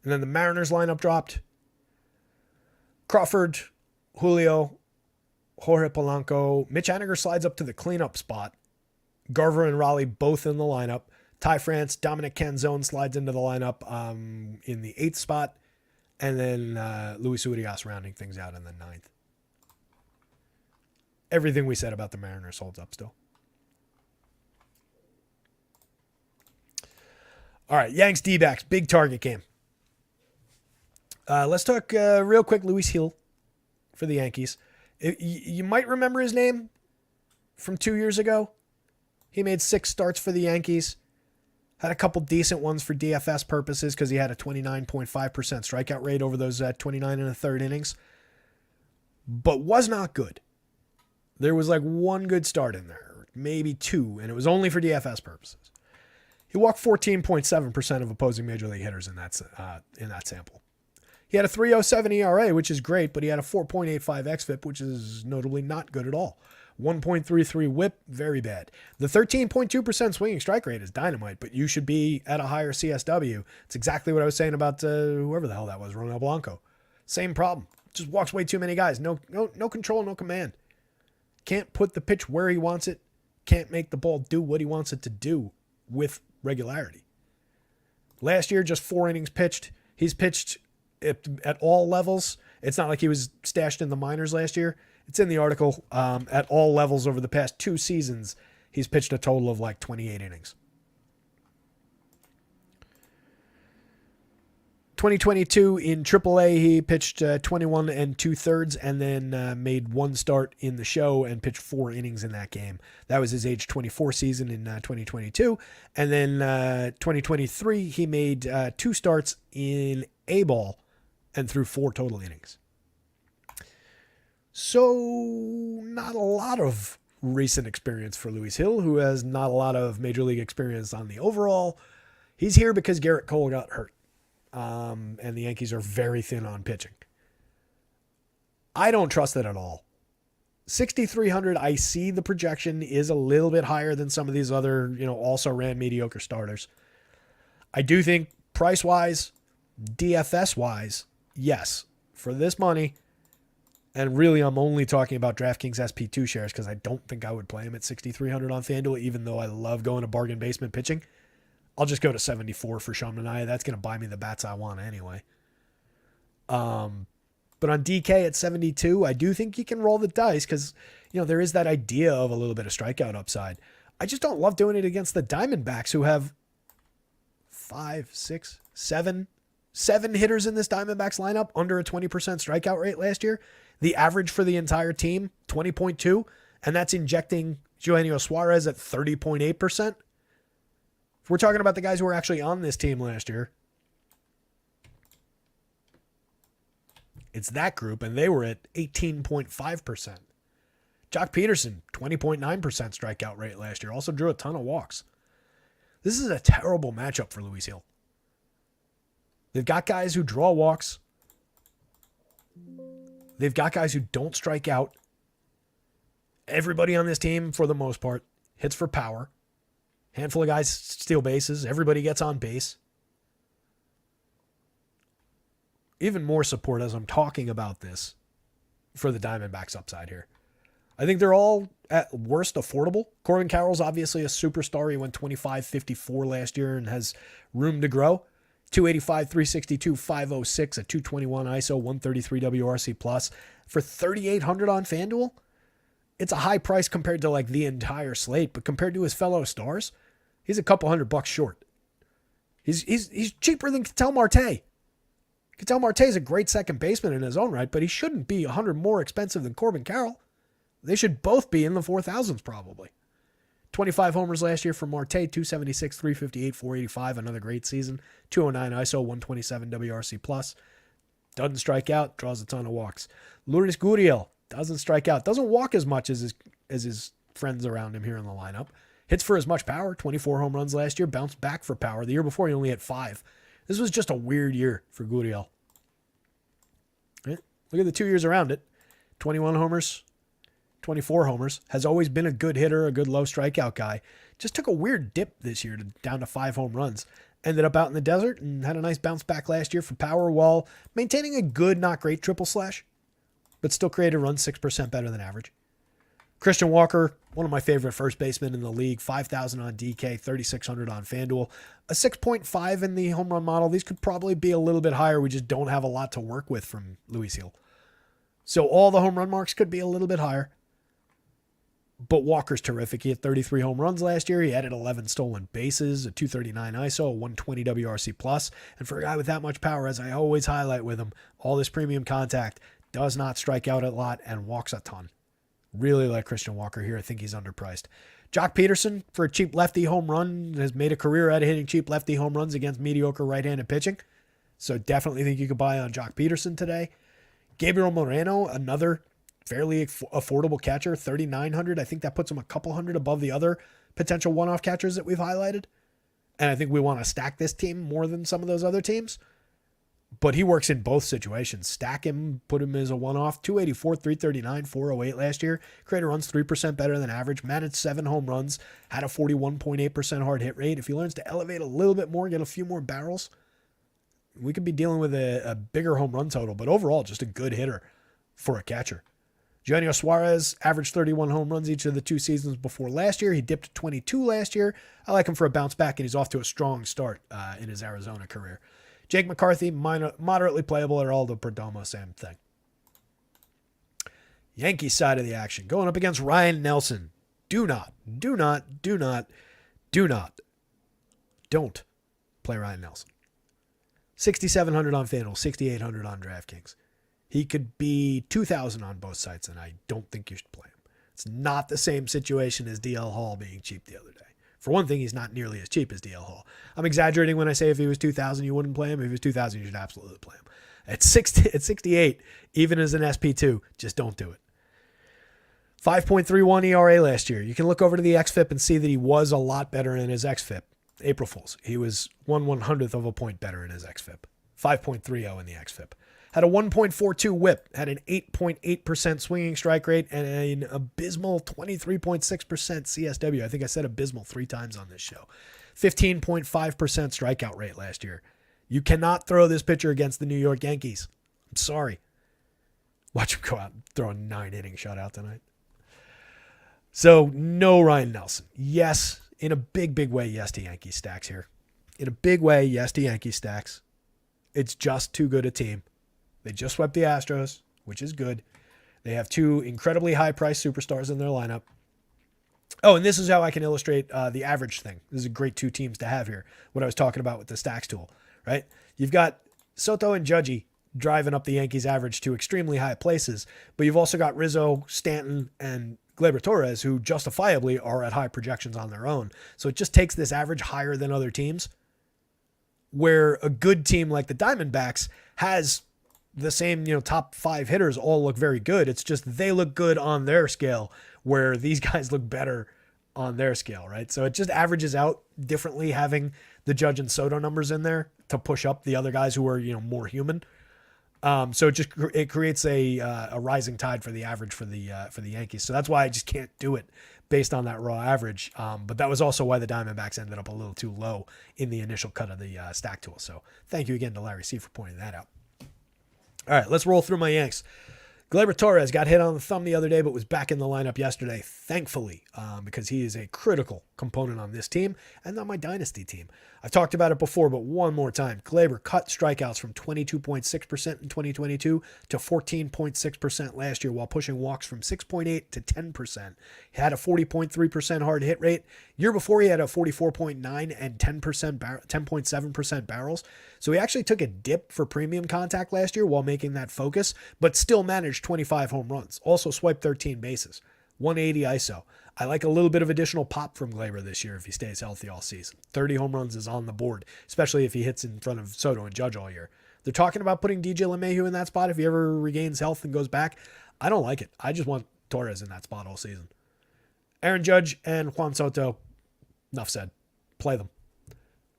And then the Mariners lineup dropped. Crawford, Julio, Jorge Polanco. Mitch Haniger slides up to the cleanup spot. Garver and Raleigh both in the lineup. Ty France, Dominic Canzone slides into the lineup in the 8th spot. And then Luis Urias rounding things out in the 9th. Everything we said about the Mariners holds up still. All right, Yanks D-backs, big target game. Let's talk real quick Luis Hill for the Yankees. You might remember his name from 2 years ago. He made 6 starts for the Yankees. Had a couple decent ones for DFS purposes because he had a 29.5% strikeout rate over those 29 and a third innings. But was not good. There was like 1 good start in there, maybe 2, and it was only for DFS purposes. He walked 14.7% of opposing major league hitters in that sample. He had a 3.07 ERA, which is great, but he had a 4.85 xFIP, which is notably not good at all. 1.33 whip, very bad. The 13.2% swinging strike rate is dynamite, but you should be at a higher CSW. It's exactly what I was saying about whoever the hell that was, Ronel Blanco. Same problem. Just walks way too many guys. No control, no command. Can't put the pitch where he wants it. Can't make the ball do what he wants it to do with regularity. Last year, just 4 innings pitched. He's pitched at all levels. It's not like he was stashed in the minors last year. It's in the article. At all levels over the past 2 seasons, he's pitched a total of like 28 innings. 2022 in AAA, he pitched 21 and 2/3 and then made 1 start in the show and pitched 4 innings in that game. That was his age 24 season in 2022. And then 2023, he made 2 starts in A-ball and threw 4 total innings. So not a lot of recent experience for Luis Hill, who has not a lot of major league experience on the overall. He's here because Garrett Cole got hurt. And the Yankees are very thin on pitching. I don't trust it at all. 6,300, I see the projection is a little bit higher than some of these other, also ran mediocre starters. I do think price-wise, DFS-wise, yes, for this money, and really I'm only talking about DraftKings SP2 shares because I don't think I would play him at 6,300 on FanDuel, even though I love going to bargain basement pitching. I'll just go to 74 for Sean Manaea. That's going to buy me the bats I want anyway. But on DK at 72, I do think you can roll the dice because, there is that idea of a little bit of strikeout upside. I just don't love doing it against the Diamondbacks who have 5, 6, 7 hitters in this Diamondbacks lineup under a 20% strikeout rate last year. The average for the entire team, 20.2, and that's injecting Eugenio Suarez at 30.8%. If we're talking about the guys who were actually on this team last year, it's that group, and they were at 18.5%. Jock Peterson, 20.9% strikeout rate last year. Also drew a ton of walks. This is a terrible matchup for Luis Hill. They've got guys who draw walks. They've got guys who don't strike out. Everybody on this team, for the most part, hits for power. Handful of guys steal bases. Everybody gets on base. Even more support as I'm talking about this for the Diamondbacks upside here. I think they're all at worst affordable. Corbin Carroll's obviously a superstar. He went 25-54 last year and has room to grow. 285, 362, 506, a 221 ISO, 133 WRC plus for 3,800 on FanDuel. It's a high price compared to like the entire slate, but compared to his fellow stars, he's a couple $100 short. He's cheaper than Ketel Marte. Ketel Marte is a great second baseman in his own right, but he shouldn't be 100 more expensive than Corbin Carroll. They should both be in the 4,000s probably. 25 homers last year for Marte, 276, 358, 485, another great season. 209 ISO, 127 WRC plus. Doesn't strike out, draws a ton of walks. Lourdes Gurriel doesn't strike out, doesn't walk as much as his friends around him here in the lineup. Hits for as much power, 24 home runs last year, bounced back for power. The year before he only had 5. This was just a weird year for Gurriel. Right? Look at the 2 years around it. 21 homers, 24 homers. Has always been a good hitter, a good low strikeout guy. Just took a weird dip this year down to 5 home runs. Ended up out in the desert and had a nice bounce back last year for power while maintaining a good, not great triple slash, but still created runs 6% better than average. Christian Walker, one of my favorite first basemen in the league, 5,000 on DK, 3,600 on FanDuel, a 6.5 in the home run model. These could probably be a little bit higher. We just don't have a lot to work with from Luis Hill. So all the home run marks could be a little bit higher. But Walker's terrific. He had 33 home runs last year. He added 11 stolen bases, a 239 ISO, a 120 WRC plus. And for a guy with that much power, as I always highlight with him, all this premium contact, does not strike out a lot and walks a ton. Really like Christian Walker here. I think he's underpriced. Jock Peterson, for a cheap lefty home run, has made a career out of hitting cheap lefty home runs against mediocre right-handed pitching. So definitely think you could buy on Jock Peterson today. Gabriel Moreno, another fairly affordable catcher, 3,900. I think that puts him a couple hundred above the other potential one-off catchers that we've highlighted. And I think we want to stack this team more than some of those other teams. But he works in both situations. Stack him, put him as a one-off. 284, 339, 408 last year. Created runs 3% better than average. Managed 7 home runs. Had a 41.8% hard hit rate. If he learns to elevate a little bit more, get a few more barrels, we could be dealing with a bigger home run total. But overall, just a good hitter for a catcher. Eugenio Suarez averaged 31 home runs each of the 2 seasons before last year. He dipped to 22 last year. I like him for a bounce back, and he's off to a strong start in his Arizona career. Jake McCarthy, moderately playable. Geraldo Perdomo, same thing. Yankees side of the action, going up against Ryan Nelson. Don't play Ryan Nelson. 6,700 on FanDuel, 6,800 on DraftKings. He could be 2,000 on both sites, and I don't think you should play him. It's not the same situation as DL Hall being cheap the other day. For one thing, he's not nearly as cheap as DL Hall. I'm exaggerating when I say if he was 2,000, you wouldn't play him. If he was 2,000, you should absolutely play him. At 68, even as an SP2, just don't do it. 5.31 ERA last year. You can look over to the XFIP and see that he was a lot better in his XFIP. April Fools. He was 1/100th of a point better in his XFIP. 5.30 in the XFIP. Had a 1.42 whip, had an 8.8% swinging strike rate, and an abysmal 23.6% CSW. I think I said abysmal 3 times on this show. 15.5% strikeout rate last year. You cannot throw this pitcher against the New York Yankees. I'm sorry. Watch him go out and throw a 9-inning shutout tonight. So, no Ryan Nelson. Yes, in a big, big way, yes to Yankee stacks here. In a big way, yes to Yankee stacks. It's just too good a team. They just swept the Astros, which is good. They have 2 incredibly high-priced superstars in their lineup. Oh, and this is how I can illustrate the average thing. This is a great 2 teams to have here, what I was talking about with the stacks tool, right? You've got Soto and Judgy driving up the Yankees' average to extremely high places, but you've also got Rizzo, Stanton, and Gleyber Torres, who justifiably are at high projections on their own. So it just takes this average higher than other teams, where a good team like the Diamondbacks has the same, top 5 hitters all look very good. It's just they look good on their scale, where these guys look better on their scale, right? So it just averages out differently having the Judge and Soto numbers in there to push up the other guys who are, more human. So it creates a rising tide for the average for the Yankees. So that's why I just can't do it based on that raw average. But that was also why the Diamondbacks ended up a little too low in the initial cut of the stack tool. So thank you again to Larry C for pointing that out. All right, let's roll through my Yanks. Gleyber Torres got hit on the thumb the other day, but was back in the lineup yesterday, thankfully, because he is a critical component on this team and on my dynasty team. I've talked about it before, but one more time. Gleyber cut strikeouts from 22.6% in 2022 to 14.6% last year, while pushing walks from 6.8 to 10%. He had a 40.3% hard hit rate. Year before, he had a 44.9 and 10.7% barrels. So he actually took a dip for premium contact last year while making that focus, but still managed 25 home runs. Also swiped 13 bases. 180 ISO. I like a little bit of additional pop from Gleyber this year if he stays healthy all season. 30 home runs is on the board, especially if he hits in front of Soto and Judge all year. They're talking about putting DJ LeMahieu in that spot if he ever regains health and goes back. I don't like it. I just want Torres in that spot all season. Aaron Judge and Juan Soto, enough said. Play them.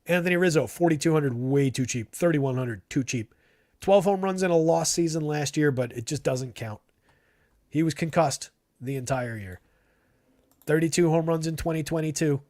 Anthony Rizzo, 4,200, way too cheap. 3,100, too cheap. 12 home runs in a lost season last year, but it just doesn't count. He was concussed the entire year. 32 home runs in 2022.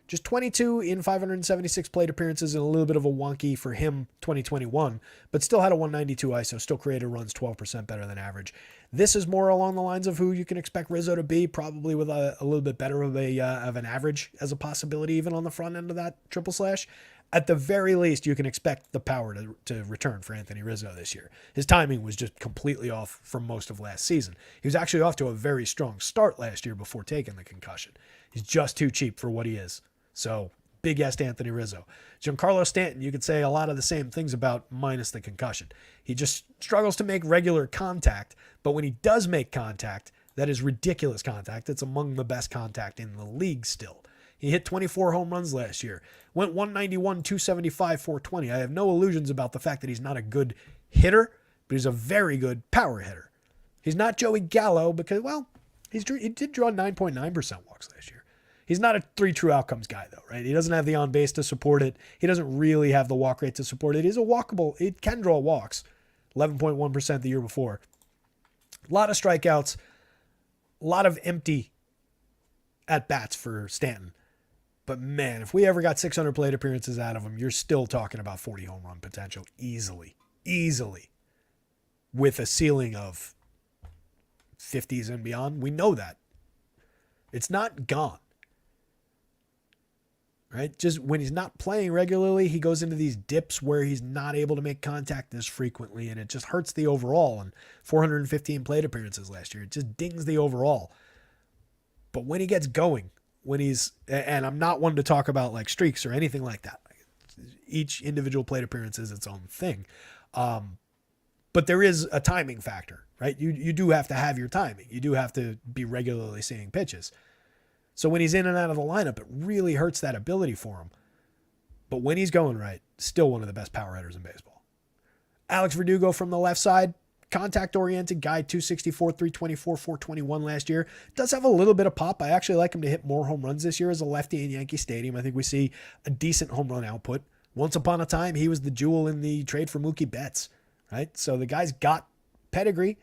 Just 22 in 576 plate appearances and a little bit of a wonky for him 2021, but still had a 192 ISO, still created runs 12% better than average. This is more along the lines of who you can expect Rizzo to be, probably with a little bit better of an average as a possibility even on the front end of that triple slash. At the very least, you can expect the power to return for Anthony Rizzo this year. His timing was just completely off from most of last season. He was actually off to a very strong start last year before taking the concussion. He's just too cheap for what he is. So, big yes to Anthony Rizzo. Giancarlo Stanton, you could say a lot of the same things about minus the concussion. He just struggles to make regular contact, but when he does make contact, that is ridiculous contact. It's among the best contact in the league still. He hit 24 home runs last year. Went 191, 275, 420. I have no illusions about the fact that he's not a good hitter, but he's a very good power hitter. He's not Joey Gallo because, well, he did draw 9.9% walks last year. He's not a 3 true outcomes guy, though, right? He doesn't have the on-base to support it. He doesn't really have the walk rate to support it. He's a walkable. It can draw walks. 11.1% the year before. A lot of strikeouts. A lot of empty at-bats for Stanton. But man, if we ever got 600 plate appearances out of him, you're still talking about 40 home run potential easily, with a ceiling of 50s and beyond. We know that. It's not gone. Right? Just when he's not playing regularly, he goes into these dips where he's not able to make contact as frequently, and it just hurts the overall. And 415 plate appearances last year, it just dings the overall. But when he gets going, and I'm not one to talk about like streaks or anything like that. Each individual plate appearance is its own thing. But there is a timing factor, right? You do have to have your timing. You do have to be regularly seeing pitches. So when he's in and out of the lineup, it really hurts that ability for him. But when he's going right, still one of the best power hitters in baseball. Alex Verdugo from the left side, contact-oriented guy, 264, 324, 421 last year. Does have a little bit of pop. I actually like him to hit more home runs this year as a lefty in Yankee Stadium. I think we see a decent home run output. Once upon a time, he was the jewel in the trade for Mookie Betts. right? So the guy's got pedigree,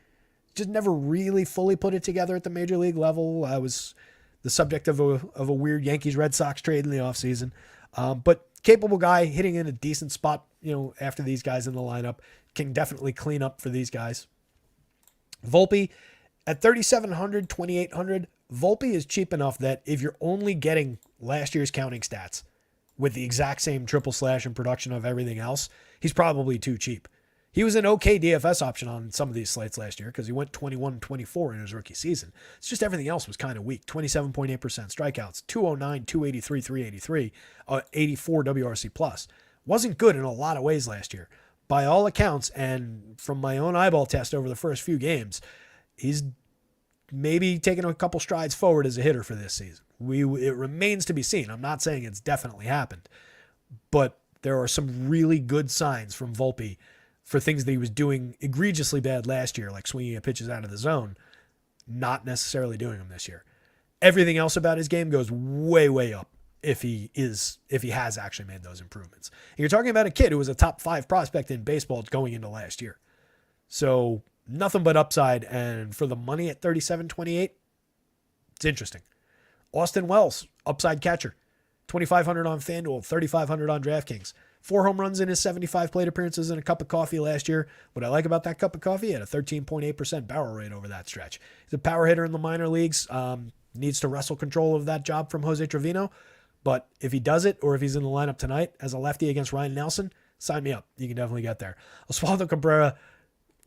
just never really fully put it together at the major league level. I was the subject of a weird Yankees-Red Sox trade in the offseason. But capable guy, hitting in a decent spot, after these guys in the lineup, can definitely clean up for these guys. Volpe at 3,700, 2,800. Volpe is cheap enough that if you're only getting last year's counting stats with the exact same triple slash and production of everything else, he's probably too cheap. He was an okay DFS option on some of these slates last year because he went 21-24 in his rookie season. It's just everything else was kind of weak. 27.8% strikeouts, 209, 283, 383, 84 WRC plus. Wasn't good in a lot of ways last year. By all accounts, and from my own eyeball test over the first few games, he's maybe taking a couple strides forward as a hitter for this season. It remains to be seen. I'm not saying it's definitely happened, but there are some really good signs from Volpe for things that he was doing egregiously bad last year, like swinging at pitches out of the zone, not necessarily doing them this year. Everything else about his game goes way, way up if he has actually made those improvements. And you're talking about a kid who was a top 5 prospect in baseball going into last year. So nothing but upside, and for the money at 37.28, it's interesting. Austin Wells, upside catcher, 2,500 on FanDuel, 3,500 on DraftKings. 4 home runs in his 75 plate appearances and a cup of coffee last year. What I like about that cup of coffee, he had a 13.8% barrel rate over that stretch. He's a power hitter in the minor leagues. Needs to wrestle control of that job from Jose Trevino. But if he does it, or if he's in the lineup tonight as a lefty against Ryan Nelson, sign me up. You can definitely get there. Oswaldo Cabrera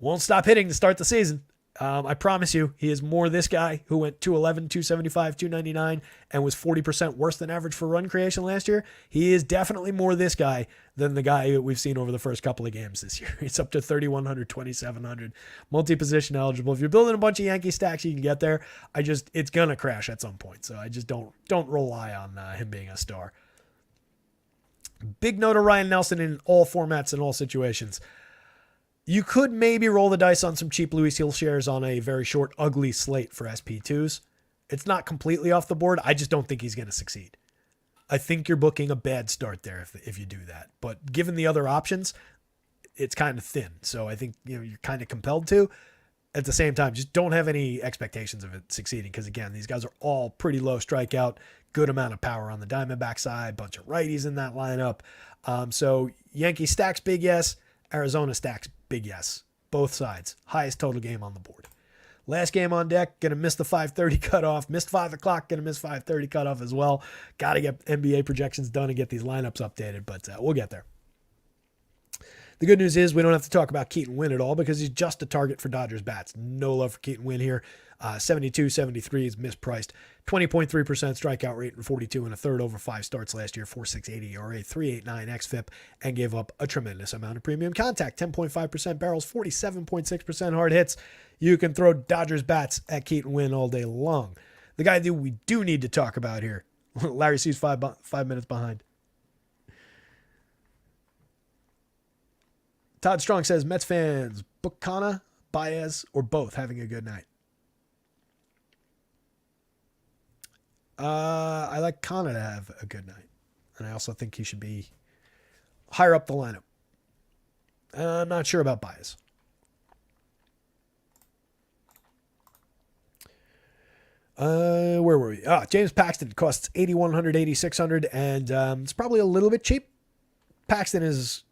won't stop hitting to start the season. I promise you, he is more this guy who went 211, 275, 299, and was 40% worse than average for run creation last year. He is definitely more this guy than the guy that we've seen over the first couple of games this year. It's up to 3,100, 2,700, multi-position eligible. If you're building a bunch of Yankee stacks, you can get there. It's going to crash at some point, so I just don't rely on him being a star. Big note of Ryan Nelson in all formats and all situations. You could maybe roll the dice on some cheap Louis Hill shares on a very short, ugly slate for SP2s. It's not completely off the board. I just don't think he's going to succeed. I think you're booking a bad start there if you do that. But given the other options, it's kind of thin. So I think you're kind of compelled to. At the same time, just don't have any expectations of it succeeding because, again, these guys are all pretty low strikeout, good amount of power on the Diamondback side, bunch of righties in that lineup. So Yankee stacks, big yes. Arizona stacks, big yes. Both sides. Highest total game on the board. Last game on deck, going to miss the 5:30 cutoff. Missed 5 o'clock, going to miss 5:30 cutoff as well. Got to get NBA projections done and get these lineups updated, but we'll get there. The good news is we don't have to talk about Keaton Winn at all because he's just a target for Dodgers bats. No love for Keaton Winn here. 72, 73 is mispriced. 20.3% strikeout rate and 42 and a third over 5 starts last year. 4.680 ERA, 3.89 xFIP, and gave up a tremendous amount of premium contact. 10.5% barrels, 47.6% hard hits. You can throw Dodgers bats at Keaton Winn all day long. The guy that we do need to talk about here, Larry C's 5 minutes behind. Todd Strong says, Mets fans, book Kana, Baez, or both having a good night. I like Kana to have a good night. And I also think he should be higher up the lineup. I'm not sure about Baez. Where were we? James Paxton costs 8,100, 8,600, and it's probably a little bit cheap. Paxton is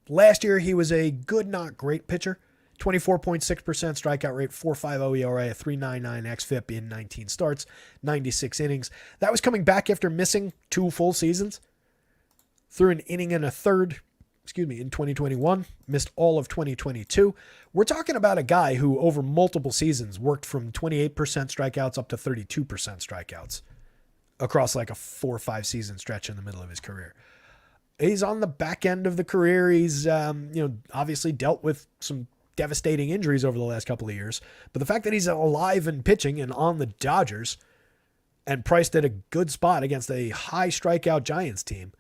last year he was a good, not great pitcher. 24.6% strikeout rate, 4.50 ERA, a 3.99 xFIP in 19 starts, 96 innings. That was coming back after missing 2 full seasons. Threw an inning and a third, in 2021, missed all of 2022. We're talking about a guy who over multiple seasons worked from 28% strikeouts up to 32% strikeouts across like a 4 or 5 season stretch in the middle of his career. He's on the back end of the career. He's, obviously dealt with some devastating injuries over the last couple of years. But the fact that he's alive and pitching and on the Dodgers and priced at a good spot against a high strikeout Giants team,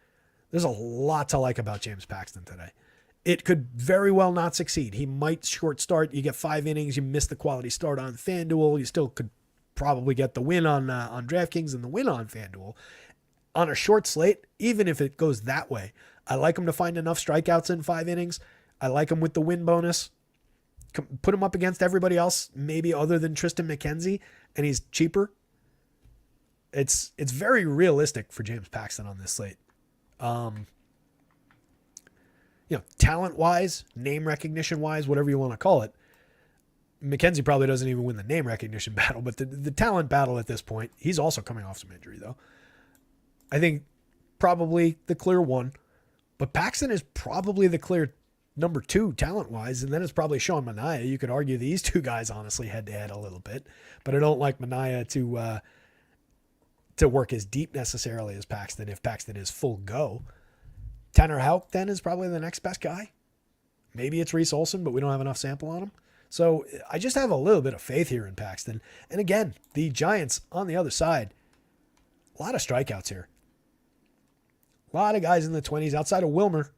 there's a lot to like about James Paxton today. It could very well not succeed. He might short start. You get 5 innings. You miss the quality start on FanDuel. You still could probably get the win on DraftKings and the win on FanDuel. On a short slate, even if it goes that way, I like him to find enough strikeouts in 5 innings. I like him with the win bonus. Put him up against everybody else, maybe other than Tristan McKenzie, and he's cheaper. It's very realistic for James Paxton on this slate. Talent-wise, name recognition-wise, whatever you want to call it, McKenzie probably doesn't even win the name recognition battle, but the talent battle at this point, he's also coming off some injury, though. I think probably the clear one, but Paxton is probably the clear number 2 talent-wise, and then it's probably Sean Manaea. You could argue these two guys, honestly, head-to-head a little bit, but I don't like Manaea to work as deep necessarily as Paxton if Paxton is full go. Tanner Houck then is probably the next best guy. Maybe it's Reese Olson, but we don't have enough sample on him. So I just have a little bit of faith here in Paxton. And again, the Giants on the other side, a lot of strikeouts here. A lot of guys in the 20s outside of Wilmer,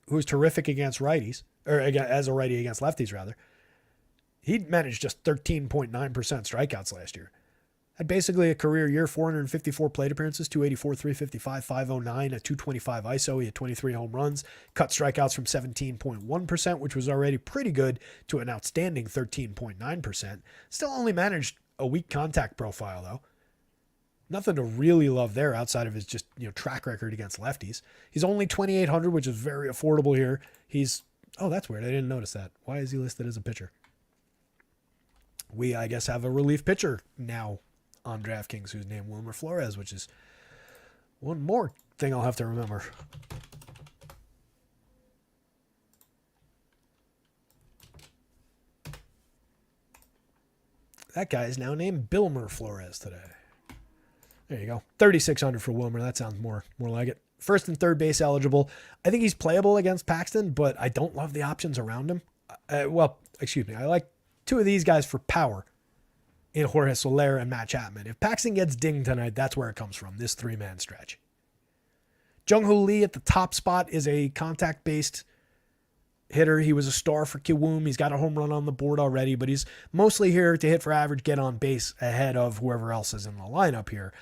who's terrific against righties, or as a righty against lefties rather. He managed just 13.9% strikeouts last year. Had basically a career year, 454 plate appearances, 284, 355, 509, a 225 ISO. He had 23 home runs, cut strikeouts from 17.1%, which was already pretty good, to an outstanding 13.9%. Still only managed a weak contact profile, though. Nothing to really love there outside of his just track record against lefties. He's only 2,800, which is very affordable here. That's weird. I didn't notice that. Why is he listed as a pitcher? We, I guess, have a relief pitcher now on DraftKings who's named Wilmer Flores, which is one more thing I'll have to remember. That guy is now named Bilmer Flores today. There you go. 3,600 for Wilmer. That sounds more like it. First and third base eligible. I think he's playable against Paxton, but I don't love the options around him. I like 2 of these guys for power in Jorge Soler and Matt Chapman. If Paxton gets dinged tonight, that's where it comes from, this 3-man stretch. Jung-Hoo Lee at the top spot is a contact-based hitter. He was a star for Kiwoom. He's got a home run on the board already, but he's mostly here to hit for average, get on base ahead of whoever else is in the lineup here.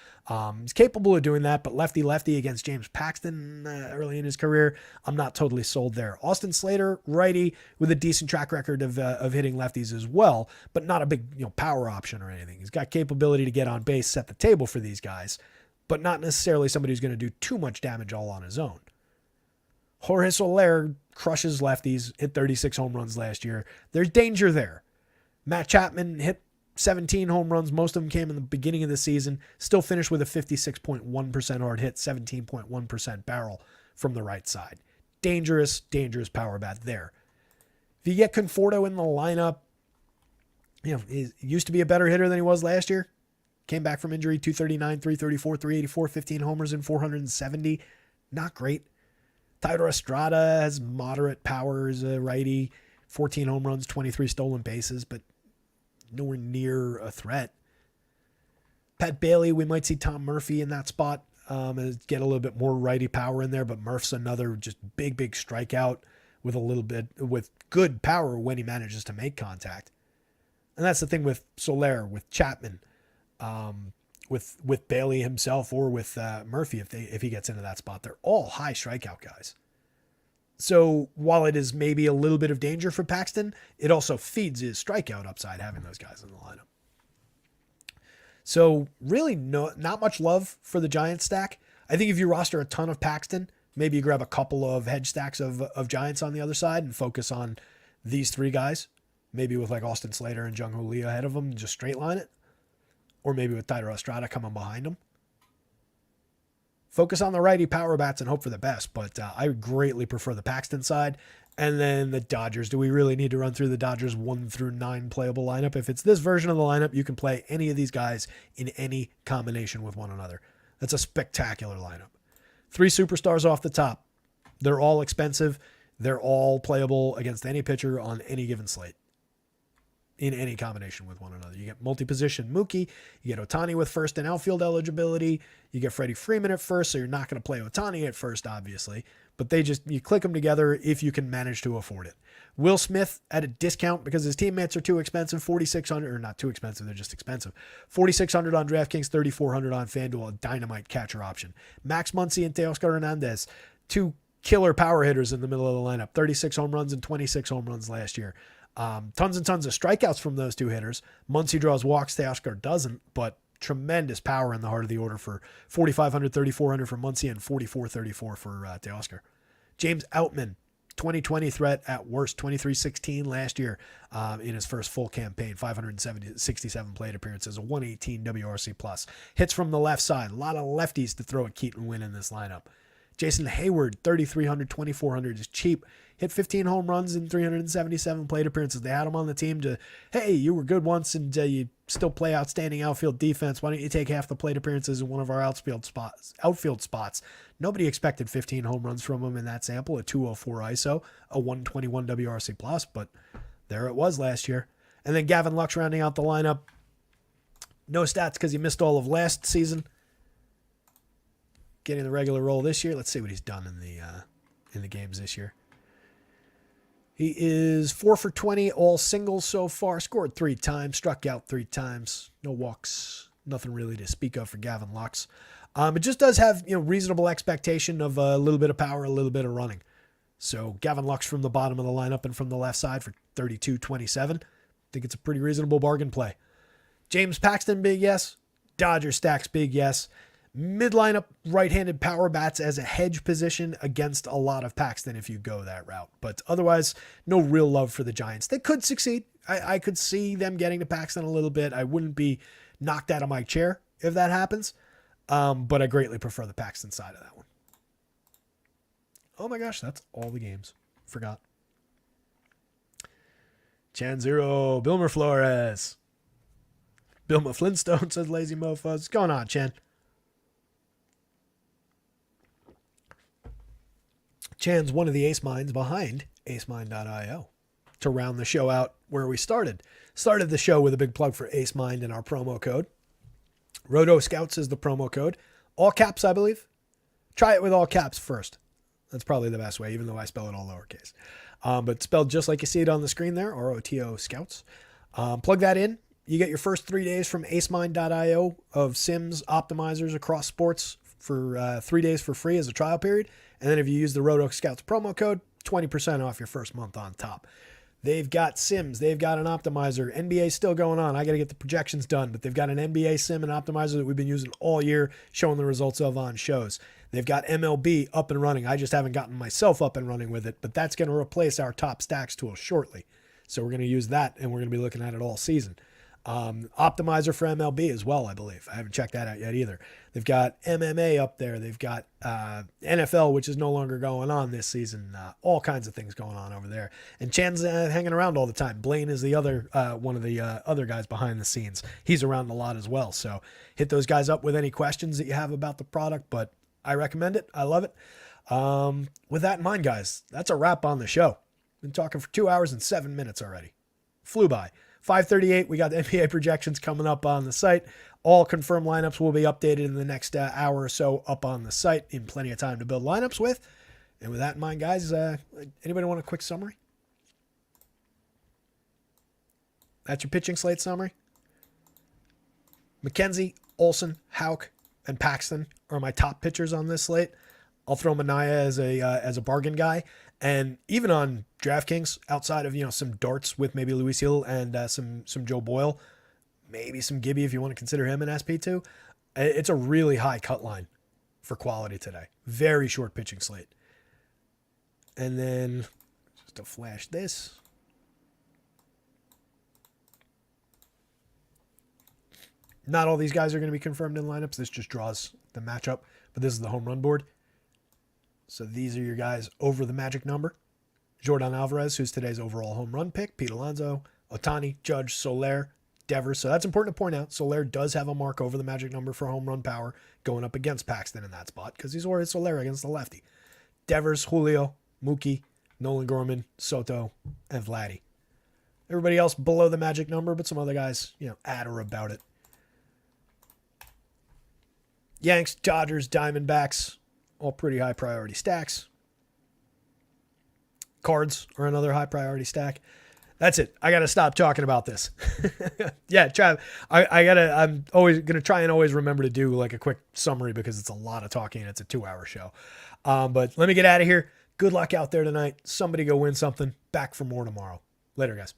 He's capable of doing that, but lefty-lefty against James Paxton early in his career, I'm not totally sold there. Austin Slater, righty, with a decent track record of hitting lefties as well, but not a big power option or anything. He's got capability to get on base, set the table for these guys, but not necessarily somebody who's going to do too much damage all on his own. Jorge Soler crushes lefties, hit 36 home runs last year. There's danger there. Matt Chapman hit 17 home runs. Most of them came in the beginning of the season. Still finished with a 56.1% hard hit, 17.1% barrel from the right side. Dangerous power bat there. If you get Conforto in the lineup, he used to be a better hitter than he was last year. Came back from injury, 239, 334, 384, 15 homers and 470. Not great. Thairo Estrada has moderate power as a righty, 14 home runs, 23 stolen bases, but nowhere near a threat. Pat Bailey, we might see Tom Murphy in that spot, get a little bit more righty power in there, but Murph's another just big strikeout with good power when he manages to make contact. And that's the thing with Soler, with Chapman, with Bailey himself, or with Murphy if he gets into that spot. They're all high strikeout guys. So while it is maybe a little bit of danger for Paxton, it also feeds his strikeout upside having those guys in the lineup. So really not much love for the Giants stack. I think if you roster a ton of Paxton, maybe you grab a couple of hedge stacks of Giants on the other side and focus on these 3 guys, maybe with like Austin Slater and Jung-Hoo Lee ahead of them and just straight line it. Or maybe with Thairo Estrada coming behind him. Focus on the righty power bats and hope for the best, but I greatly prefer the Paxton side. And then the Dodgers. Do we really need to run through the Dodgers 1 through 9 playable lineup? If it's this version of the lineup, you can play any of these guys in any combination with one another. That's a spectacular lineup. 3 superstars off the top. They're all expensive. They're all playable against any pitcher on any given slate, in any combination with one another. You get multi-position Mookie, you get Ohtani with first and outfield eligibility, you get Freddie Freeman at first, so you're not going to play Ohtani at first, obviously, but you click them together if you can manage to afford it. Will Smith at a discount because his teammates are too expensive, 4,600, or not too expensive, they're just expensive. 4,600 on DraftKings, 3,400 on FanDuel, a dynamite catcher option. Max Muncy and Teoscar Hernandez, 2 killer power hitters in the middle of the lineup. 36 home runs and 26 home runs last year. Tons and tons of strikeouts from those two hitters. Muncy draws walks, Teoscar doesn't, but tremendous power in the heart of the order for 4,500, 3,400 for Muncy and 4,434 for Teoscar. James Outman, 2020 threat at worst, 23-16 last year in his first full campaign, 567 plate appearances, a 118 WRC plus. Hits from the left side, a lot of lefties to throw at Keaton Wynn in this lineup. Jason Hayward, 3,300, 2,400 is cheap. Hit 15 home runs in 377 plate appearances. They had him on the team to, hey, you were good once and you still play outstanding outfield defense. Why don't you take half the plate appearances in one of our outfield spots? Nobody expected 15 home runs from him in that sample, a 204 ISO, a 121 WRC plus, but there it was last year. And then Gavin Lux rounding out the lineup. No stats because he missed all of last season. Getting the regular role this year. Let's see what he's done in the games this year. He is 4 for 20, all singles so far. Scored 3 times, struck out 3 times. No walks, nothing really to speak of for Gavin Lux. It just does have reasonable expectation of a little bit of power, a little bit of running. So Gavin Lux from the bottom of the lineup and from the left side for 32-27. I think it's a pretty reasonable bargain play. James Paxton, big yes. Dodger stacks, big yes. Mid-lineup right-handed power bats as a hedge position against a lot of Paxton if you go that route. But otherwise, no real love for the Giants. They could succeed. I could see them getting to Paxton a little bit. I wouldn't be knocked out of my chair if that happens. But I greatly prefer the Paxton side of that one. Oh my gosh, that's all the games. Forgot. Chan Zero, Bilmer Flores. Bilma Flintstone says Lazy Mofos. What's going on, Chen? Chan's one of the ace minds behind acemind.io to round the show out where we started. Started the show with a big plug for Ace Mind and our promo code. rotoscouts is the promo code. All caps, I believe. Try it with all caps first. That's probably the best way, even though I spell it all lowercase. But spelled just like you see it on the screen there, ROTO Scouts. Plug that in. You get your first 3 days from acemind.io of sims optimizers across sports for 3 days for free as a trial period. And then if you use the Roto Scouts promo code, 20% off your first month on top. They've got sims. They've got an optimizer. NBA's still going on. I got to get the projections done, but they've got an NBA sim and optimizer that we've been using all year, showing the results of on shows. They've got MLB up and running. I just haven't gotten myself up and running with it, but that's going to replace our top stacks tool shortly. So we're going to use that, and we're going to be looking at it all season. Optimizer for MLB as well, I believe. I haven't checked that out yet either. They've got MMA up there. They've got NFL, which is no longer going on this season. All kinds of things going on over there. And Chan's hanging around all the time. Blaine is the other one of the other guys behind the scenes. He's around a lot as well. So hit those guys up with any questions that you have about the product. But I recommend it. I love it. With that in mind, guys, that's a wrap on the show. Been talking for 2 hours and 7 minutes already. Flew by. 5:38, we got the NBA projections coming up on the site. All confirmed lineups will be updated in the next hour or so up on the site in plenty of time to build lineups with. And with that in mind, guys, anybody want a quick summary? That's your pitching slate summary. McKenzie, Olsen, Houck, and Paxton are my top pitchers on this slate. I'll throw Manaea as a bargain guy. And even on DraftKings, outside of some darts with maybe Luis Hill and some Joe Boyle, maybe some Gibby if you want to consider him an SP2, it's a really high cut line for quality today. Very short pitching slate. And then just to flash this. Not all these guys are going to be confirmed in lineups. This just draws the matchup, but this is the home run board. So these are your guys over the magic number. Jordan Alvarez, who's today's overall home run pick. Pete Alonso, Ohtani, Judge, Soler, Devers. So that's important to point out. Soler does have a mark over the magic number for home run power going up against Paxton in that spot because he's already Soler against the lefty. Devers, Julio, Mookie, Nolan Gorman, Soto, and Vladdy. Everybody else below the magic number, but some other guys, at or about it. Yanks, Dodgers, Diamondbacks. All pretty high priority stacks. Cards are another high priority stack. That's it. I got to stop talking about this. Yeah, Trav, I'm always going to try and always remember to do like a quick summary because it's a lot of talking and it's a 2-hour show. But let me get out of here. Good luck out there tonight. Somebody go win something. Back for more tomorrow. Later, guys.